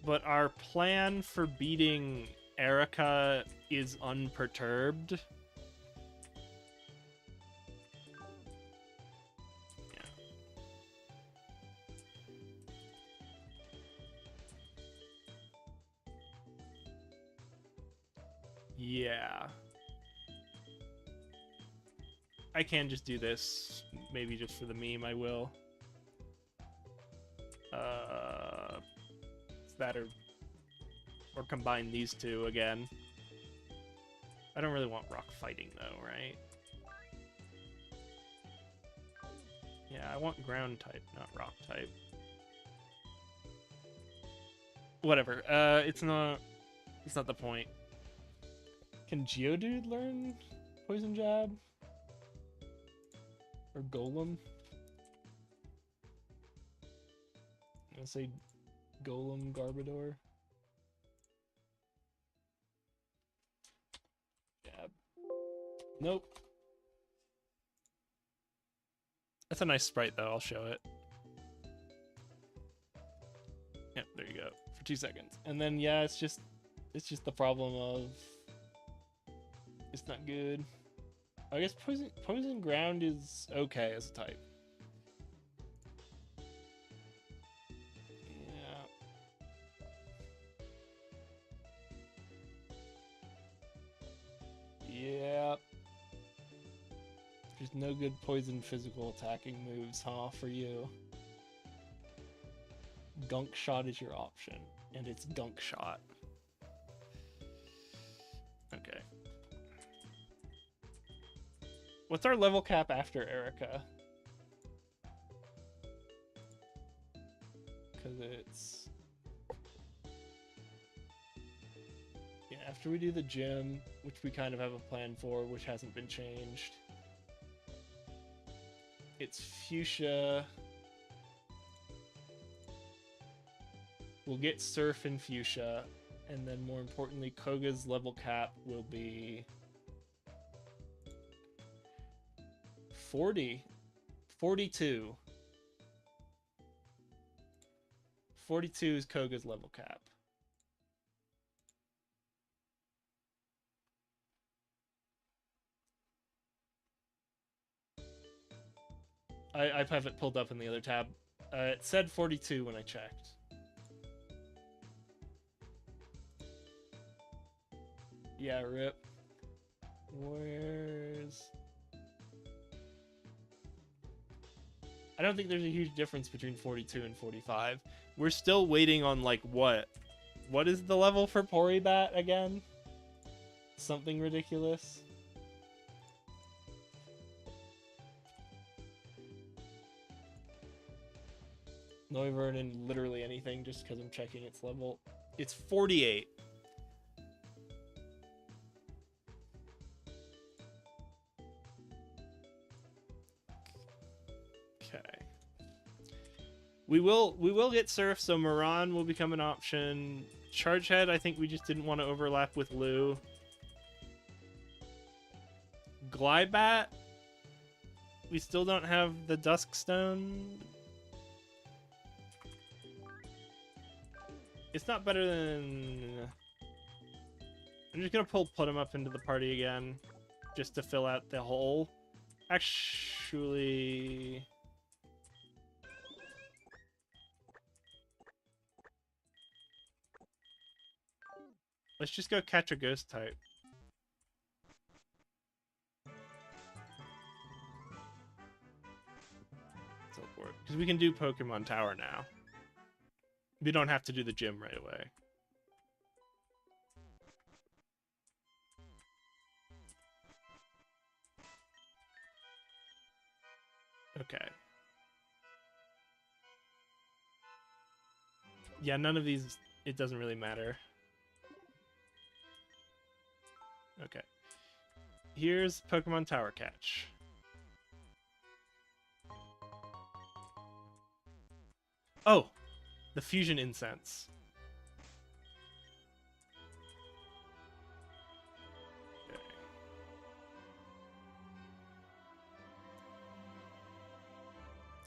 But our plan for beating Erica is unperturbed. Yeah. I can just do this. Maybe just for the meme, I will. That or combine these two again. I don't really want rock fighting though, right? Yeah, I want ground type, not rock type. Whatever. It's not the point. Can Geodude learn Poison Jab? Or Golem? I'm gonna say Golem Garbodor. Nope. That's a nice sprite, though. I'll show it. Yep, there you go. For 2 seconds. And then, yeah, it's just the problem of it's not good. I guess poison ground is okay as a type. Yeah. There's no good poison physical attacking moves, huh, for you. Gunk shot is your option, and it's gunk shot. Okay. What's our level cap after Erica? Because it's... yeah, after we do the gym, which we kind of have a plan for, which hasn't been changed. It's Fuchsia. We'll get Surf and Fuchsia, and then more importantly, Koga's level cap will be 42. 42 is Koga's level cap. I have it pulled up in the other tab. It said 42 when I checked. Yeah, rip. Where's... I don't think there's a huge difference between 42 and 45. We're still waiting on, like, what? What is the level for Poribat again? Something ridiculous. Neuvernon, literally anything, just because I'm checking its level. It's 48. Okay. We will get Surf, so Moran will become an option. Chargehead, I think we just didn't want to overlap with Lou. Glibat, we still don't have the Duskstone. It's not better than... I'm just gonna put him up into the party again, just to fill out the hole. Actually... let's just go catch a ghost type. Teleport. Because we can do Pokemon Tower now. We don't have to do the gym right away. Okay. Yeah, none of these, it doesn't really matter. Okay. Here's Pokemon Tower Catch. Oh! The Fusion Incense. Okay.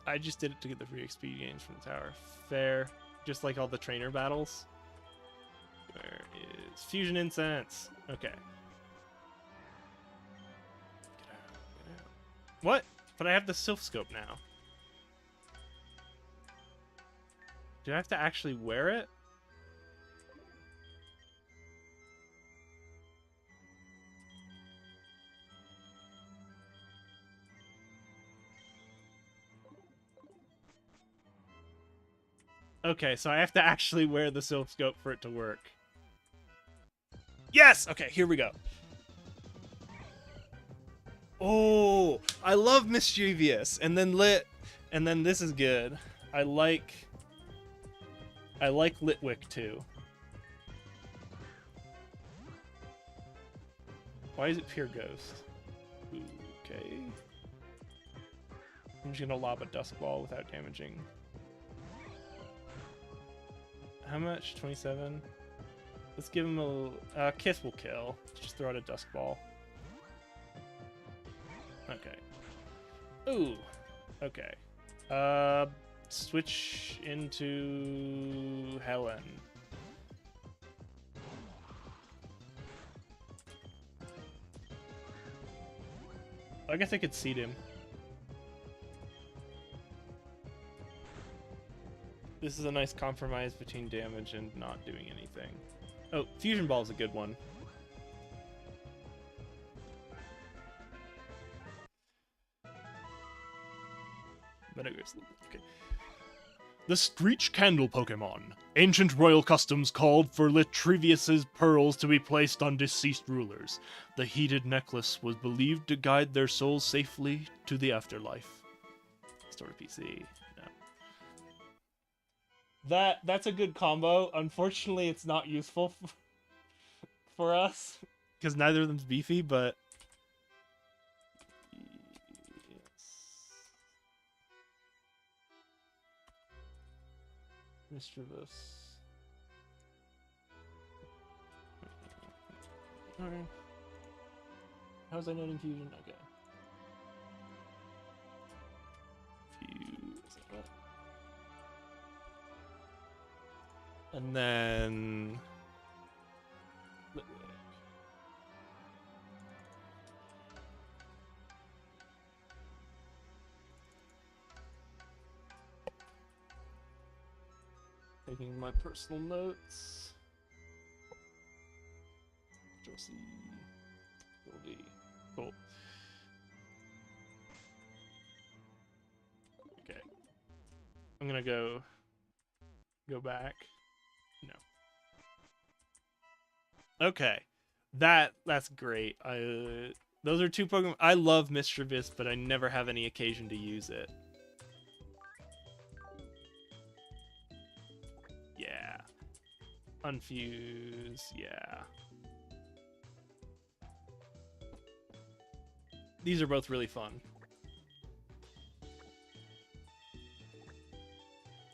I just did it to get the free XP gains from the tower. Fair. Just like all the trainer battles. Where is Fusion Incense? Okay. Get out, get out. What? But I have the Sylph Scope now. Do I have to actually wear it? Okay, so I have to actually wear the Sylph Scope for it to work. Yes! Okay, here we go. Oh, I love Mischievous. And then Lit. And then this is good. I like Litwick too. Why is it Pure Ghost? Okay. I'm just gonna lob a Dusk Ball without damaging. How much? 27? Let's give him a... Kiss will kill. Just throw out a Dusk Ball. Okay. Ooh. Okay. Switch into Helen. I guess I could seed him. This is a nice compromise between damage and not doing anything. Oh, Fusion Ball's a good one. Okay. The Screech Candle Pokemon. Ancient royal customs called for Latrivius's pearls to be placed on deceased rulers. The heated necklace was believed to guide their souls safely to the afterlife. Store PC. No. That's a good combo. Unfortunately, it's not useful for us. Because neither of them's beefy, but... Mischievous. Okay. How's I not infusion? Okay. Fuse. And then... Taking my personal notes. Josie. Goldie. Cool. Okay. I'm gonna go back. No. Okay. That's great. Those are two Pokemon. I love Mischievous, but I never have any occasion to use it. Yeah. Unfuse, yeah. These are both really fun.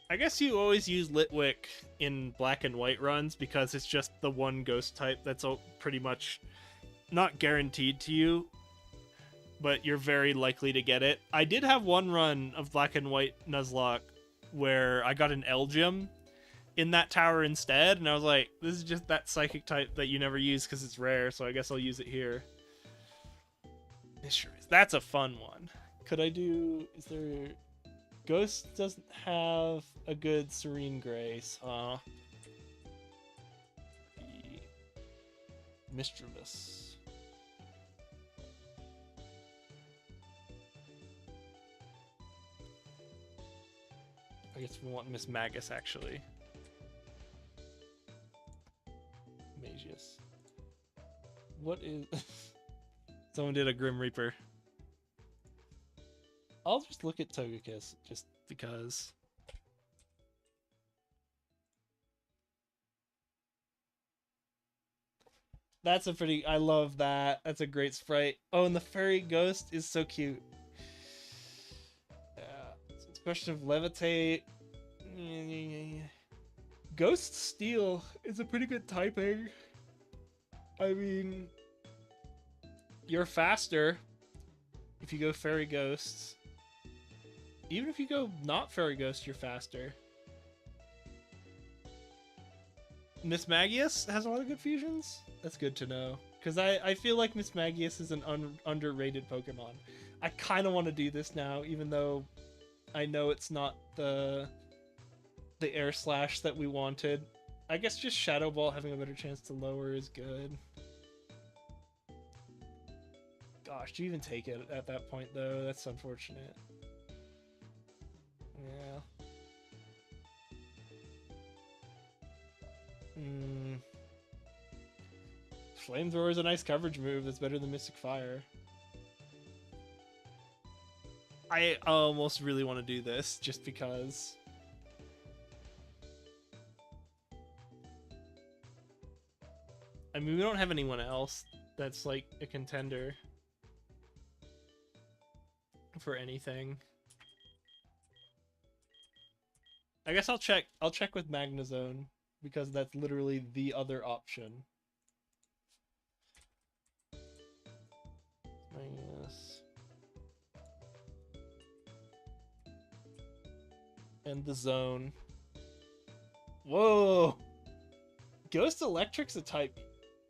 I guess you always use Litwick in black and white runs because it's just the one ghost type that's pretty much not guaranteed to you, but you're very likely to get it. I did have one run of black and white Nuzlocke where I got an Elgyem in that tower instead, and I was like, this is just that psychic type that you never use because it's rare, so I guess I'll use it here. It sure is. That's a fun one. Could I do... Is there... Ghost doesn't have a good Serene Grace, huh? Mischievous. I guess we want Miss Magus, actually. Magius. What is... Someone did a Grim Reaper. I'll just look at Togekiss, just because. That's a pretty... I love that. That's a great sprite. Oh, and the Fairy Ghost is so cute. Yeah. So it's a question of Levitate. Ghost Steel is a pretty good typing. I mean... You're faster if you go Fairy Ghosts. Even if you go not Fairy Ghost, you're faster. Miss Magius has a lot of good fusions? That's good to know. Because I feel like Miss Magius is an underrated Pokemon. I kind of want to do this now, even though I know it's not the Air Slash that we wanted. I guess just Shadow Ball having a better chance to lower is good. Gosh, do you even take it at that point, though? That's unfortunate. Yeah. Flamethrower is a nice coverage move that's better than Mystic Fire. I almost really want to do this, just because. I mean, we don't have anyone else that's, like, a contender for anything. I guess I'll check with Magnezone, because that's literally the other option. Minus. And the zone. Whoa! Ghost Electric's a type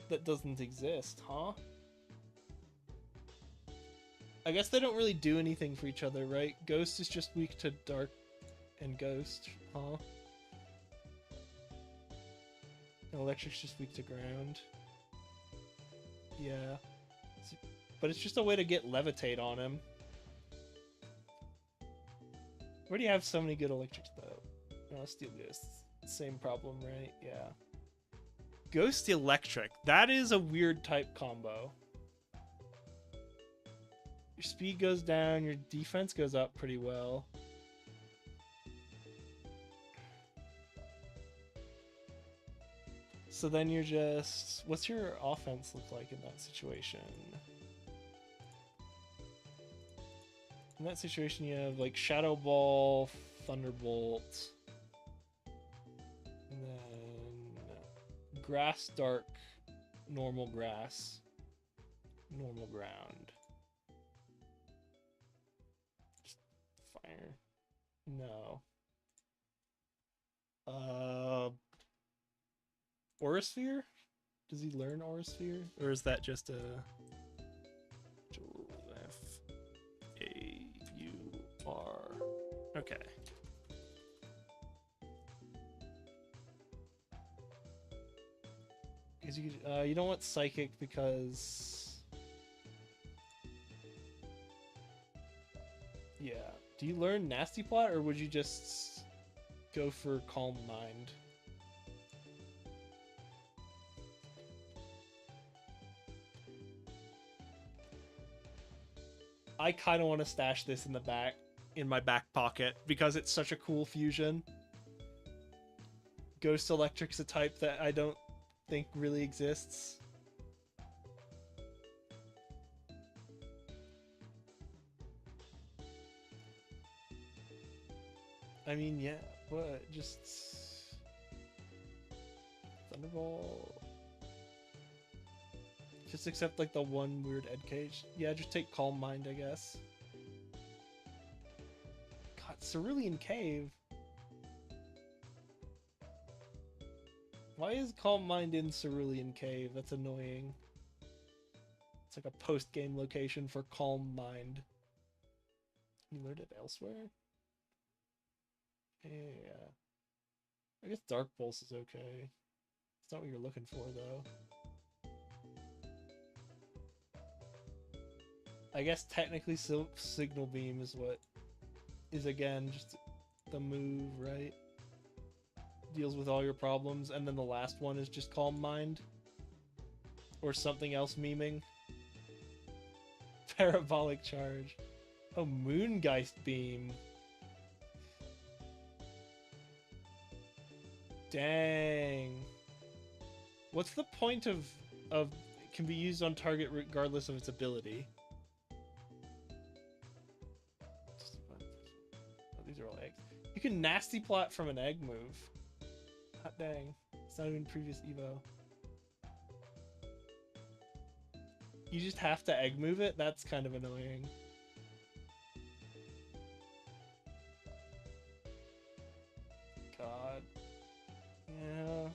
that doesn't exist, huh? I guess they don't really do anything for each other, right? Ghost is just weak to Dark and Ghost, huh? And Electric's just weak to Ground. Yeah. But it's just a way to get Levitate on him. Where do you have so many good Electrics, though? Oh, Steel Ghost. Same problem, right? Yeah. Ghost Electric. That is a weird type combo. Your speed goes down, your defense goes up pretty well. So then you're just... What's your offense look like in that situation? In that situation, you have like Shadow Ball, Thunderbolt, and then Grass, Dark, Normal Grass, Normal Ground. Just fire. No. Aurasphere? Does he learn Aurasphere? Or is that just a... F-A-U-R. Okay. Because you don't want Psychic because... Yeah. Do you learn Nasty Plot, or would you just go for Calm Mind? I kind of want to stash this in my back pocket, because it's such a cool fusion. Ghost Electric's a type that I don't think really exists. I mean, yeah, what? Just... Thunderball... Just accept, like, the one weird Ed Cage. Yeah, just take Calm Mind, I guess. God, Cerulean Cave. Why is Calm Mind in Cerulean Cave? That's annoying. It's like a post-game location for Calm Mind. You learned it elsewhere? Yeah. I guess Dark Pulse is okay. It's not what you're looking for, though. I guess technically Signal Beam is what is, again, just the move, right? Deals with all your problems, and then the last one is just Calm Mind. Or something else memeing. Parabolic Charge. Oh, Moongeist Beam. Dang. What's the point of it can be used on target regardless of its ability? These are all eggs. You can Nasty Plot from an egg move. Hot dang. It's not even previous Evo. You just have to egg move it? That's kind of annoying. God. Yeah.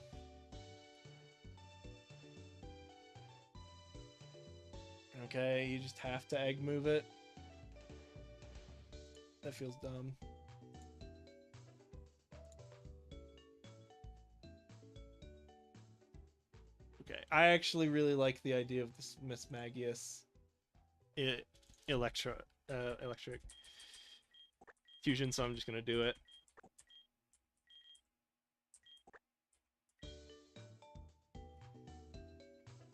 Okay, you just have to egg move it. That feels dumb. Okay, I actually really like the idea of this Miss Magius electric fusion, so I'm just gonna do it.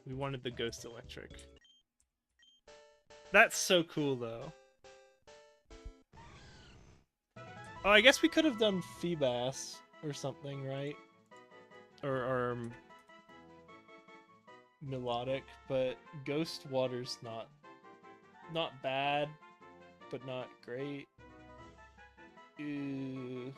We wanted the Ghost Electric. That's so cool, though. Oh, I guess we could have done Feebas or something, right? Or Melodic, but Ghost Water's not bad, but not great. Ew.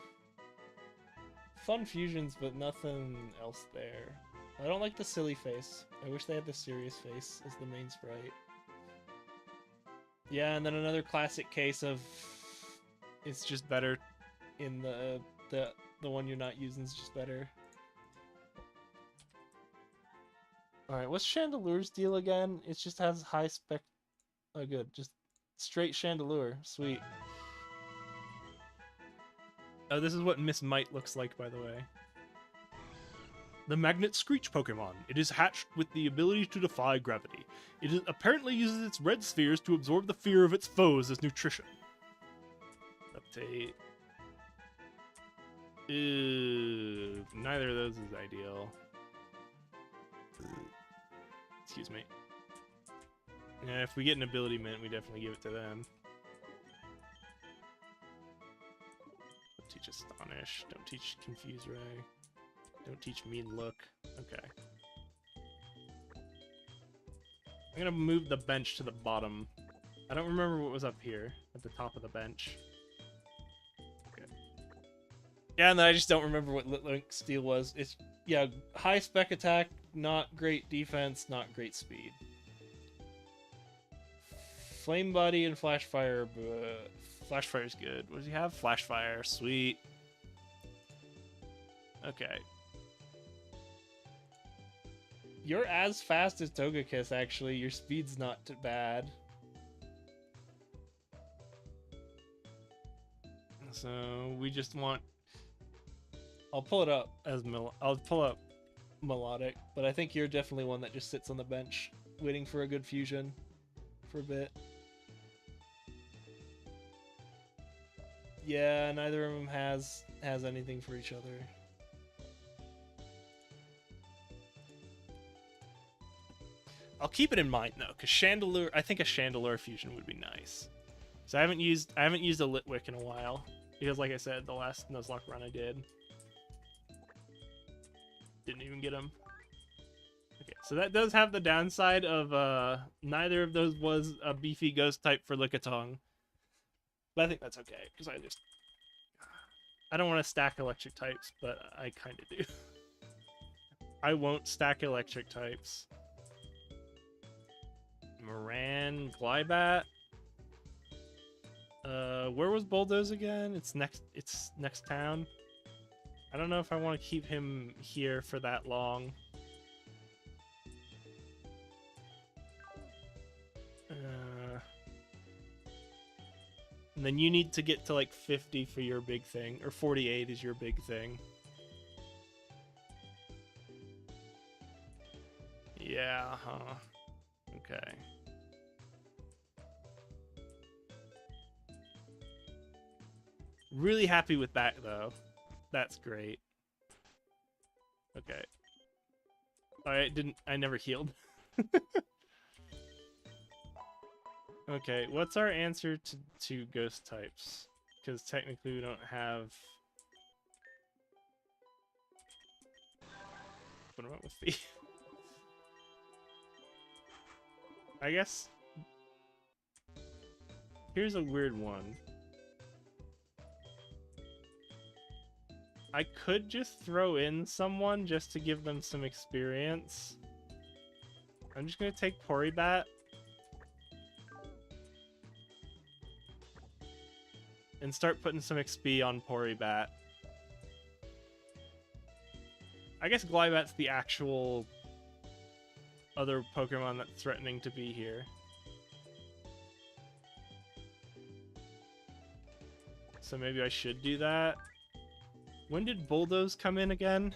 Fun fusions, but nothing else there. I don't like the silly face. I wish they had the serious face as the main sprite. Yeah, and then another classic case of it's just better in the one you're not using is just better. Alright, what's Chandelure's deal again? It just has high spec... Oh good, just straight Chandelure. Sweet. Oh, this is what Miss Might looks like, by the way. The Magnet Screech Pokemon. It is hatched with the ability to defy gravity. It apparently uses its red spheres to absorb the fear of its foes as nutrition. Update. Neither of those is ideal. Excuse me. Yeah, if we get an ability mint, we definitely give it to them. Don't teach Astonish. Don't teach Confuse Ray. Don't teach Mean Look. Okay. I'm gonna move the bench to the bottom. I don't remember what was up here at the top of the bench. Okay. Yeah, and then I just don't remember what Litlink Steel was. It's, yeah, high spec attack, not great defense, not great speed. Flame Body and Flash Fire, but Flash Fire's good. What does he have? Flash Fire. Sweet. Okay. You're as fast as Togekiss, actually. Your speed's not too bad. So we just want. I'll pull it up. I'll pull up Melodic, but I think you're definitely one that just sits on the bench waiting for a good fusion for a bit. Yeah, neither of them has anything for each other. I'll keep it in mind though, because Chandelure. I think a Chandelure fusion would be nice. So I haven't used a Litwick in a while because, like I said, the last Nuzlocke run I did didn't even get him. Okay, so that does have the downside of neither of those was a beefy ghost type for Lickitung, but I think that's okay because I don't want to stack electric types, but I kind of do. I won't stack electric types. Moran, Glybat. Where was Bulldoze again? It's next town. I don't know if I want to keep him here for that long. And then you need to get to like 50 for your big thing, or 48 is your big thing. Yeah, huh. Okay. Really happy with that, though. That's great. Okay. I never healed. Okay, what's our answer to ghost types? Because technically we don't have... What about with the... I guess... Here's a weird one. I could just throw in someone just to give them some experience. I'm just gonna take Poribat. And start putting some XP on Poribat. I guess Glybat's the actual other Pokemon that's threatening to be here. So maybe I should do that. When did Bulldoze come in again?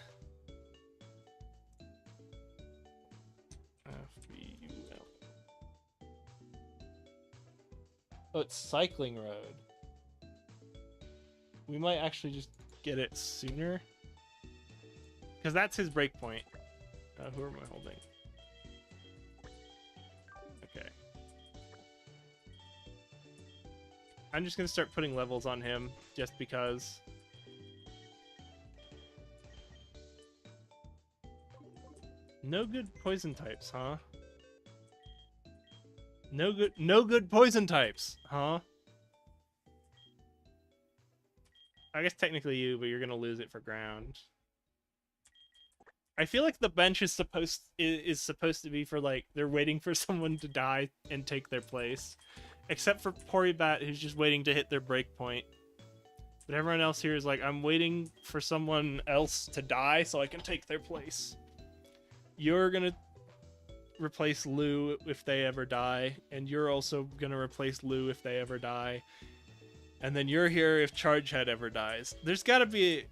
Oh, it's Cycling Road. We might actually just get it sooner. Because that's his breakpoint. Who am I holding? Okay. I'm just going to start putting levels on him, just because. No good poison types, huh? No good poison types, huh? I guess technically you, but you're gonna lose it for ground. I feel like the bench is supposed to be for, like, they're waiting for someone to die and take their place. Except for Poribat, who's just waiting to hit their breakpoint. But everyone else here is like, I'm waiting for someone else to die so I can take their place. You're gonna replace Lou if they ever die, and you're also gonna replace Lou if they ever die. And then you're here if Chargehead ever dies. There's gotta be...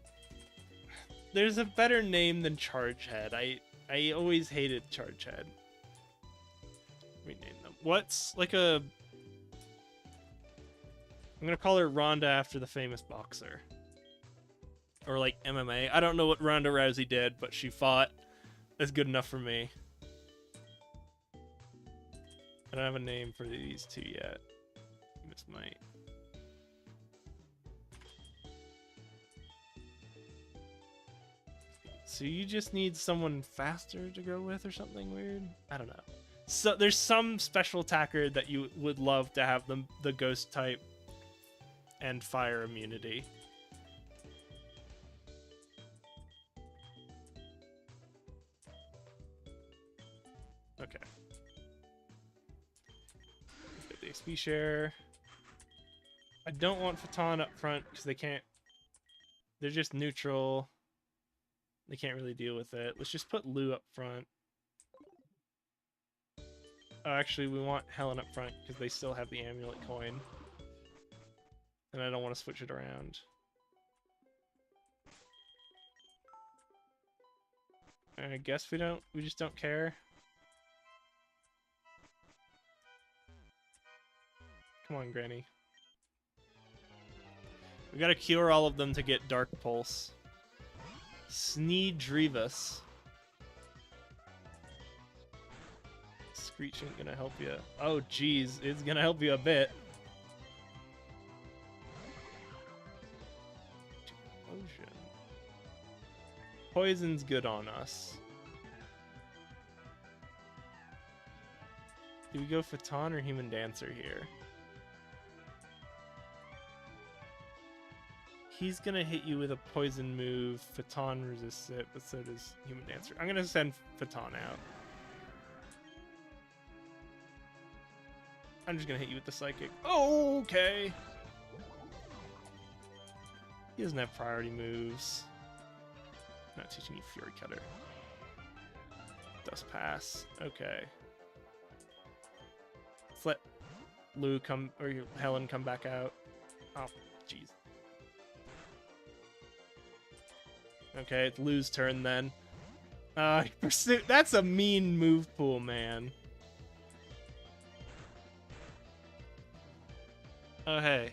There's a better name than Chargehead. I always hated Chargehead. Rename them. What's like a... I'm gonna call her Ronda after the famous boxer. Or like MMA. I don't know what Ronda Rousey did, but she fought. That's good enough for me. I don't have a name for these two yet. This might. So you just need someone faster to go with or something weird? I don't know. So there's some special attacker that you would love to have the ghost type and fire immunity. Okay. Get the XP share. I don't want Phaton up front because they can't... They're just neutral. They can't really deal with it. Let's just put Lou up front. Oh, actually, we want Helen up front because they still have the amulet coin. And I don't want to switch it around. I guess we just don't care. Come on, Granny. We gotta cure all of them to get Dark Pulse. Sneedrivus. Screech ain't gonna help you. Oh, geez, it's gonna help you a bit. Potion. Poison's good on us. Do we go Phaton or Human Dancer here? He's gonna hit you with a poison move. Phaton resists it, but so does Human Dancer. I'm gonna send Phaton out. I'm just gonna hit you with the Psychic. Oh, okay. He doesn't have priority moves. Not teaching you Fury Cutter. Does pass. Okay. Let's let Lou come, or Helen come back out. Oh, jeez. Okay, it's Lou's turn then. Pursuit. That's a mean move pool, man. Oh, hey.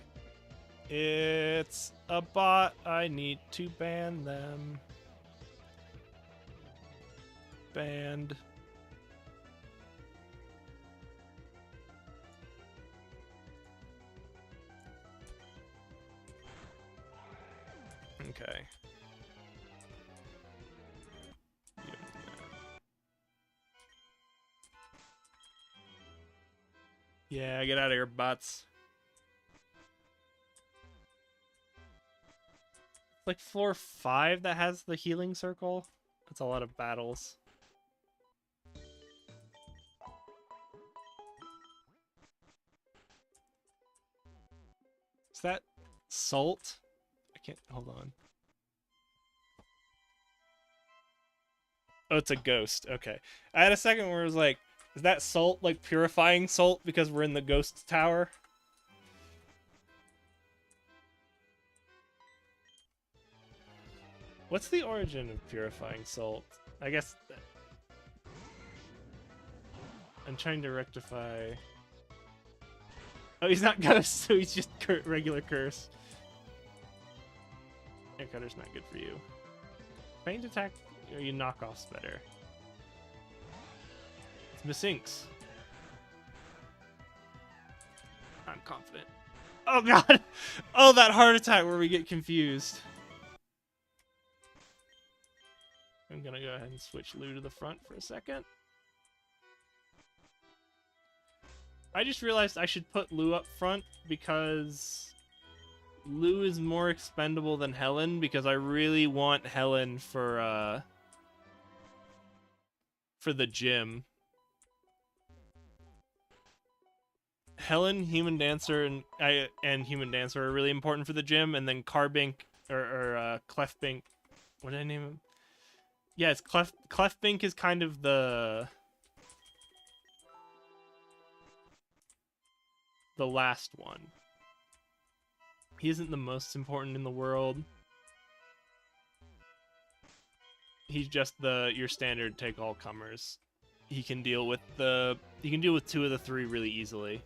It's a bot. I need to ban them. Banned. Okay. Yeah, get out of here, bots. Like floor 5 that has the healing circle. That's a lot of battles. Is that salt? I can't, hold on. Oh, it's a ghost. Okay. I had a second where it was like, is that salt like purifying salt because we're in the ghost tower? What's the origin of purifying salt? I guess... I'm trying to rectify... Oh, he's not ghost, so he's just regular curse. Air Cutter's not good for you. Faint attack, or you knock off's better. It's Missinks. I'm confident. Oh god! Oh, that heart attack where we get confused. I'm gonna go ahead and switch Lou to the front for a second. I just realized I should put Lou up front because Lou is more expendable than Helen because I really want Helen for the gym. Helen, Human Dancer, and Human Dancer are really important for the gym, and then Carbink or Clefbink. What did I name him? Yeah, it's Clefbink is kind of the last one. He isn't the most important in the world. He's just your standard take all comers. He can deal with 2 of the 3 really easily.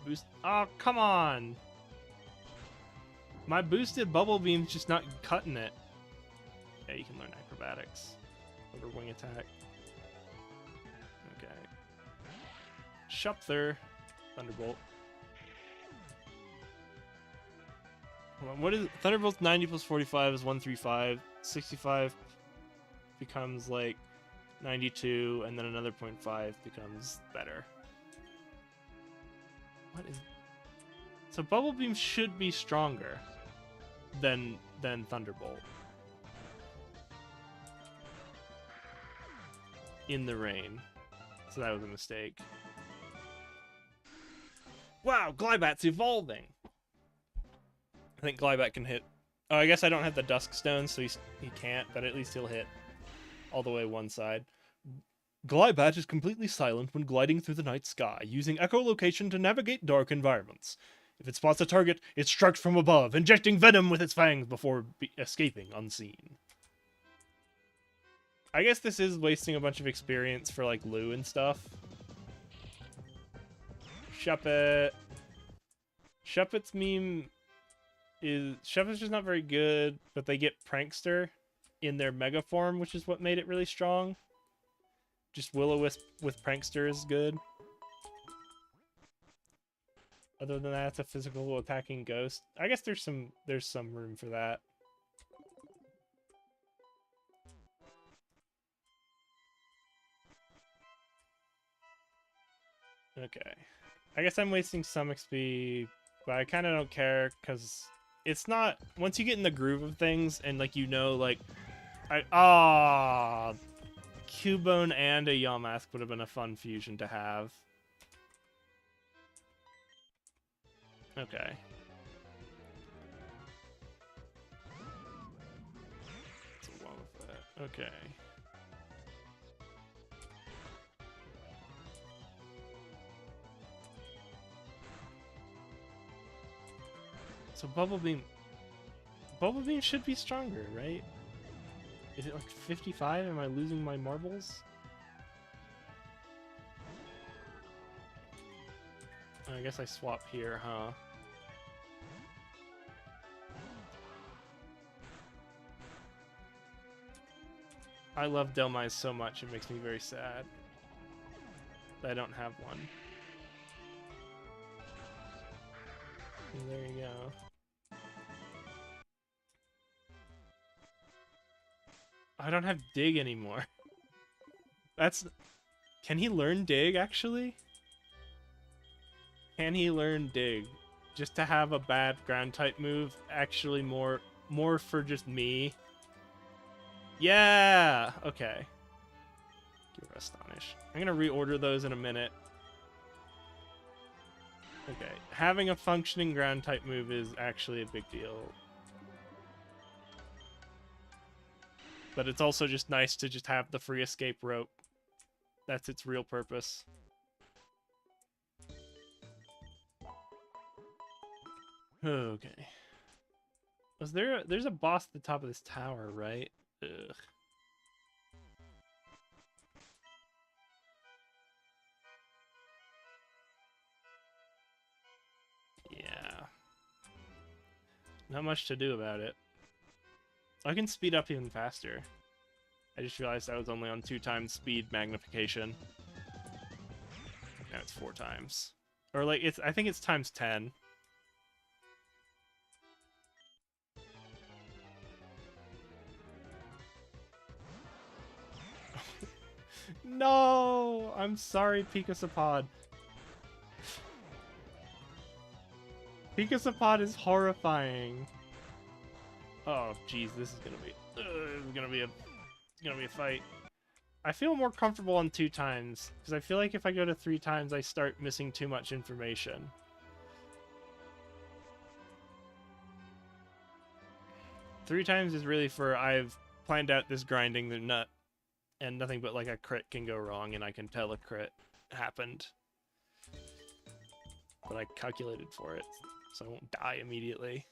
Boost. Oh, come on. My boosted bubble beam's just not cutting it. Yeah, you can learn acrobatics. Over wing attack. Okay. Shupther. Thunderbolt. Hold on, what is Thunderbolt's 90 plus 45 is 135. 65 becomes like 92, and then another 0.5 becomes better. What is... So Bubble Beam should be stronger than Thunderbolt. In the rain. So that was a mistake. Wow, Glybat's evolving! I think Glybat can hit... Oh, I guess I don't have the Dusk Stone, so he can't, but at least he'll hit all the way one side. Glybat is completely silent when gliding through the night sky, using echolocation to navigate dark environments. If it spots a target, it strikes from above, injecting venom with its fangs before escaping unseen. I guess this is wasting a bunch of experience for, like, Lou and stuff. Shuppet. Shuppet's meme is... Shuppet's just not very good, but they get Prankster in their Mega form, which is what made it really strong. Just Will-O-Wisp with Prankster is good. Other than that, it's a physical attacking ghost. I guess there's some room for that. Okay. I guess I'm wasting some XP, but I kind of don't care, because it's not... Once you get in the groove of things, and, like, you know, like... Cubone and a Yamask would have been a fun fusion to have. Okay. What's wrong with that? Okay. So Bubble Beam should be stronger, right? Is it like 55? Am I losing my marbles? I guess I swap here, huh? I love Delmise so much, it makes me very sad that I don't have one. And there you go. I don't have Dig anymore. That's... Can he learn Dig, actually? Can he learn Dig? Just to have a bad ground-type move, actually more for just me. Yeah! Okay. Give her Astonish. I'm gonna reorder those in a minute. Okay. Having a functioning ground-type move is actually a big deal. But it's also just nice to just have the free escape rope. That's its real purpose. Okay. There's a boss at the top of this tower, right? Ugh. Yeah. Not much to do about it. I can speed up even faster. I just realized I was only on 2 times speed magnification. Now it's 4 times. Or like I think it's times 10. No! I'm sorry, Pikasapod. Pikasapod is horrifying. Oh, jeez, this is gonna be a It's gonna be a fight. I feel more comfortable on 2 times, because I feel like if I go to 3 times, I start missing too much information. Three times is really for I've planned out this grinding the nut, and nothing but like a crit can go wrong, and I can tell a crit happened. But I calculated for it, so I won't die immediately.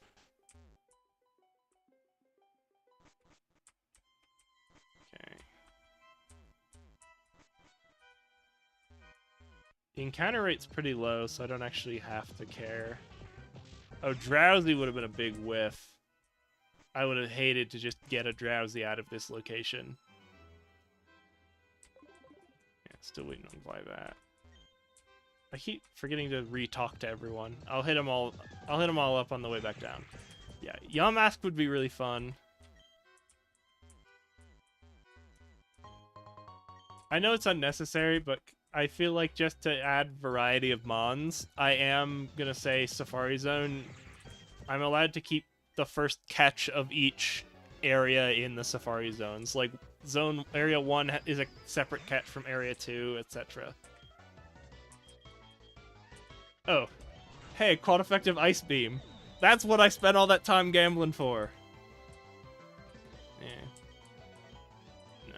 Okay. The encounter rate's pretty low, so I don't actually have to care. Oh, Drowsy would have been a big whiff. I would have hated to just get a Drowsy out of this location. Yeah, still waiting on Flybat. I keep forgetting to re-talk to everyone. I'll hit them all up on the way back down. Yeah, Yamask would be really fun. I know it's unnecessary, but I feel like just to add variety of mons, I am gonna say Safari Zone. I'm allowed to keep the first catch of each area in the Safari Zones. Like, Area 1 is a separate catch from Area 2, etc. Oh. Hey, quad effective Ice Beam. That's what I spent all that time gambling for. Yeah. Nah.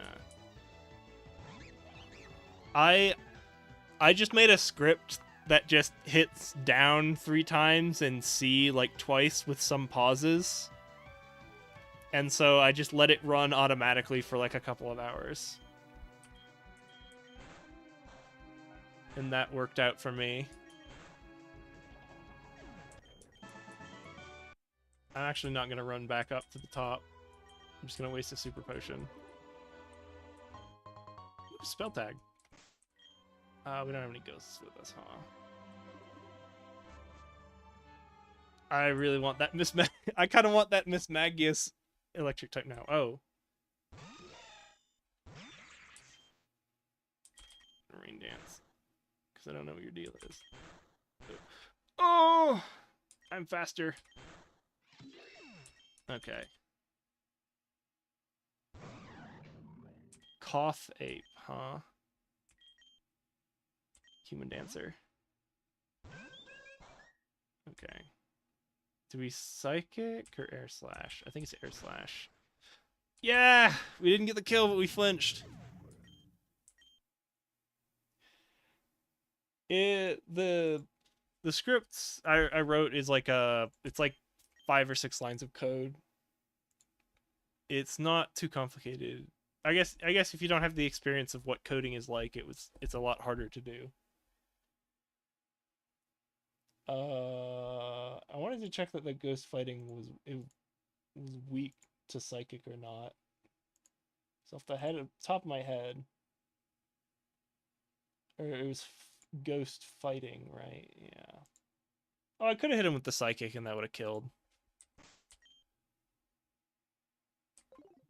I just made a script that just hits down 3 times and C like twice with some pauses. And so I just let it run automatically for like a couple of hours. And that worked out for me. I'm actually not going to run back up to the top. I'm just going to waste a super potion. Ooh, spell tag. We don't have any ghosts with us, huh? I really want that Miss I kind of want that Miss Magius electric type now. Oh. Rain dance. Because I don't know what your deal is. Oh! I'm faster. Okay. Cough ape, huh? Human dancer. Okay. Do we psychic or air slash? I think it's air slash. Yeah! We didn't get the kill, but we flinched. The scripts I wrote is like it's like 5 or 6 lines of code. It's not too complicated. I guess if you don't have the experience of what coding is like, it's a lot harder to do. I wanted to check that the ghost fighting was weak to psychic or not. So off the top of my head, or it was ghost fighting, right? Yeah. Oh, I could have hit him with the psychic and that would have killed.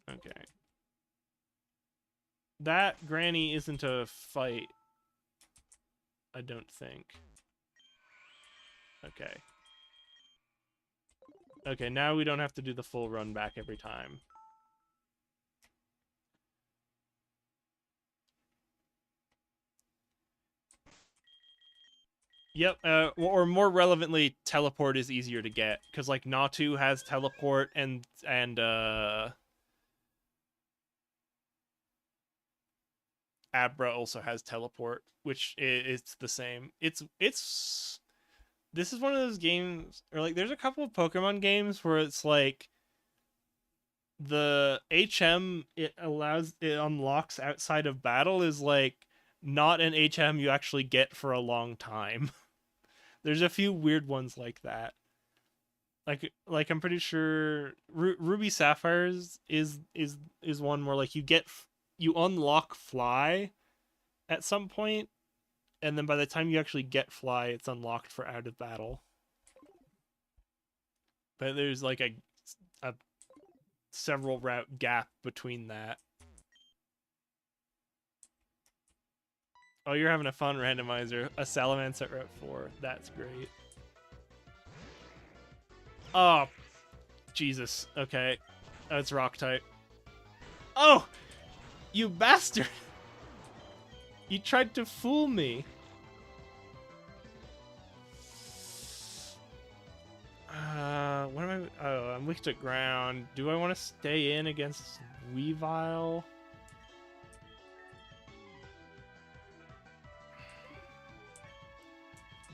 Okay. That granny isn't a fight, I don't think. Okay. Okay, now we don't have to do the full run back every time. Yep, or more relevantly, teleport is easier to get, because, like, Natu has teleport, and Abra also has teleport, which it's the same. This is one of those games, or like there's a couple of Pokemon games where it's like the HM it unlocks outside of battle is like not an HM you actually get for a long time. There's a few weird ones like that. Like I'm pretty sure Ruby Sapphires is one where like you unlock Fly at some point, and then by the time you actually get Fly, it's unlocked for out of battle. But there's like a several route gap between that. Oh, you're having a fun randomizer. A Salamence at Route 4. That's great. Oh, Jesus. Okay. Oh, it's rock type. Oh! You bastard! You tried to fool me. What am I? Oh, I'm weak to ground. Do I want to stay in against Weavile?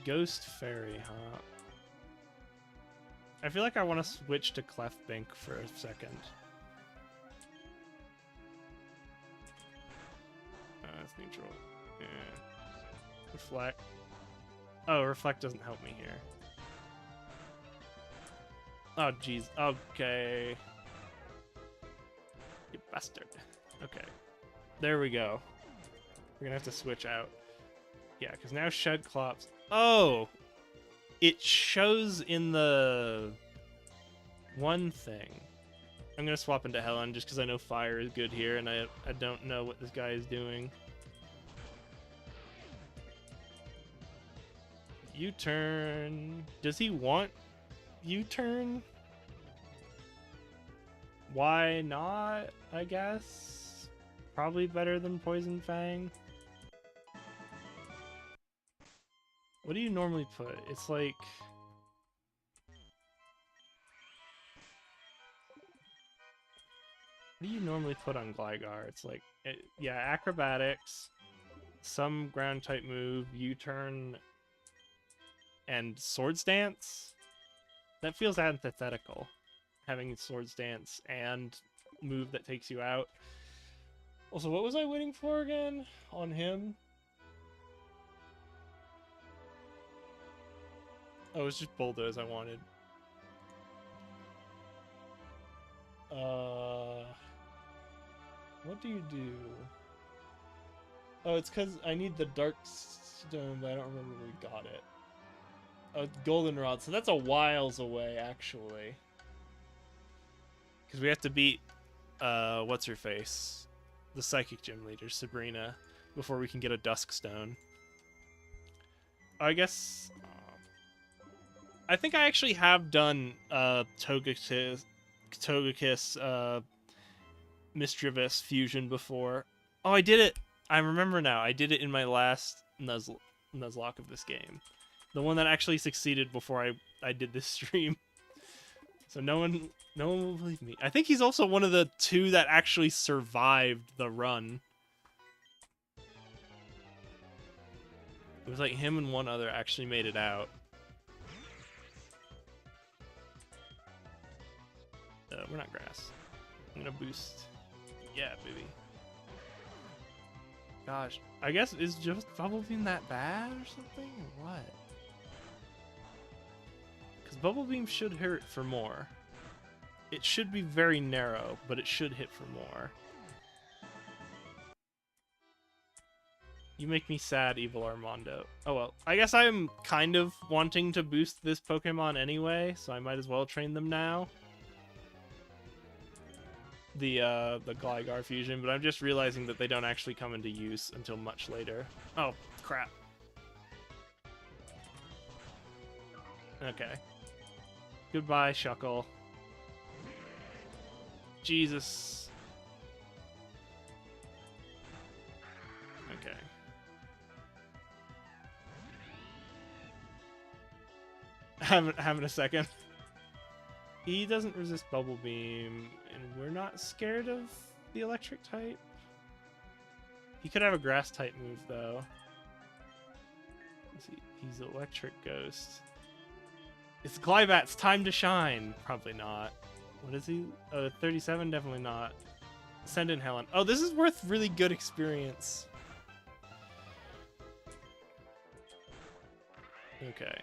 Ghost Fairy, huh? I feel like I want to switch to Clefbank for a second. That's neutral. Yeah. Reflect. Oh, Reflect doesn't help me here. Oh, jeez. Okay. You bastard. Okay. There we go. We're gonna have to switch out. Yeah, because now Shed Clops. Oh! It shows in the one thing. I'm gonna swap into Helen just because I know fire is good here, and I don't know what this guy is doing. U-turn. Does he want U-turn? Why not, I guess? Probably better than Poison Fang. What do you normally put? It's like... What do you normally put on Gligar? It's like, yeah, acrobatics, some ground type move, U-turn, and Swords Dance? That feels antithetical, having Swords Dance and move that takes you out. Also, what was I waiting for again on him? Oh, it was just Bulldoze I wanted. What do you do? Oh, it's because I need the Dark Stone, but I don't remember where we got it. Oh, Goldenrod. So that's a whiles away, actually. Because we have to beat, what's her face? The Psychic Gym Leader, Sabrina, before we can get a Dusk Stone. I guess... I think I actually have done Togekiss Mischievous fusion before. Oh, I did it! I remember now. I did it in my last Nuzlocke of this game. The one that actually succeeded before I did this stream. So no one will believe me. I think he's also one of the 2 that actually survived the run. It was like him and one other actually made it out. We're not grass. I'm gonna boost. Yeah, baby. Gosh, I guess is just Bubble Beam that bad or something, or what? Because Bubble Beam should hurt for more. It should be very narrow, but it should hit for more. You make me sad, Evil Armando. Oh well, I guess I'm kind of wanting to boost this Pokemon anyway, so I might as well train them now. The Gligar fusion, but I'm just realizing that they don't actually come into use until much later. Oh, crap. Okay. Goodbye, Shuckle. Jesus. Okay. Having a second. He doesn't resist Bubble Beam, and we're not scared of the electric type. He could have a grass type move, though. Let's see. He's Electric Ghost. It's Glybat's time to shine. Probably not. What is he? 37? Definitely not. Send in Helen. Oh, this is worth really good experience. Okay.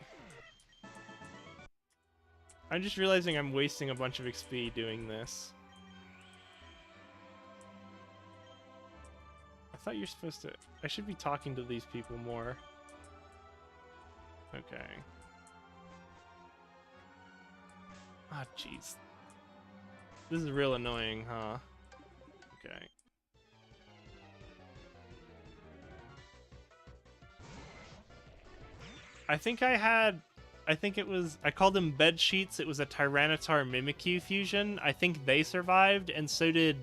I'm just realizing I'm wasting a bunch of XP doing this. I thought you're supposed to... I should be talking to these people more. Okay. Ah, jeez. This is real annoying, huh? Okay. I think it was... I called them bed sheets. It was a Tyranitar Mimikyu fusion. I think they survived, and so did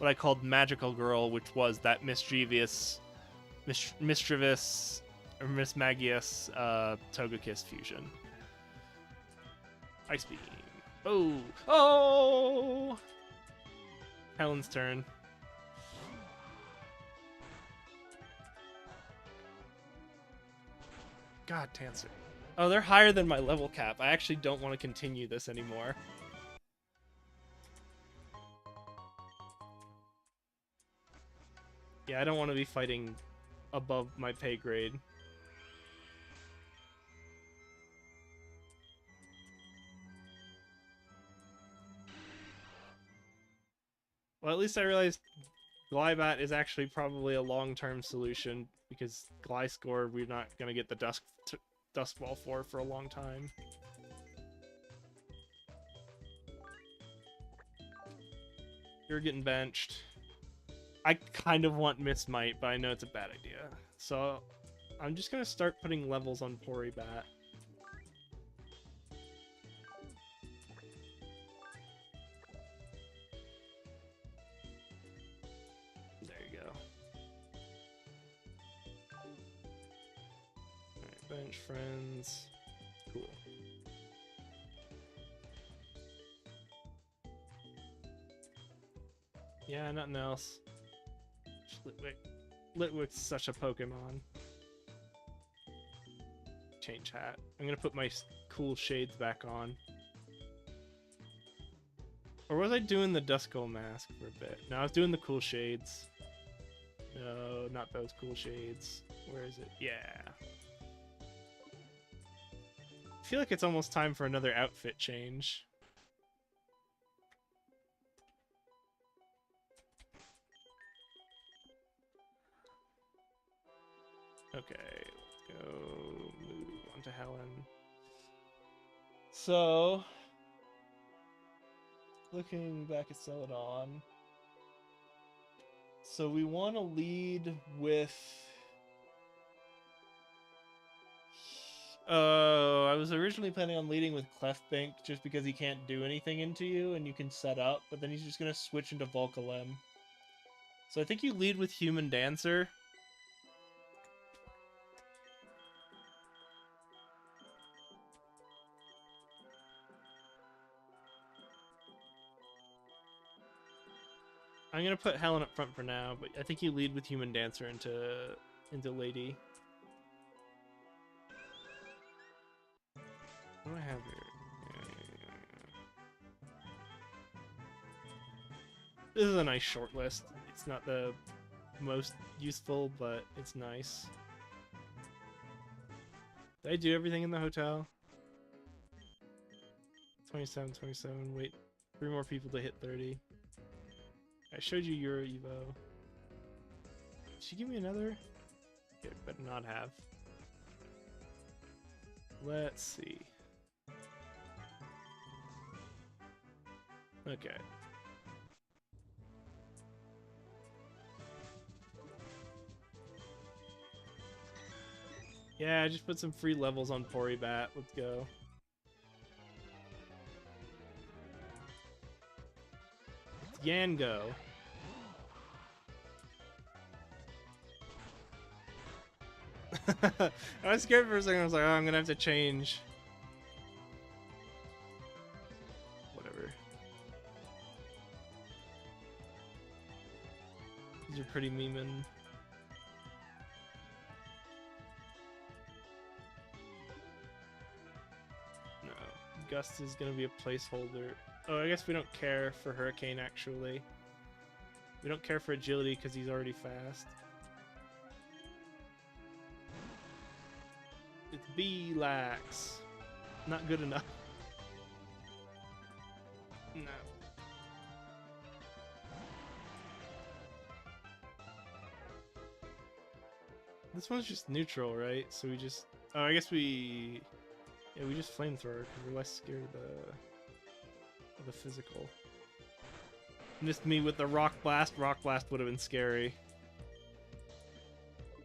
what I called Magical Girl, which was that mischievous, mischievous, or Mismagius Togekiss fusion. Ice Beam. Oh! Oh! Helen's turn. God, Tancer. Oh, they're higher than my level cap. I actually don't want to continue this anymore. Yeah, I don't want to be fighting above my pay grade. Well, at least I realized Glybat is actually probably a long-term solution, because Gliscor we're not going to get the Dusk Ball for a long time. You're getting benched. I kind of want Miss Might, but I know it's a bad idea. So I'm just going to start putting levels on Poribat. There you go. Alright, bench friends. Cool. Yeah, nothing else. Litwick's such a Pokemon. Change hat. I'm gonna put my cool shades back on. Or was I doing the Duskull mask for a bit? No, I was doing the cool shades. No, not those cool shades. Where is it? Yeah. I feel like it's almost time for another outfit change. Okay, let's go move on to Helen. So, looking back at Celadon, so we want to lead with... I was originally planning on leading with Clefbank just because he can't do anything into you and you can set up, but then he's just going to switch into Volcalem. So I think you lead with Human Dancer. I'm gonna put Helen up front for now, but I think you lead with Human Dancer into Lady. What do I have here? This is a nice short list. It's not the most useful, but it's nice. Did I do everything in the hotel? 27, 27. Wait, 3 more people to hit 30. I showed you your Evo. Did she give me another? Okay, better not have. Let's see. Okay. Yeah, I just put some free levels on Poribat. Let's go. Yango. I was scared for a second. I was like, oh, I'm gonna have to change. Whatever. These are pretty memeing. No. Gust is gonna be a placeholder. Oh, I guess we don't care for Hurricane, actually. We don't care for Agility because he's already fast. It's B-Lax. Not good enough. No. This one's just neutral, right? So we just... Oh, I guess we... Yeah, we just Flamethrower because we're less scared of the physical. Missed me with the Rock Blast. Rock Blast would have been scary.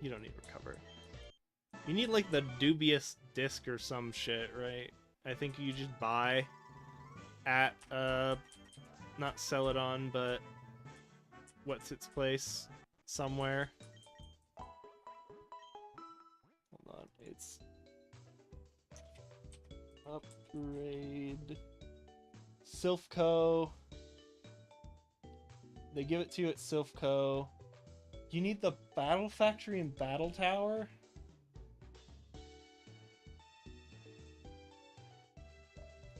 You don't need Recover. You need like the dubious disc or some shit, right? I think you just buy at not Celadon, but what's its place somewhere. Hold on, it's upgrade Silphco. They give it to you at Silphco. You need the Battle Factory and Battle Tower?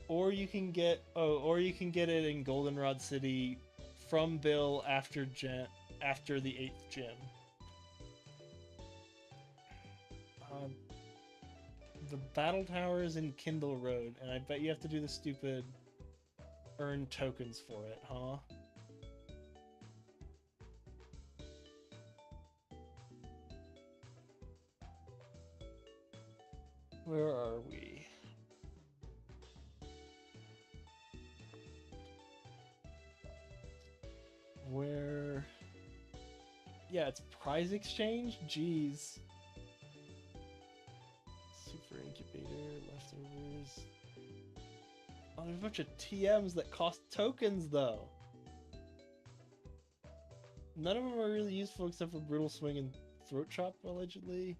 Or you can get it in Goldenrod City from Bill after the 8th gym. The Battle Tower is in Kindle Road, and I bet you have to do the stupid earn tokens for it, huh? Where are we? Where? Yeah, it's prize exchange? Jeez. Super incubator, leftovers. Oh, there's a bunch of TMs that cost tokens, though. None of them are really useful except for Brutal Swing and Throat Chop, allegedly.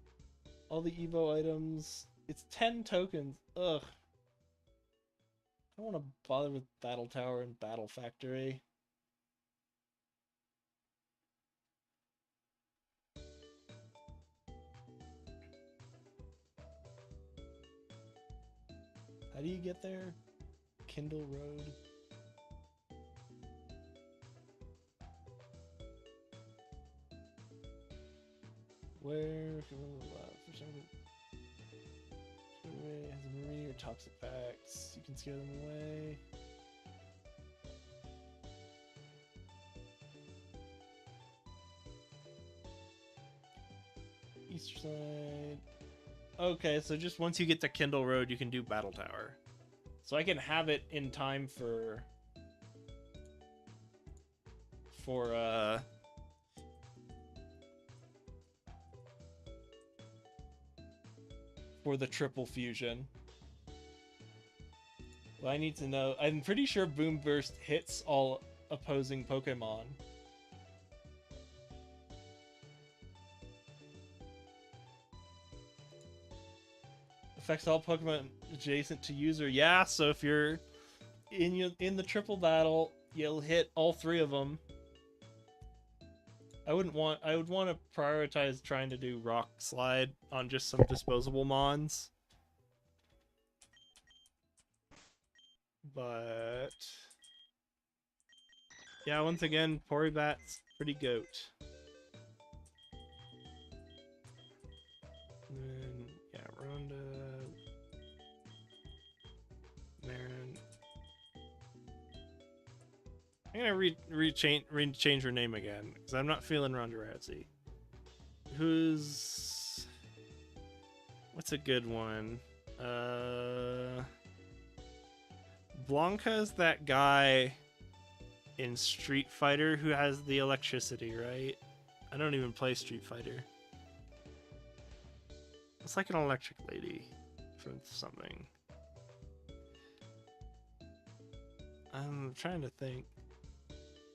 All the Evo items. It's 10 tokens. Ugh. I don't want to bother with Battle Tower and Battle Factory. How do you get there? Kindle Road. Where? If you remember for some reason, it has a marine or toxic packs. You can scare them away. Easter side. Okay, so just once you get to Kindle Road, you can do Battle Tower. So I can have it in time for the triple fusion. Well, I need to know. I'm pretty sure Boom Burst hits all opposing Pokemon. Affects all Pokemon adjacent to user. Yeah, so if you're in the triple battle, you'll hit all 3 of them. I would want to prioritize trying to do Rock Slide on just some disposable mons. But yeah, once again, Poribat's pretty goat. And then, yeah, Rhonda, Marin. I'm gonna change her name again because I'm not feeling Ronda Rousey. What's a good one? Blanca's that guy in Street Fighter who has the electricity, right? I don't even play Street Fighter. It's like an electric lady from something. I'm trying to think.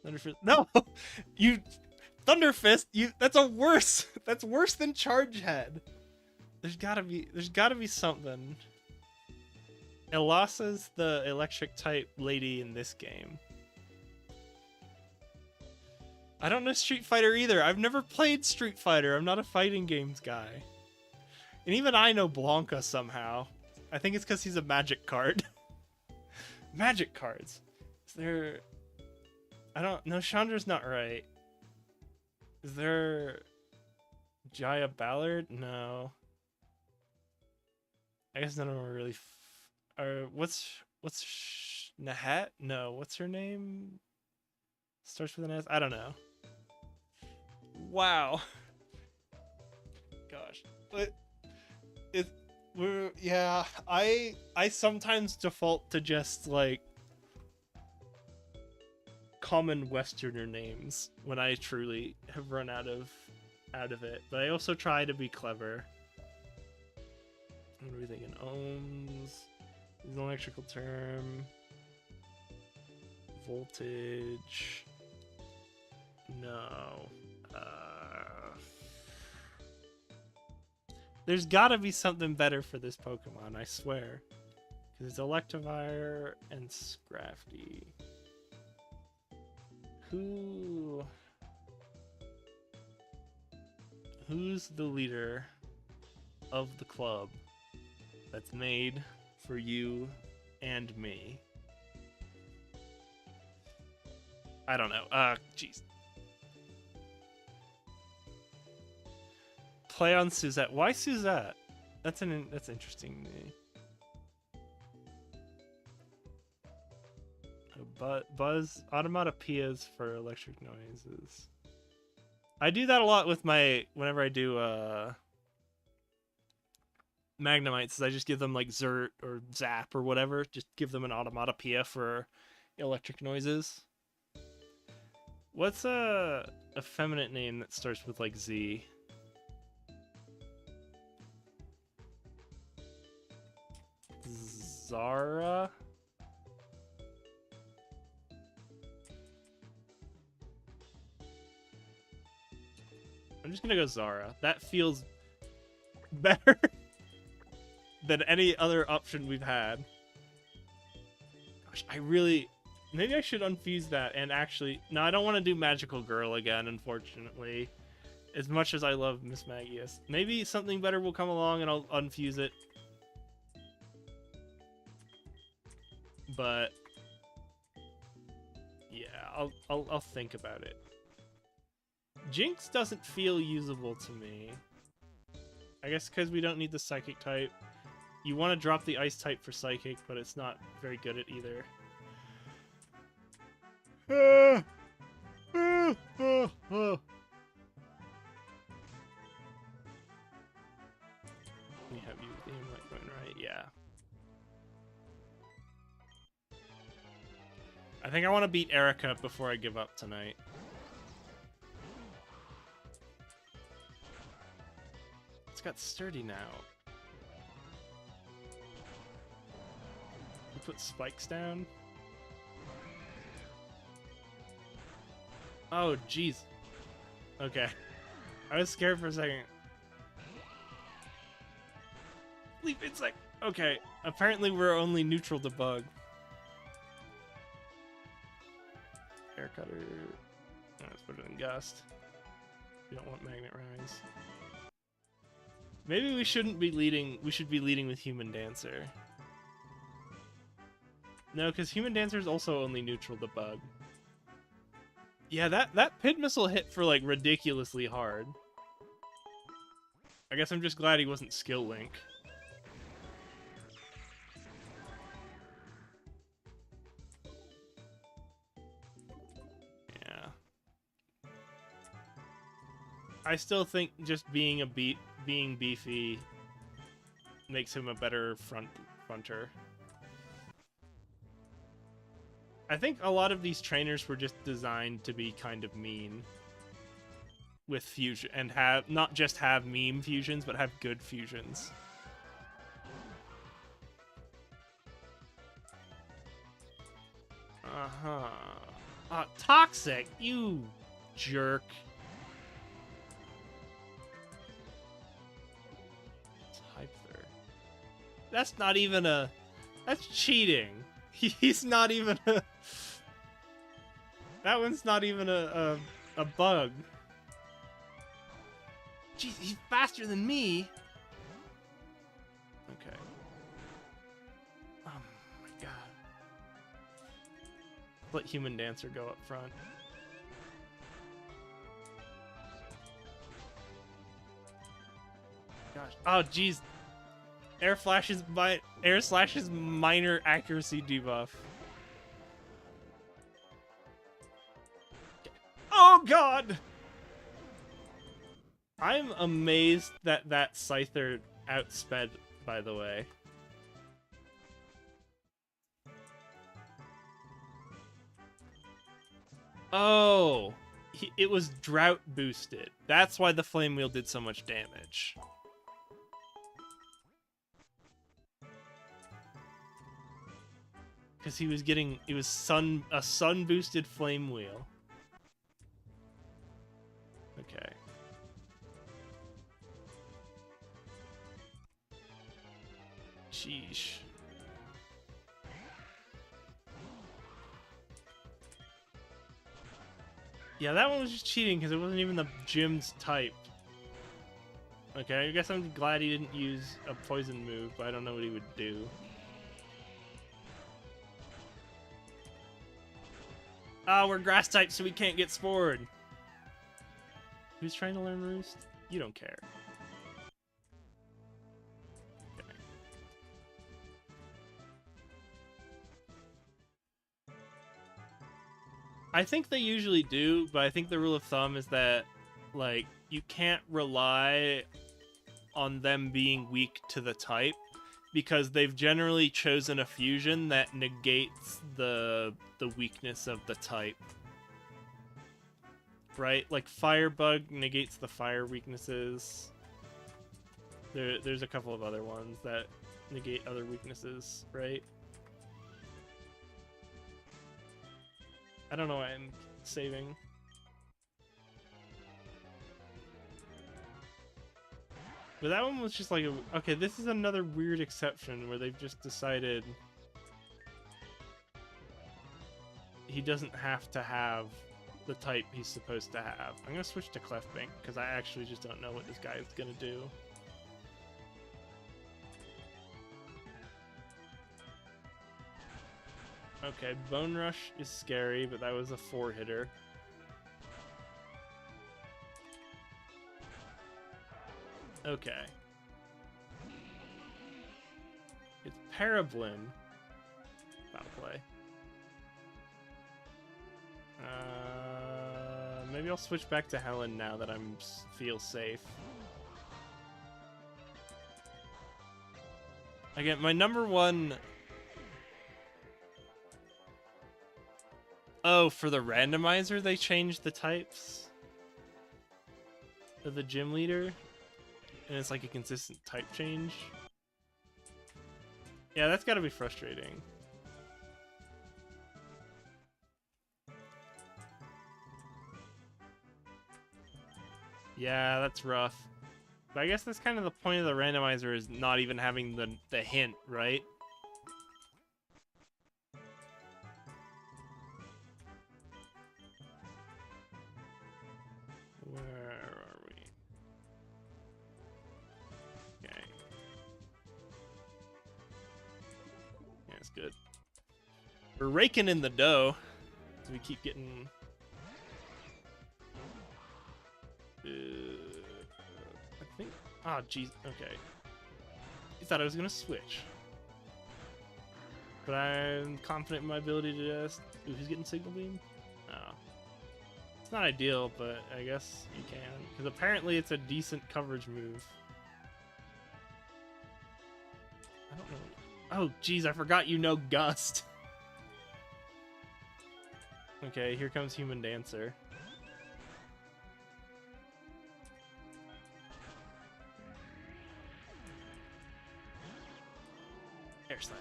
Thunderfist. No, you, Thunderfist. That's worse than Charge Head. There's gotta be something. Elasa's the electric type lady in this game. I don't know Street Fighter either. I've never played Street Fighter. I'm not a fighting games guy. And even I know Blanca somehow. I think it's because he's a magic card. Magic cards. Is there... I don't know. Chandra's not right. Is there... Jaya Ballard? No. I guess none of them are really... what's Nahat? No. What's her name? Starts with an S? I don't know. Wow. Gosh. But... yeah, I sometimes default to just like common Westerner names when I truly have run out of it. But I also try to be clever. What are we thinking? Ohms is an electrical term. Voltage. No. There's gotta be something better for this Pokemon, I swear. Because it's Electivire and Scrafty. Who's the leader of the club that's made for you and me? I don't know. Jeez. Play on Suzette. Why Suzette? That's interesting to me. Buzz automatopoeias for electric noises. I do that a lot with whenever I do Magnemites. I just give them like Zert or Zap or whatever. Just give them an automatopoeia for electric noises. What's a effeminate name that starts with like Z? Zara? I'm just gonna go Zara. That feels better than any other option we've had. Gosh, maybe I should unfuse that and actually... No, I don't want to do Magical Girl again, unfortunately. As much as I love Miss Magius. Maybe something better will come along and I'll unfuse it. But... yeah, I'll think about it. Jinx doesn't feel usable to me. I guess because we don't need the Psychic type. You want to drop the Ice type for Psychic, but it's not very good at either. We have you with the Amulet going right, yeah. I think I want to beat Erica before I give up tonight. It's got Sturdy now. We put spikes down. Oh, jeez. Okay. I was scared for a second. Leap Insect. Okay. Apparently we're only neutral to bug. Air Cutter. Let's put it in Gust. We don't want Magnet Rise. Maybe we shouldn't be leading. We should be leading with Human Dancer. No, because Human Dancer is also only neutral to bug. Yeah, that Pid Missile hit for like ridiculously hard. I guess I'm just glad he wasn't Skill Link. Yeah. I still think just being being beefy makes him a better fronter. I think a lot of these trainers were just designed to be kind of mean with fusion and not just have meme fusions, but have good fusions. Toxic, you jerk. That's not even a... That's cheating. He's not even a... That one's not even a bug. Jeez, he's faster than me. Okay. Oh my god. Let Human Dancer go up front. Gosh. Oh, jeez. Air Slash's minor accuracy debuff. Oh god! I'm amazed that Scyther outsped, by the way. Oh! It was drought boosted. That's why the Flame Wheel did so much damage. Because he was a sun boosted Flame Wheel. Yeah, that one was just cheating because it wasn't even the gym's type. Okay, I guess I'm glad he didn't use a poison move, but I don't know what he would do. Oh, we're grass type, so we can't get spored. Who's trying to learn Roost? You don't care. Okay. I think they usually do, but I think the rule of thumb is that, like, you can't rely on them being weak to the type because they've generally chosen a fusion that negates the weakness of the type. Right? Like Firebug negates the fire weaknesses. There's a couple of other ones that negate other weaknesses, right? I don't know why I'm saving. But that one was just like, okay, this is another weird exception where they've just decided he doesn't have to have the type he's supposed to have. I'm going to switch to Clefbank because I actually just don't know what this guy is going to do. Okay, Bone Rush is scary, but that was a 4-hitter. Okay. It's Parablin. Foul play. Maybe I'll switch back to Helen now that I'm feel safe. Again, my number one... Oh, for the randomizer, they changed the types of the gym leader, and it's like a consistent type change. Yeah, that's gotta be frustrating. Yeah, that's rough. But I guess that's kind of the point of the randomizer, is not even having the hint, right? Where are we? Okay. Yeah, it's good. We're raking in the dough. So we keep getting... I think... Ah, oh, jeez. Okay. You thought I was going to switch. But I'm confident in my ability to just... Ooh, he's getting Signal Beam? Oh. It's not ideal, but I guess you can. Because apparently it's a decent coverage move. I don't know. Oh, jeez, I forgot you know Gust. Okay, here comes Human Dancer. Air Slash.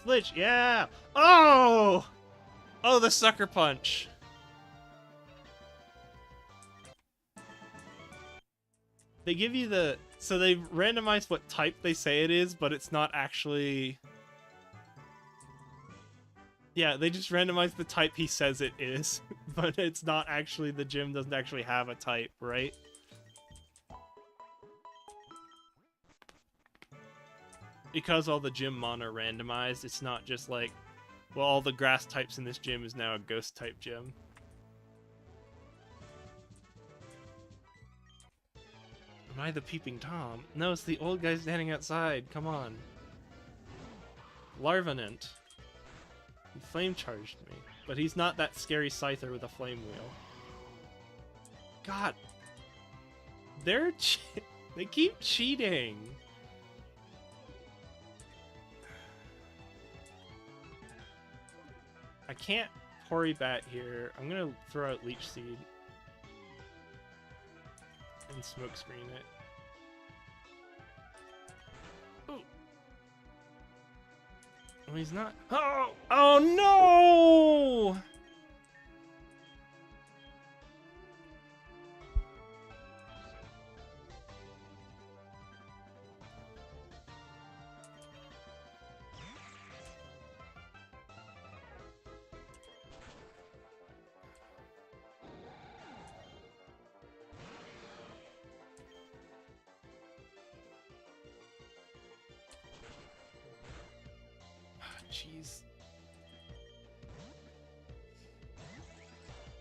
Slitch, yeah! Oh! Oh, the Sucker Punch. They give you the... So they randomize what type they say it is, but it's not actually... Yeah, they just randomize the type he says it is, but it's not actually... The gym doesn't actually have a type, right? Because all the gym mon are randomized, it's not just like, well, all the grass types in this gym is now a ghost type gym. Am I the peeping Tom? No, it's the old guy standing outside. Come on. Larvenant. He flame charged me. But he's not that scary Scyther with a flame wheel. God. They keep cheating. I can't Poribat here. I'm gonna throw out Leech Seed. And smoke screen it. Ooh. Oh, he's not. Oh! Oh no! jeez.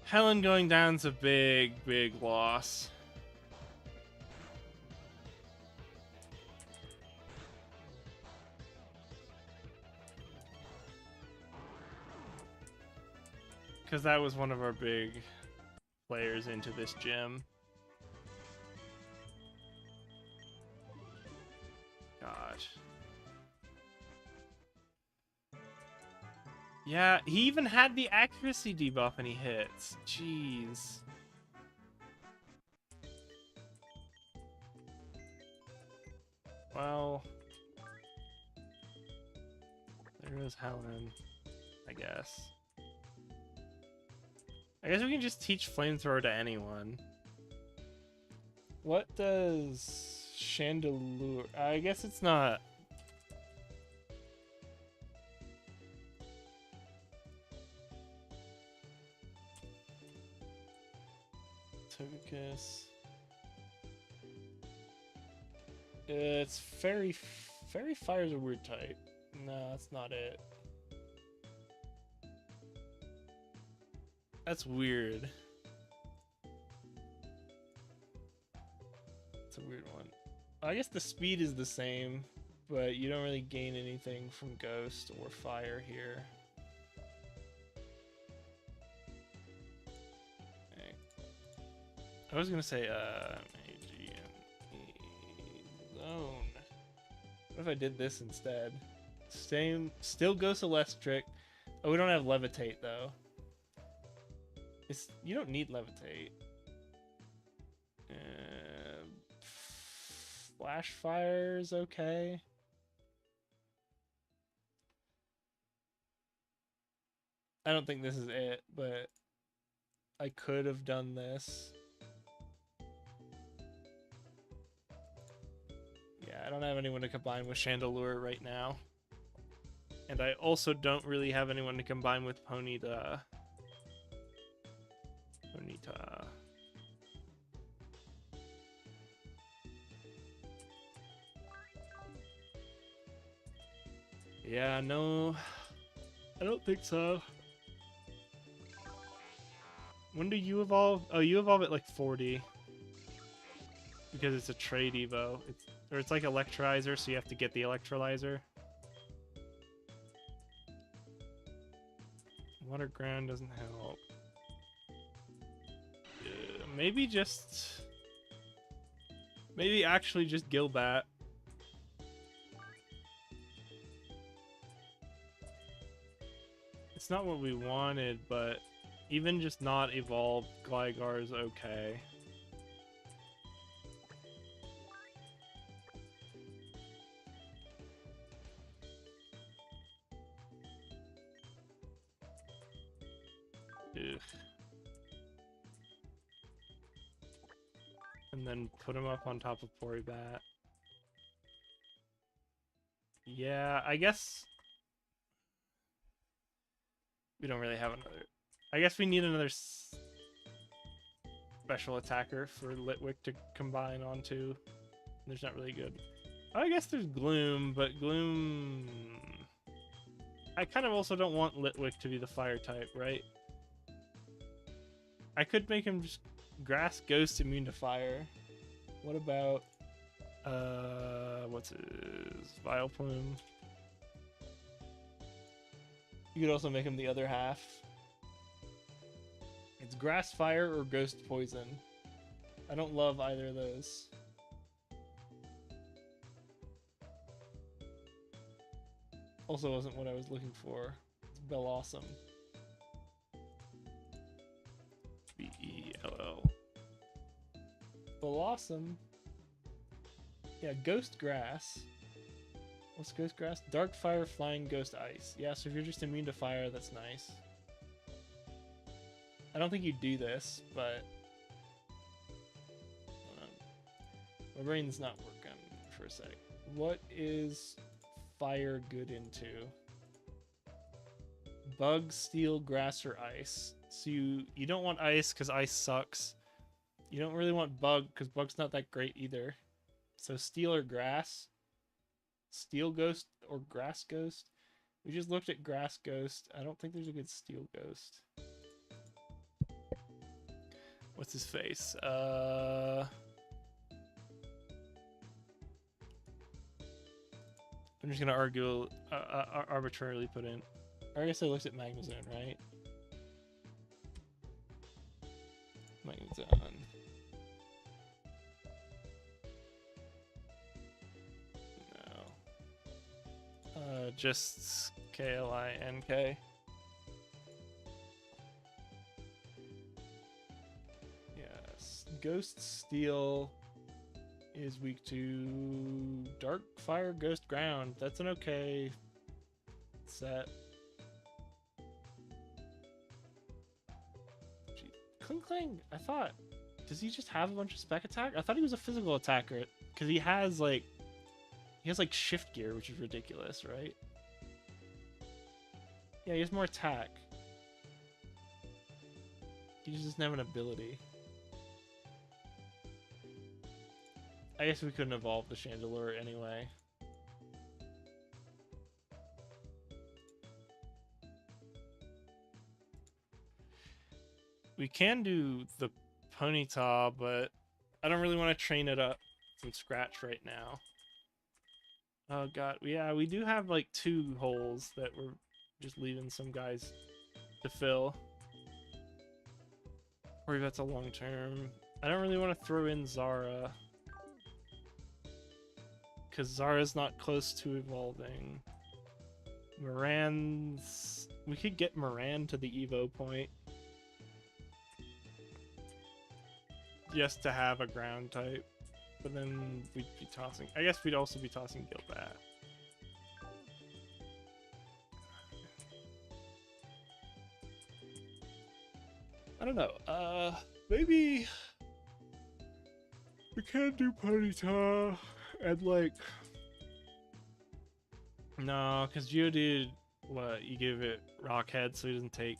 Helen going down's a big, big loss. Because that was one of our big players into this gym. Gosh. Yeah, he even had the accuracy debuff and he hits. Jeez. Well, there goes Helen, I guess. I guess we can just teach flamethrower to anyone. What does Chandelure? I guess it's not. Togekiss. It's Fairy Fire's a weird type. No, that's not it. That's weird. It's a weird one. I guess the speed is the same, but you don't really gain anything from Ghost or Fire here. Okay. I was gonna say, Zone. What if I did this instead? Still Ghost Electric. Oh, we don't have Levitate though. You don't need Levitate. Flash Fire's okay. I don't think this is it, but I could have done this. Yeah, I don't have anyone to combine with Chandelure right now. And I also don't really have anyone to combine with Ponyta. Yeah, no. I don't think so. When do you evolve? Oh, you evolve at like 40. Because it's a trade evo. It's like Electrolyzer, so you have to get the Electrolyzer. Water Ground doesn't help. Maybe actually just Gilbat. It's not what we wanted, but even just not evolved Gligar is okay. Ugh. And then put him up on top of Poribat. Yeah, I guess we don't really have another. I guess we need another special attacker for Litwick to combine onto. There's not really good. I guess there's Gloom, but Gloom. I kind of also don't want Litwick to be the fire type, right? I could make him just Grass Ghost immune to fire. What about what's his Vileplume? You could also make him the other half. It's Grass Fire or Ghost Poison. I don't love either of those. Also wasn't what I was looking for. It's Bellossom. Bell. Bellossom. Yeah, Ghost Grass. What's Ghost Grass? Dark Fire, Flying, Ghost Ice. Yeah, so if you're just immune to fire, that's nice. I don't think you do this, but my brain's not working for a sec. What is fire good into? Bug, steel, grass, or ice. So you don't want ice because ice sucks. You don't really want bug because bug's not that great either. So steel or grass. Steel Ghost or Grass Ghost. We just looked at Grass Ghost. I don't think there's a good Steel Ghost. What's his face? I'm just gonna arbitrarily put in. Or I guess I looked at Magnezone, right? Magnezone. No. Just Klink. Yes. Ghost Steel is weak to Dark Fire, Ghost Ground. That's an okay set. Kling, I thought. Does he just have a bunch of spec attack? I thought he was a physical attacker because he has like shift gear, which is ridiculous, right? Yeah, he has more attack. He just doesn't have an ability. I guess we couldn't evolve the Chandelure anyway. We can do the Ponyta, but I don't really want to train it up from scratch right now. Oh god, yeah, we do have like 2 holes that we're just leaving some guys to fill. Or that's a long term. I don't really want to throw in Zara, because Zara's not close to evolving. Moran's... We could get Moran to the Evo point. Just to have a ground type. But then we'd be tossing... I guess we'd also be tossing Gilbat. I don't know. Maybe... We can do Ponyta and like... No, because Geodude, what, you give it Rock Head so he doesn't take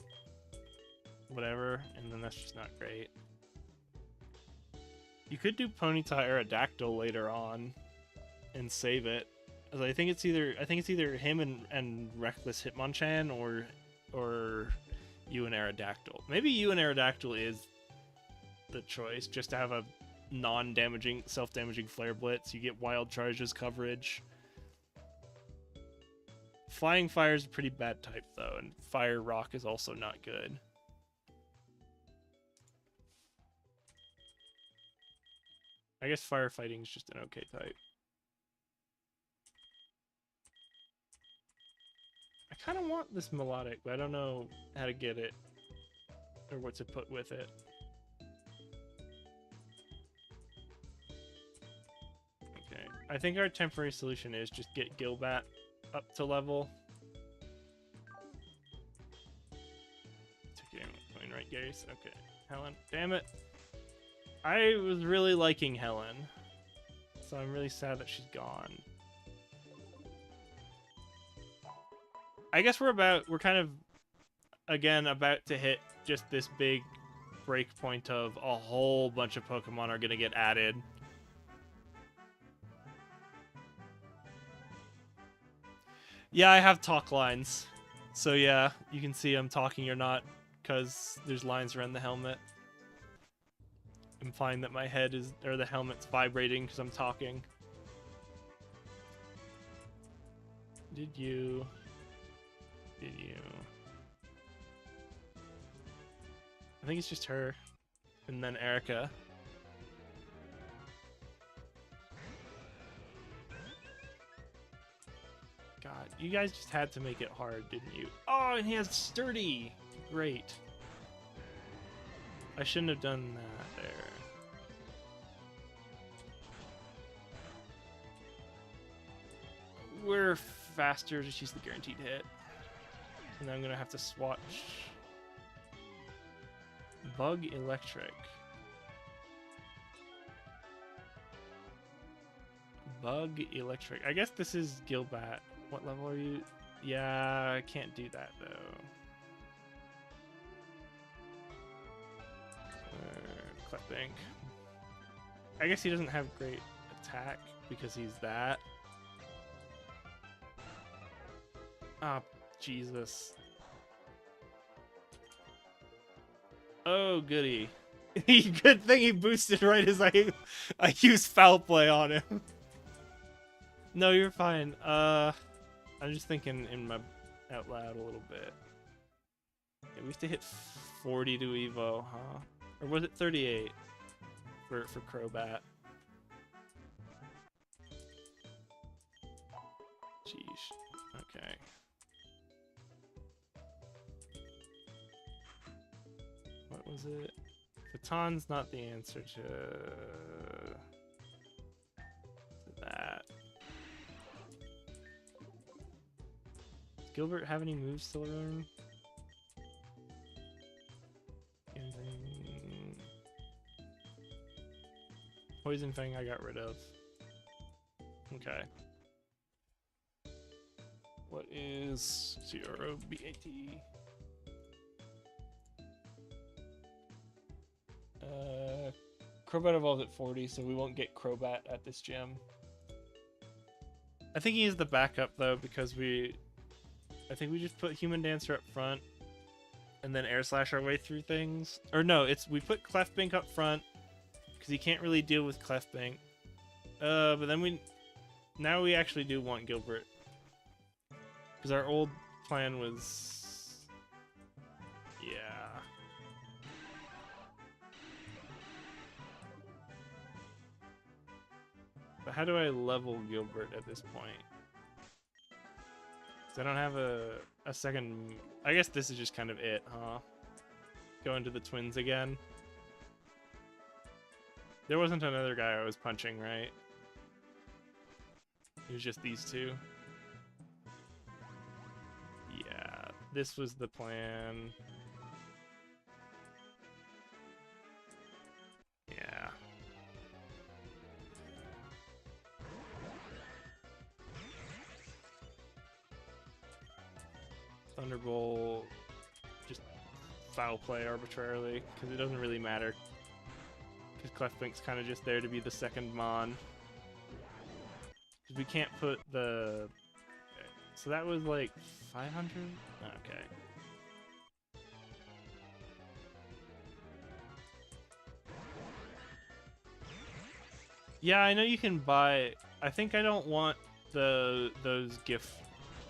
whatever, and then that's just not great. You could do Ponyta Aerodactyl later on and save it. I think it's either him and Reckless Hitmonchan or you and Aerodactyl. Maybe you and Aerodactyl is the choice, just to have a non-damaging, self-damaging Flare Blitz. You get Wild Charges coverage. Flying Fire is a pretty bad type though, and Fire Rock is also not good. I guess Firefighting is just an okay type. I kind of want this Melodic, but I don't know how to get it or what to put with it. Okay, I think our temporary solution is just get Gilbat up to level. Take it right, Gaze. Okay, Helen. Damn it. I was really liking Helen, so I'm really sad that she's gone. I guess we're kind of, again, about to hit just this big break point of a whole bunch of Pokemon are going to get added. Yeah, I have talk lines. So yeah, you can see I'm talking or not, because there's lines around the helmet. Implying that my head is, or the helmet's vibrating because I'm talking. Did you? I think it's just her. And then Erica. God, you guys just had to make it hard, didn't you? Oh, and he has Sturdy! Great. I shouldn't have done that there. We're faster, just use the guaranteed hit. And I'm gonna have to swatch Bug Electric. Bug Electric. I guess this is Gilbat. What level are you? Yeah, I can't do that though. Clipping. I guess he doesn't have great attack because he's that. Ah, Jesus. Oh, goody. Good thing he boosted right as I used foul play on him. No, you're fine. I'm just thinking in my out loud a little bit. Yeah, we have to hit 40 to Evo, huh? Or was it 38 for Crobat? Jeez. Okay. What was it? Baton's not the answer to that. Does Gilbert have any moves to learn? Anything? Poison Fang I got rid of. Okay. What is CROBAT? Crobat evolved at 40, so we won't get Crobat at this gym. I think he is the backup though, because I think we just put Human Dancer up front, and then Air Slash our way through things. Or no, we put Clefbink up front because he can't really deal with Clefbink. But then now we actually do want Gilbert, because our old plan was, yeah. But how do I level Gilbert at this point? Because I don't have a second... I guess this is just kind of it, huh? Go into the twins again. There wasn't another guy I was punching, right? It was just these two. Yeah, this was the plan. Yeah. Thunderbolt, just foul play arbitrarily, because it doesn't really matter. Because Clefbink's kind of just there to be the second Mon. We can't put the... Okay. So that was like 500? Okay. Yeah, I know you can buy... I think I don't want those gift...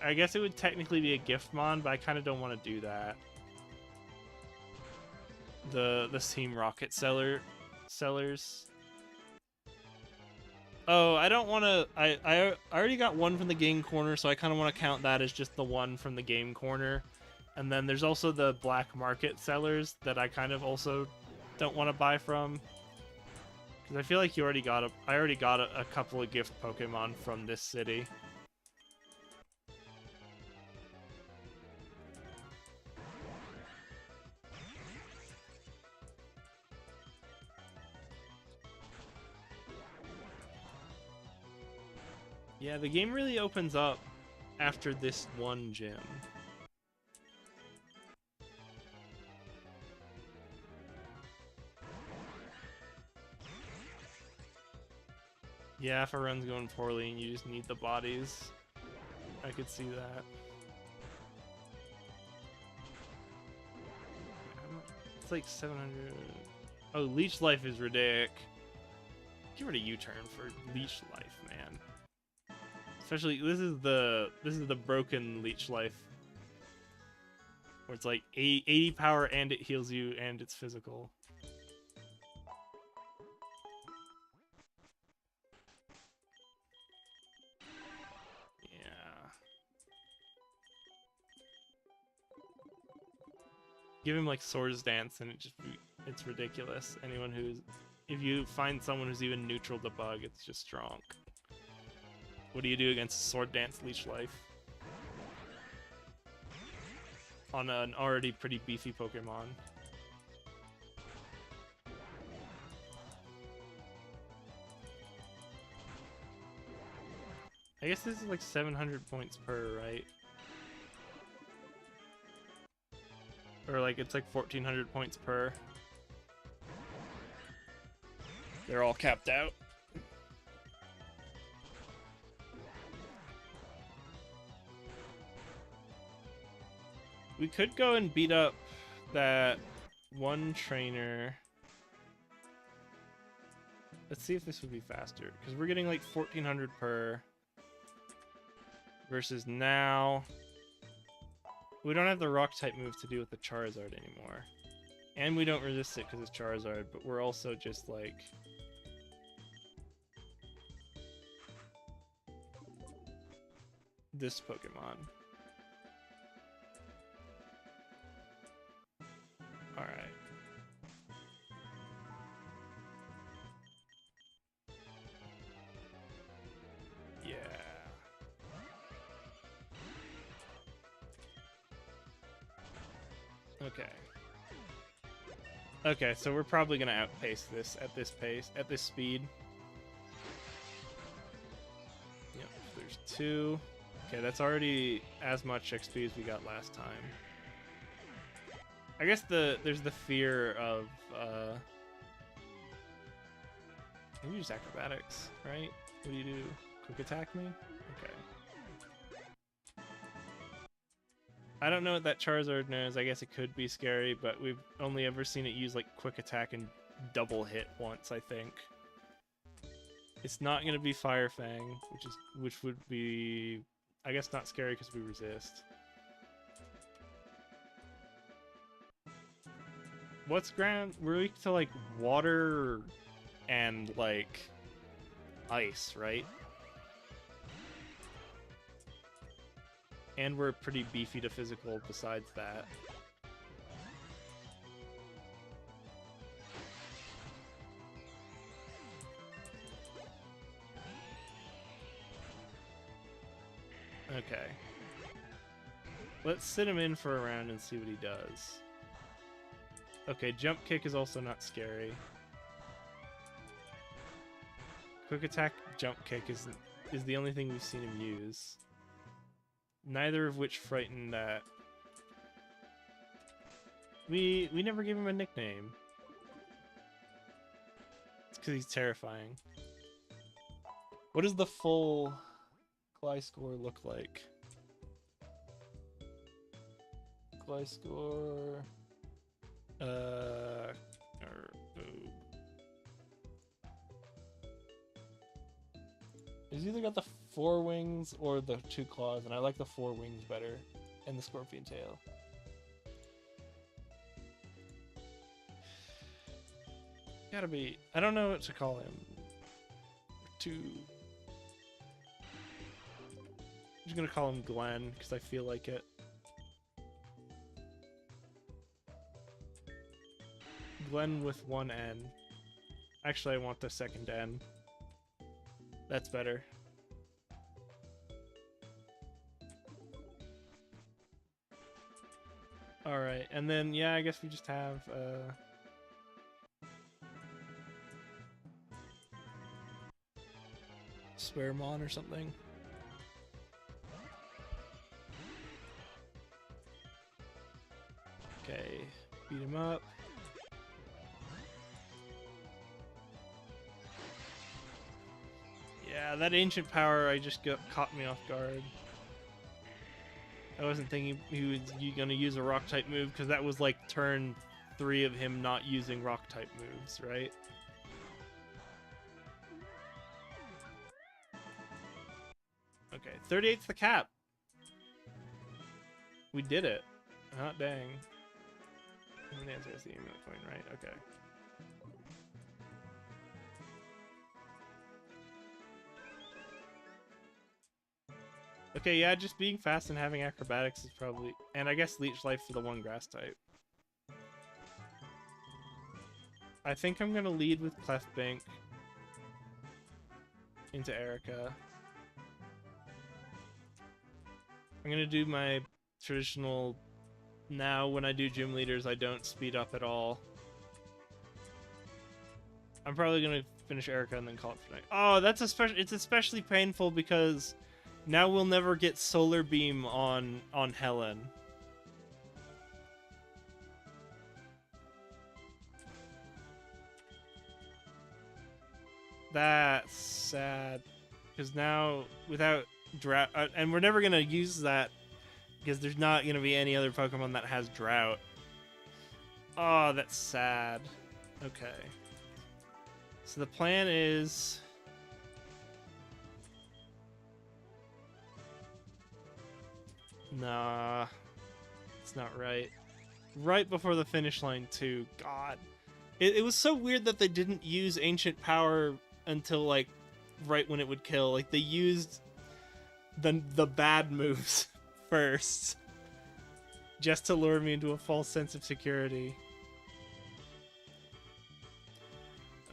I guess it would technically be a gift mon, but I kind of don't want to do that. The Team Rocket sellers. Oh, I don't want to... I already got one from the game corner, so I kind of want to count that as just the one from the game corner. And then there's also the black market sellers that I kind of also don't want to buy from. Because I feel like I already got a couple of gift Pokemon from this city. Yeah, the game really opens up after this one gym. Yeah, if a run's going poorly and you just need the bodies, I could see that. It's like 700. Oh, Leech Life is ridiculous. Give it a U-turn for Leech Life, man. Especially this is the broken Leech Life, where it's like 80 power and it heals you and it's physical. Yeah. Give him like Swords Dance and it's ridiculous. If you find someone who's even neutral to bug, it's just strong. What do you do against Sword Dance Leech Life? On an already pretty beefy Pokemon. I guess this is like 700 points per, right? Or like it's like 1400 points per. They're all capped out. We could go and beat up that one trainer. Let's see if this would be faster, because we're getting like 1400 per. Versus now, we don't have the rock type move to do with the Charizard anymore. And we don't resist it because it's Charizard, but we're also just like... this Pokemon. Alright. Yeah. Okay. Okay, so we're probably gonna outpace this at this pace, at this speed. Yep, there's 2. Okay, that's already as much XP as we got last time. I guess there's the fear of you use acrobatics, right? What do you do? Quick attack me? Okay. I don't know what that Charizard knows. I guess it could be scary, but we've only ever seen it use like quick attack and double hit once, I think. It's not going to be Fire Fang, which would be, I guess, not scary because we resist. What's ground? We're weak to like water and like ice, right? And we're pretty beefy to physical besides that. Okay. Let's sit him in for a round and see what he does. Okay, jump kick is also not scary. Quick attack, jump kick is the only thing we've seen him use. Neither of which frightened that. We never gave him a nickname. It's because he's terrifying. What does the full Gliscor look like? Gliscor... He's either got the 4 wings or the 2 claws, and I like the 4 wings better, and the scorpion tail. Gotta be... I don't know what to call him. I'm just gonna call him Glenn, because I feel like it. Glenn with 1 N. Actually, I want the second N. That's better. Alright, and then, yeah, I guess we just have, Swearmon or something. Okay, beat him up. Yeah, that ancient power caught me off guard. I wasn't thinking he was gonna use a rock type move because that was like turn 3 of him not using rock type moves, right? Okay, 38's the cap. We did it. Hot dang. The answer is the amulet coin, right? Okay. Okay, yeah, just being fast and having acrobatics is probably... And I guess Leech Life for the 1 grass type. I think I'm gonna lead with Clefbank into Erica. I'm gonna do my traditional... Now, when I do gym leaders, I don't speed up at all. I'm probably gonna finish Erica and then call it for night. Oh, it's especially painful because... Now we'll never get Solar Beam on Helen. That's sad. Because now, without and we're never gonna use that because there's not going to be any other Pokemon that has Drought. Oh, that's sad. Okay. So the plan is... Nah. It's not right. Right before the finish line, too. God. It was so weird that they didn't use Ancient Power until, like, right when it would kill. Like, they used the bad moves first. Just to lure me into a false sense of security.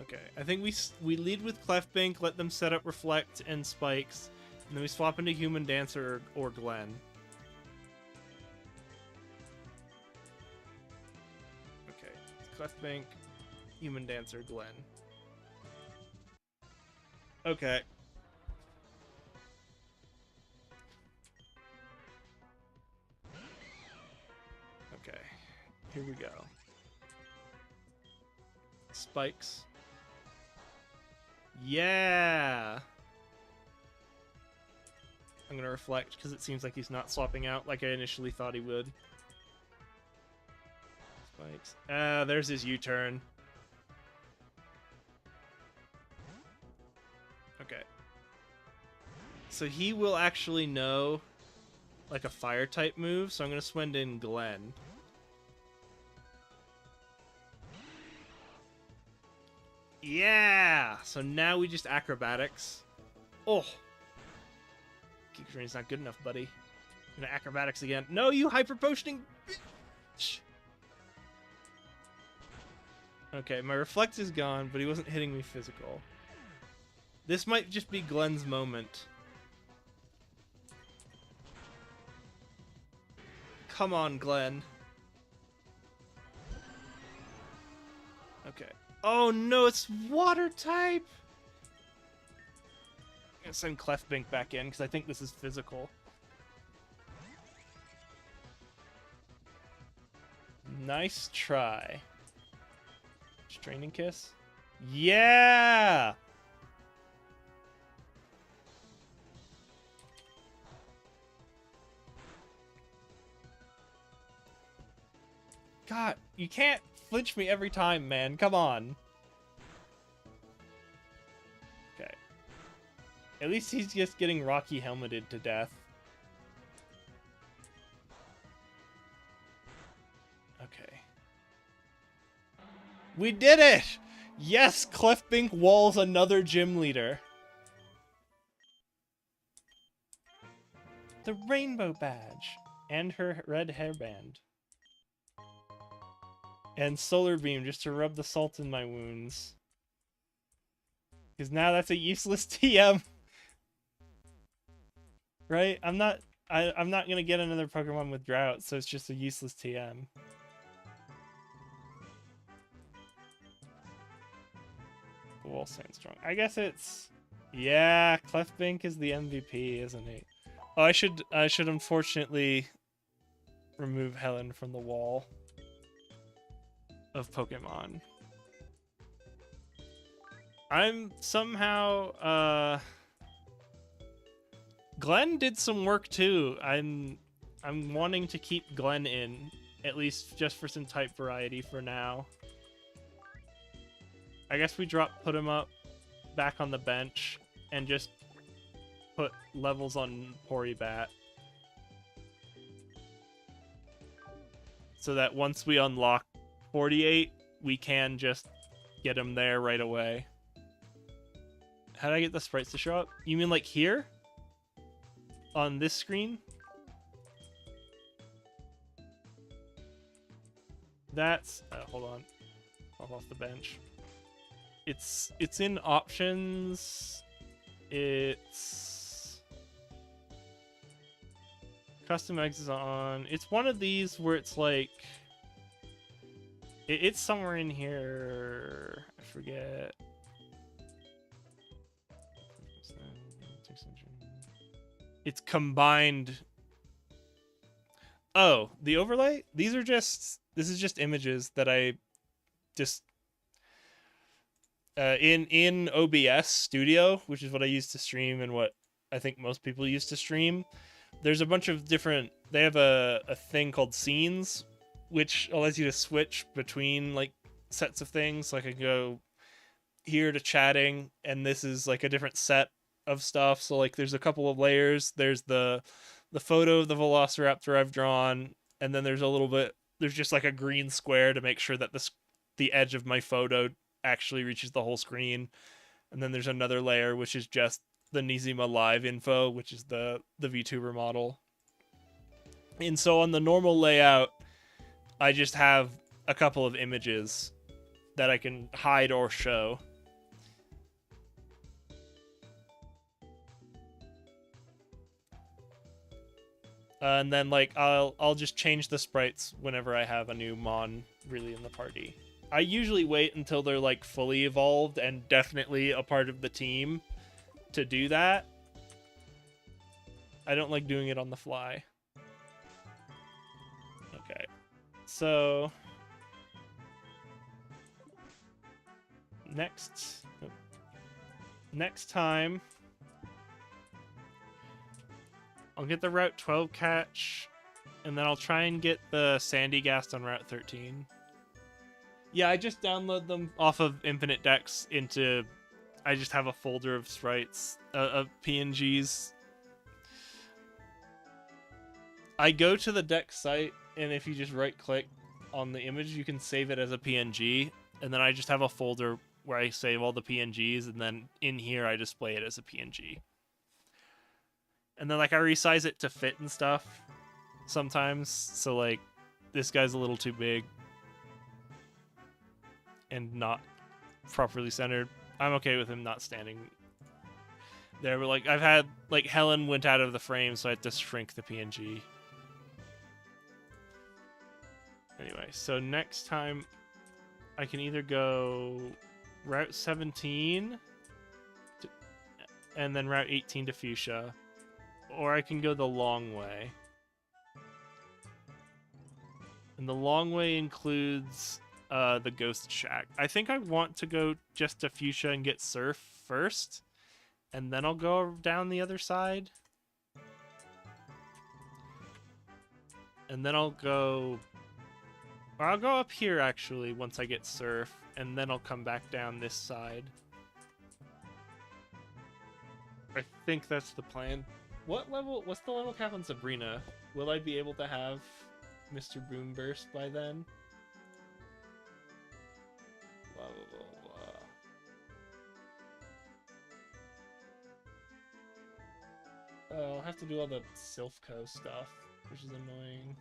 Okay, I think we lead with Clefbank, let them set up Reflect and Spikes, and then we swap into Human Dancer or Glenn. Okay, Clefbank, Human Dancer, Glenn. Okay. Okay, here we go. Spikes. Yeah! I'm gonna Reflect because it seems like he's not swapping out like I initially thought he would. Spikes. There's his U-turn. Okay. So he will actually know like a fire type move, so I'm gonna swend in Glenn. Yeah! So now we just acrobatics. Oh! Kick Drain's not good enough, buddy. I'm gonna acrobatics again. No, you hyper potioning bitch! Okay, my Reflect is gone, but he wasn't hitting me physical. This might just be Glenn's moment. Come on, Glenn. Okay. Oh no, it's water type! I'm gonna send Clefbank back in, because I think this is physical. Nice try. Straining Kiss? Yeah! God, you can't flinch me every time, man. Come on. Okay. At least he's just getting Rocky helmeted to death. Okay. We did it! Yes, Clefbank walls another gym leader. The rainbow badge. And her red hairband. And Solar Beam just to rub the salt in my wounds. Because now that's a useless TM. Right? I'm not gonna get another Pokemon with Drought, so it's just a useless TM. Wall Sandstrong. I guess it's... Yeah, Clefbank is the MVP, isn't he? Oh, I should unfortunately remove Helen from the wall of Pokemon. I'm somehow Glenn did some work too. I'm wanting to keep Glenn in, at least just for some type variety for now. I guess we put him up back on the bench and just put levels on Poribat. So that once we unlock 48, we can just get him there right away. How did I get the sprites to show up? You mean like here? On this screen? That's... hold on. I'm off the bench. It's in options. It's... Custom eggs is on. It's one of these where it's like... It's somewhere in here. I forget. It's combined. Oh, the overlay? These are just... This is just images that I just... in OBS Studio, which is what I use to stream and what I think most people use to stream. there's a bunch of different. They have a thing called scenes, which allows you to switch between like sets of things. Like I can go here to chatting, and this is like a different set of stuff. So like there's a couple of layers. There's the photo of the Velociraptor I've drawn, and then there's a little bit. There's just like a green square to make sure that the edge of my photo actually reaches the whole screen. And then there's another layer which is just the Nizima live info, which is the VTuber model. And so on the normal layout, I just have a couple of images that I can hide or show. And then like I'll just change the sprites whenever I have a new mon really in the party. I usually wait until they're like fully evolved and definitely a part of the team to do that. I don't like doing it on the fly. Okay. So next time I'll get the Route 12 catch, and then I'll try and get the Sandygast on Route 13. Yeah, I just download them off of Infinite Decks into... I just have a folder of sprites, of PNGs. I go to the deck site, and if you just right-click on the image, you can save it as a PNG, and then I just have a folder where I save all the PNGs, and then in here I display it as a PNG. And then like I resize it to fit and stuff sometimes, so like this guy's a little too big and not properly centered. I'm okay with him not standing there, but like I've had like Helen went out of the frame, so I had to shrink the PNG. Anyway, so next time I can either go Route 17 and then Route 18 to Fuchsia, or I can go the long way. And the long way includes the Ghost Shack. I think I want to go just to Fuchsia and get Surf first, and then I'll go down the other side. And then I'll go... Or I'll go up here, actually, once I get Surf, and then I'll come back down this side. I think that's the plan. What's the level cap on Sabrina? Will I be able to have Mr. Boomburst by then? Blah, blah, blah, blah. Oh, I'll have to do all the Silphco stuff, which is annoying.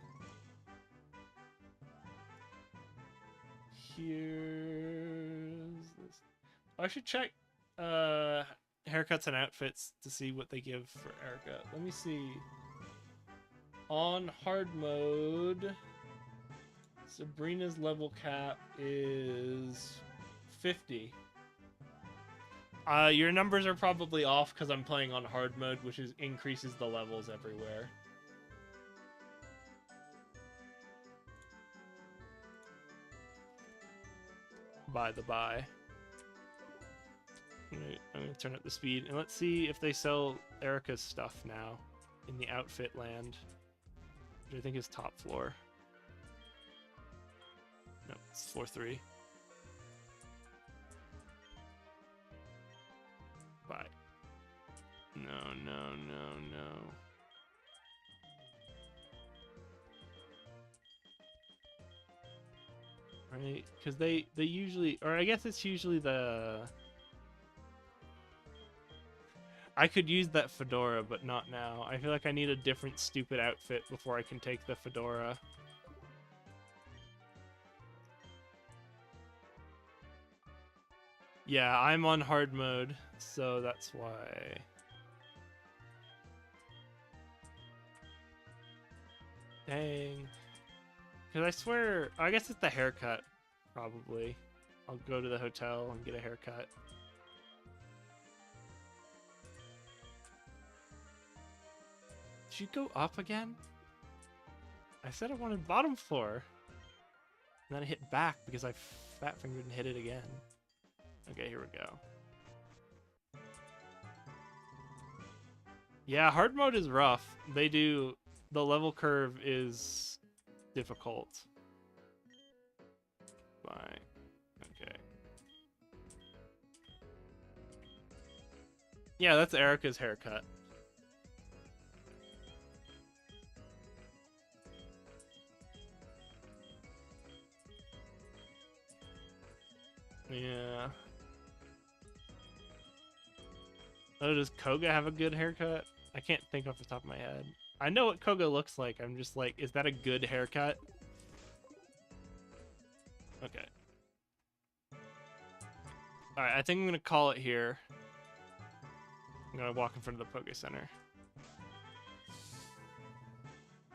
Here's this. I should check haircuts and outfits to see what they give for Erica. Let me see. On hard mode, Sabrina's level cap is 50. Your numbers are probably off because I'm playing on hard mode, which increases the levels everywhere. By the by. I'm gonna turn up the speed, and let's see if they sell Erica's stuff now in the outfit land, which I think is top floor. No, it's floor 3. Bye. No. Right, because they usually, or I guess it's usually the... I could use that fedora, but not now. I feel like I need a different stupid outfit before I can take the fedora. Yeah, I'm on hard mode, so that's why. Dang. Because I swear, I guess it's the haircut, probably. I'll go to the hotel and get a haircut. Did you go up again? I said I wanted bottom floor. And then I hit back because I fat fingered and hit it again. Okay, here we go. Yeah, hard mode is rough. The level curve is difficult. Fine. Okay. Yeah, that's Erica's haircut. Yeah. Oh, does Koga have a good haircut? I can't think off the top of my head. I know what Koga looks like. I'm just like, is that a good haircut? Okay. Alright, I think I'm gonna call it here. I'm gonna walk in front of the Poke Center.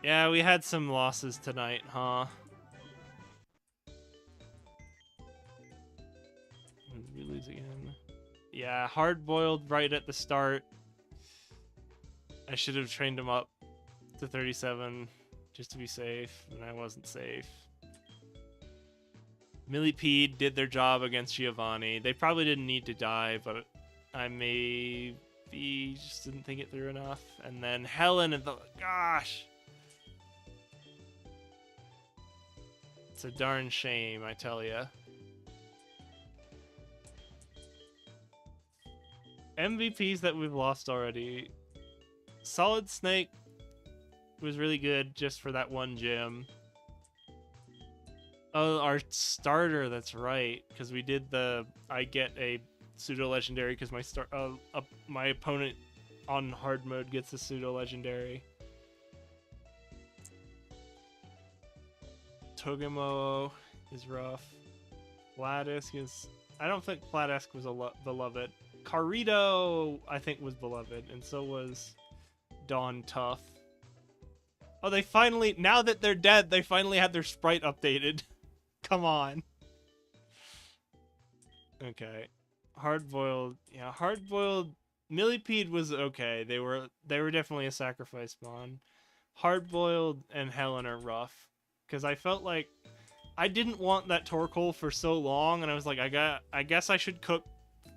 Yeah, we had some losses tonight, huh? Did we lose again? Yeah, hard-boiled right at the start. I should have trained him up to 37 just to be safe, and I wasn't safe. Millipede did their job against Giovanni. They probably didn't need to die, but I maybe just didn't think it through enough. And then Helen and the... Gosh! It's a darn shame, I tell ya. MVPs that we've lost already. Solid Snake was really good just for that one gym. Oh, our starter, that's right. Because we did the... I get a pseudo-legendary because my opponent on hard mode gets a pseudo-legendary. Togemo is rough. Vladisk is... I don't think Vladisk was beloved. Carito, I think, was beloved, and so was Dawn Tough. Oh, they finally... Now that they're dead, they finally had their sprite updated. Come on. Okay. Hard-boiled... Yeah, hard-boiled... Millipede was okay. They were definitely a sacrifice spawn. Hard-boiled and Helen are rough. Because I felt like... I didn't want that Torkoal for so long, and I was like, I guess I should cook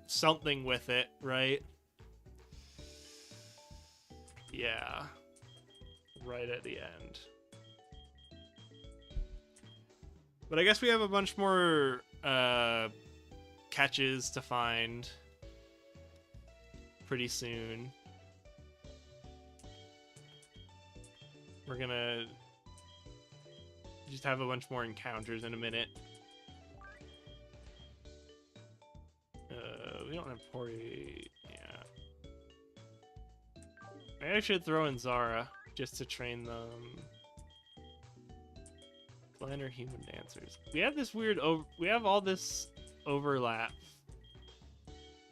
something with it, right? Yeah. Right at the end. But I guess we have a bunch more catches to find pretty soon. We're gonna just have a bunch more encounters in a minute. We don't have Pori. Yeah. Maybe I should throw in Zara just to train them. Glenn or human dancers. We have this weird we have all this overlap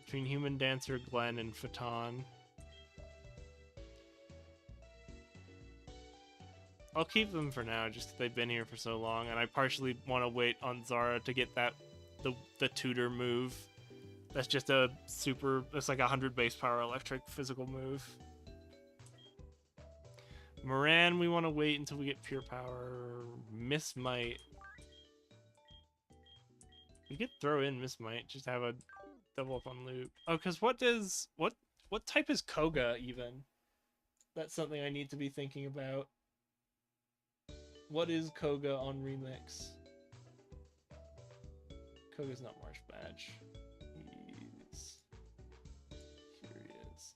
between human dancer Glenn and Phaeton. I'll keep them for now just 'cause they've been here for so long, and I partially want to wait on Zara to get that the tutor move. That's just a super... It's like a 100 base power electric physical move. Moran, we want to wait until we get pure power. Miss Might. We could throw in Miss Might, just have a double up on loop. Oh, because what type is Koga even? That's something I need to be thinking about. What is Koga on Remix? Koga's not Marsh Badge. Here he is.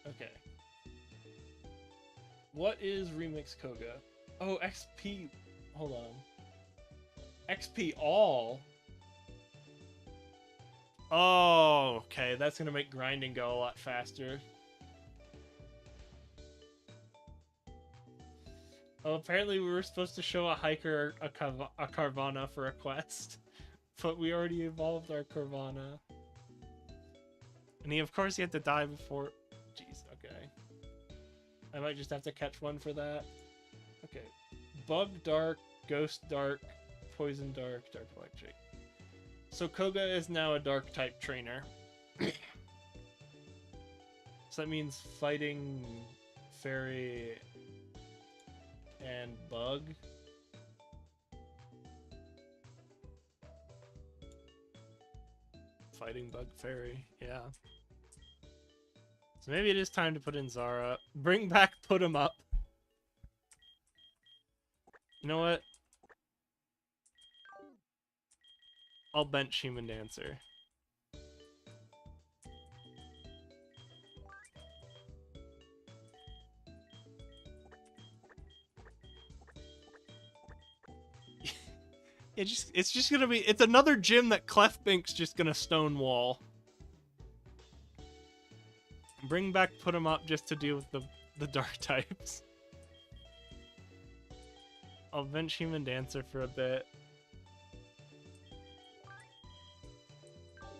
Okay. What is Remix Koga? Oh, XP. Hold on. XP all? Oh, okay. That's going to make grinding go a lot faster. Oh, apparently we were supposed to show a hiker a Carvana for a quest. But we already evolved our Carvana. And of course, he had to die before... Jeez, okay. I might just have to catch one for that. Okay. Bug Dark, Ghost Dark, Poison Dark, Dark Electric. So Koga is now a Dark type trainer. So that means fighting Fairy and Bug. fighting Bug Fairy. Yeah. So maybe it is time to put in Zara. Bring back Put 'em Up. You know what? I'll bench Human Dancer. It's just gonna be, it's another gym that Clefbink's just gonna stonewall. Bring back Put 'em Up just to deal with the dark types. I'll bench Human Dancer for a bit.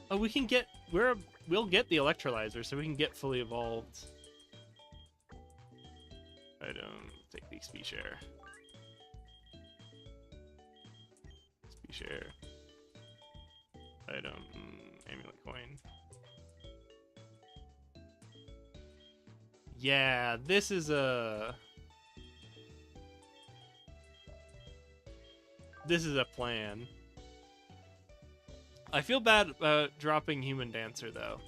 Oh, we can get, we'll get the Electrolyzer, so we can get fully evolved. Item, take the XP share. XP share. Item, amulet coin. Yeah, this is a plan. I feel bad about dropping Human Dancer though.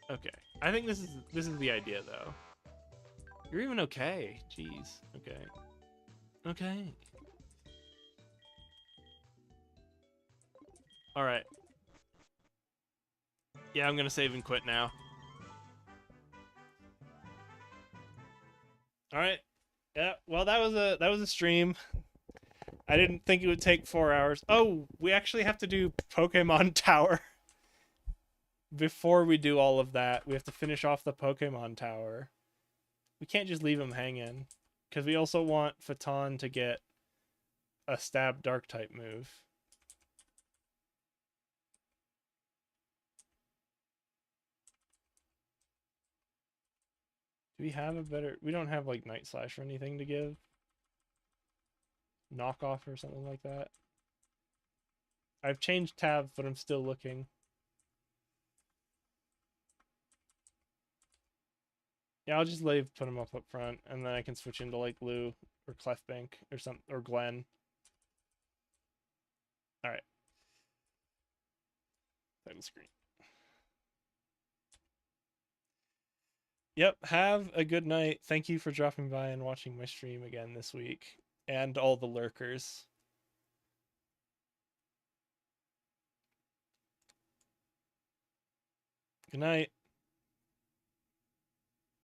Okay, I think this is the idea though. You're even okay. Jeez. Okay. Okay. All right. Yeah, I'm gonna save and quit now. All right. Yeah. Well, that was a stream. I didn't think it would take 4 hours. Oh, we actually have to do Pokemon Tower. Before we do all of that, we have to finish off the Pokemon Tower. We can't just leave him hanging, because we also want Phaeton to get a stab dark type move. Do we have a better... We don't have, like, Night Slash or anything to give? Knockoff or something like that? I've changed tabs, but I'm still looking. Yeah, I'll just put him up front, and then I can switch into, like, Lou or Clefbank or something, or Glenn. Alright. Title screen. Yep, have a good night. Thank you for dropping by and watching my stream again this week. And all the lurkers. Good night.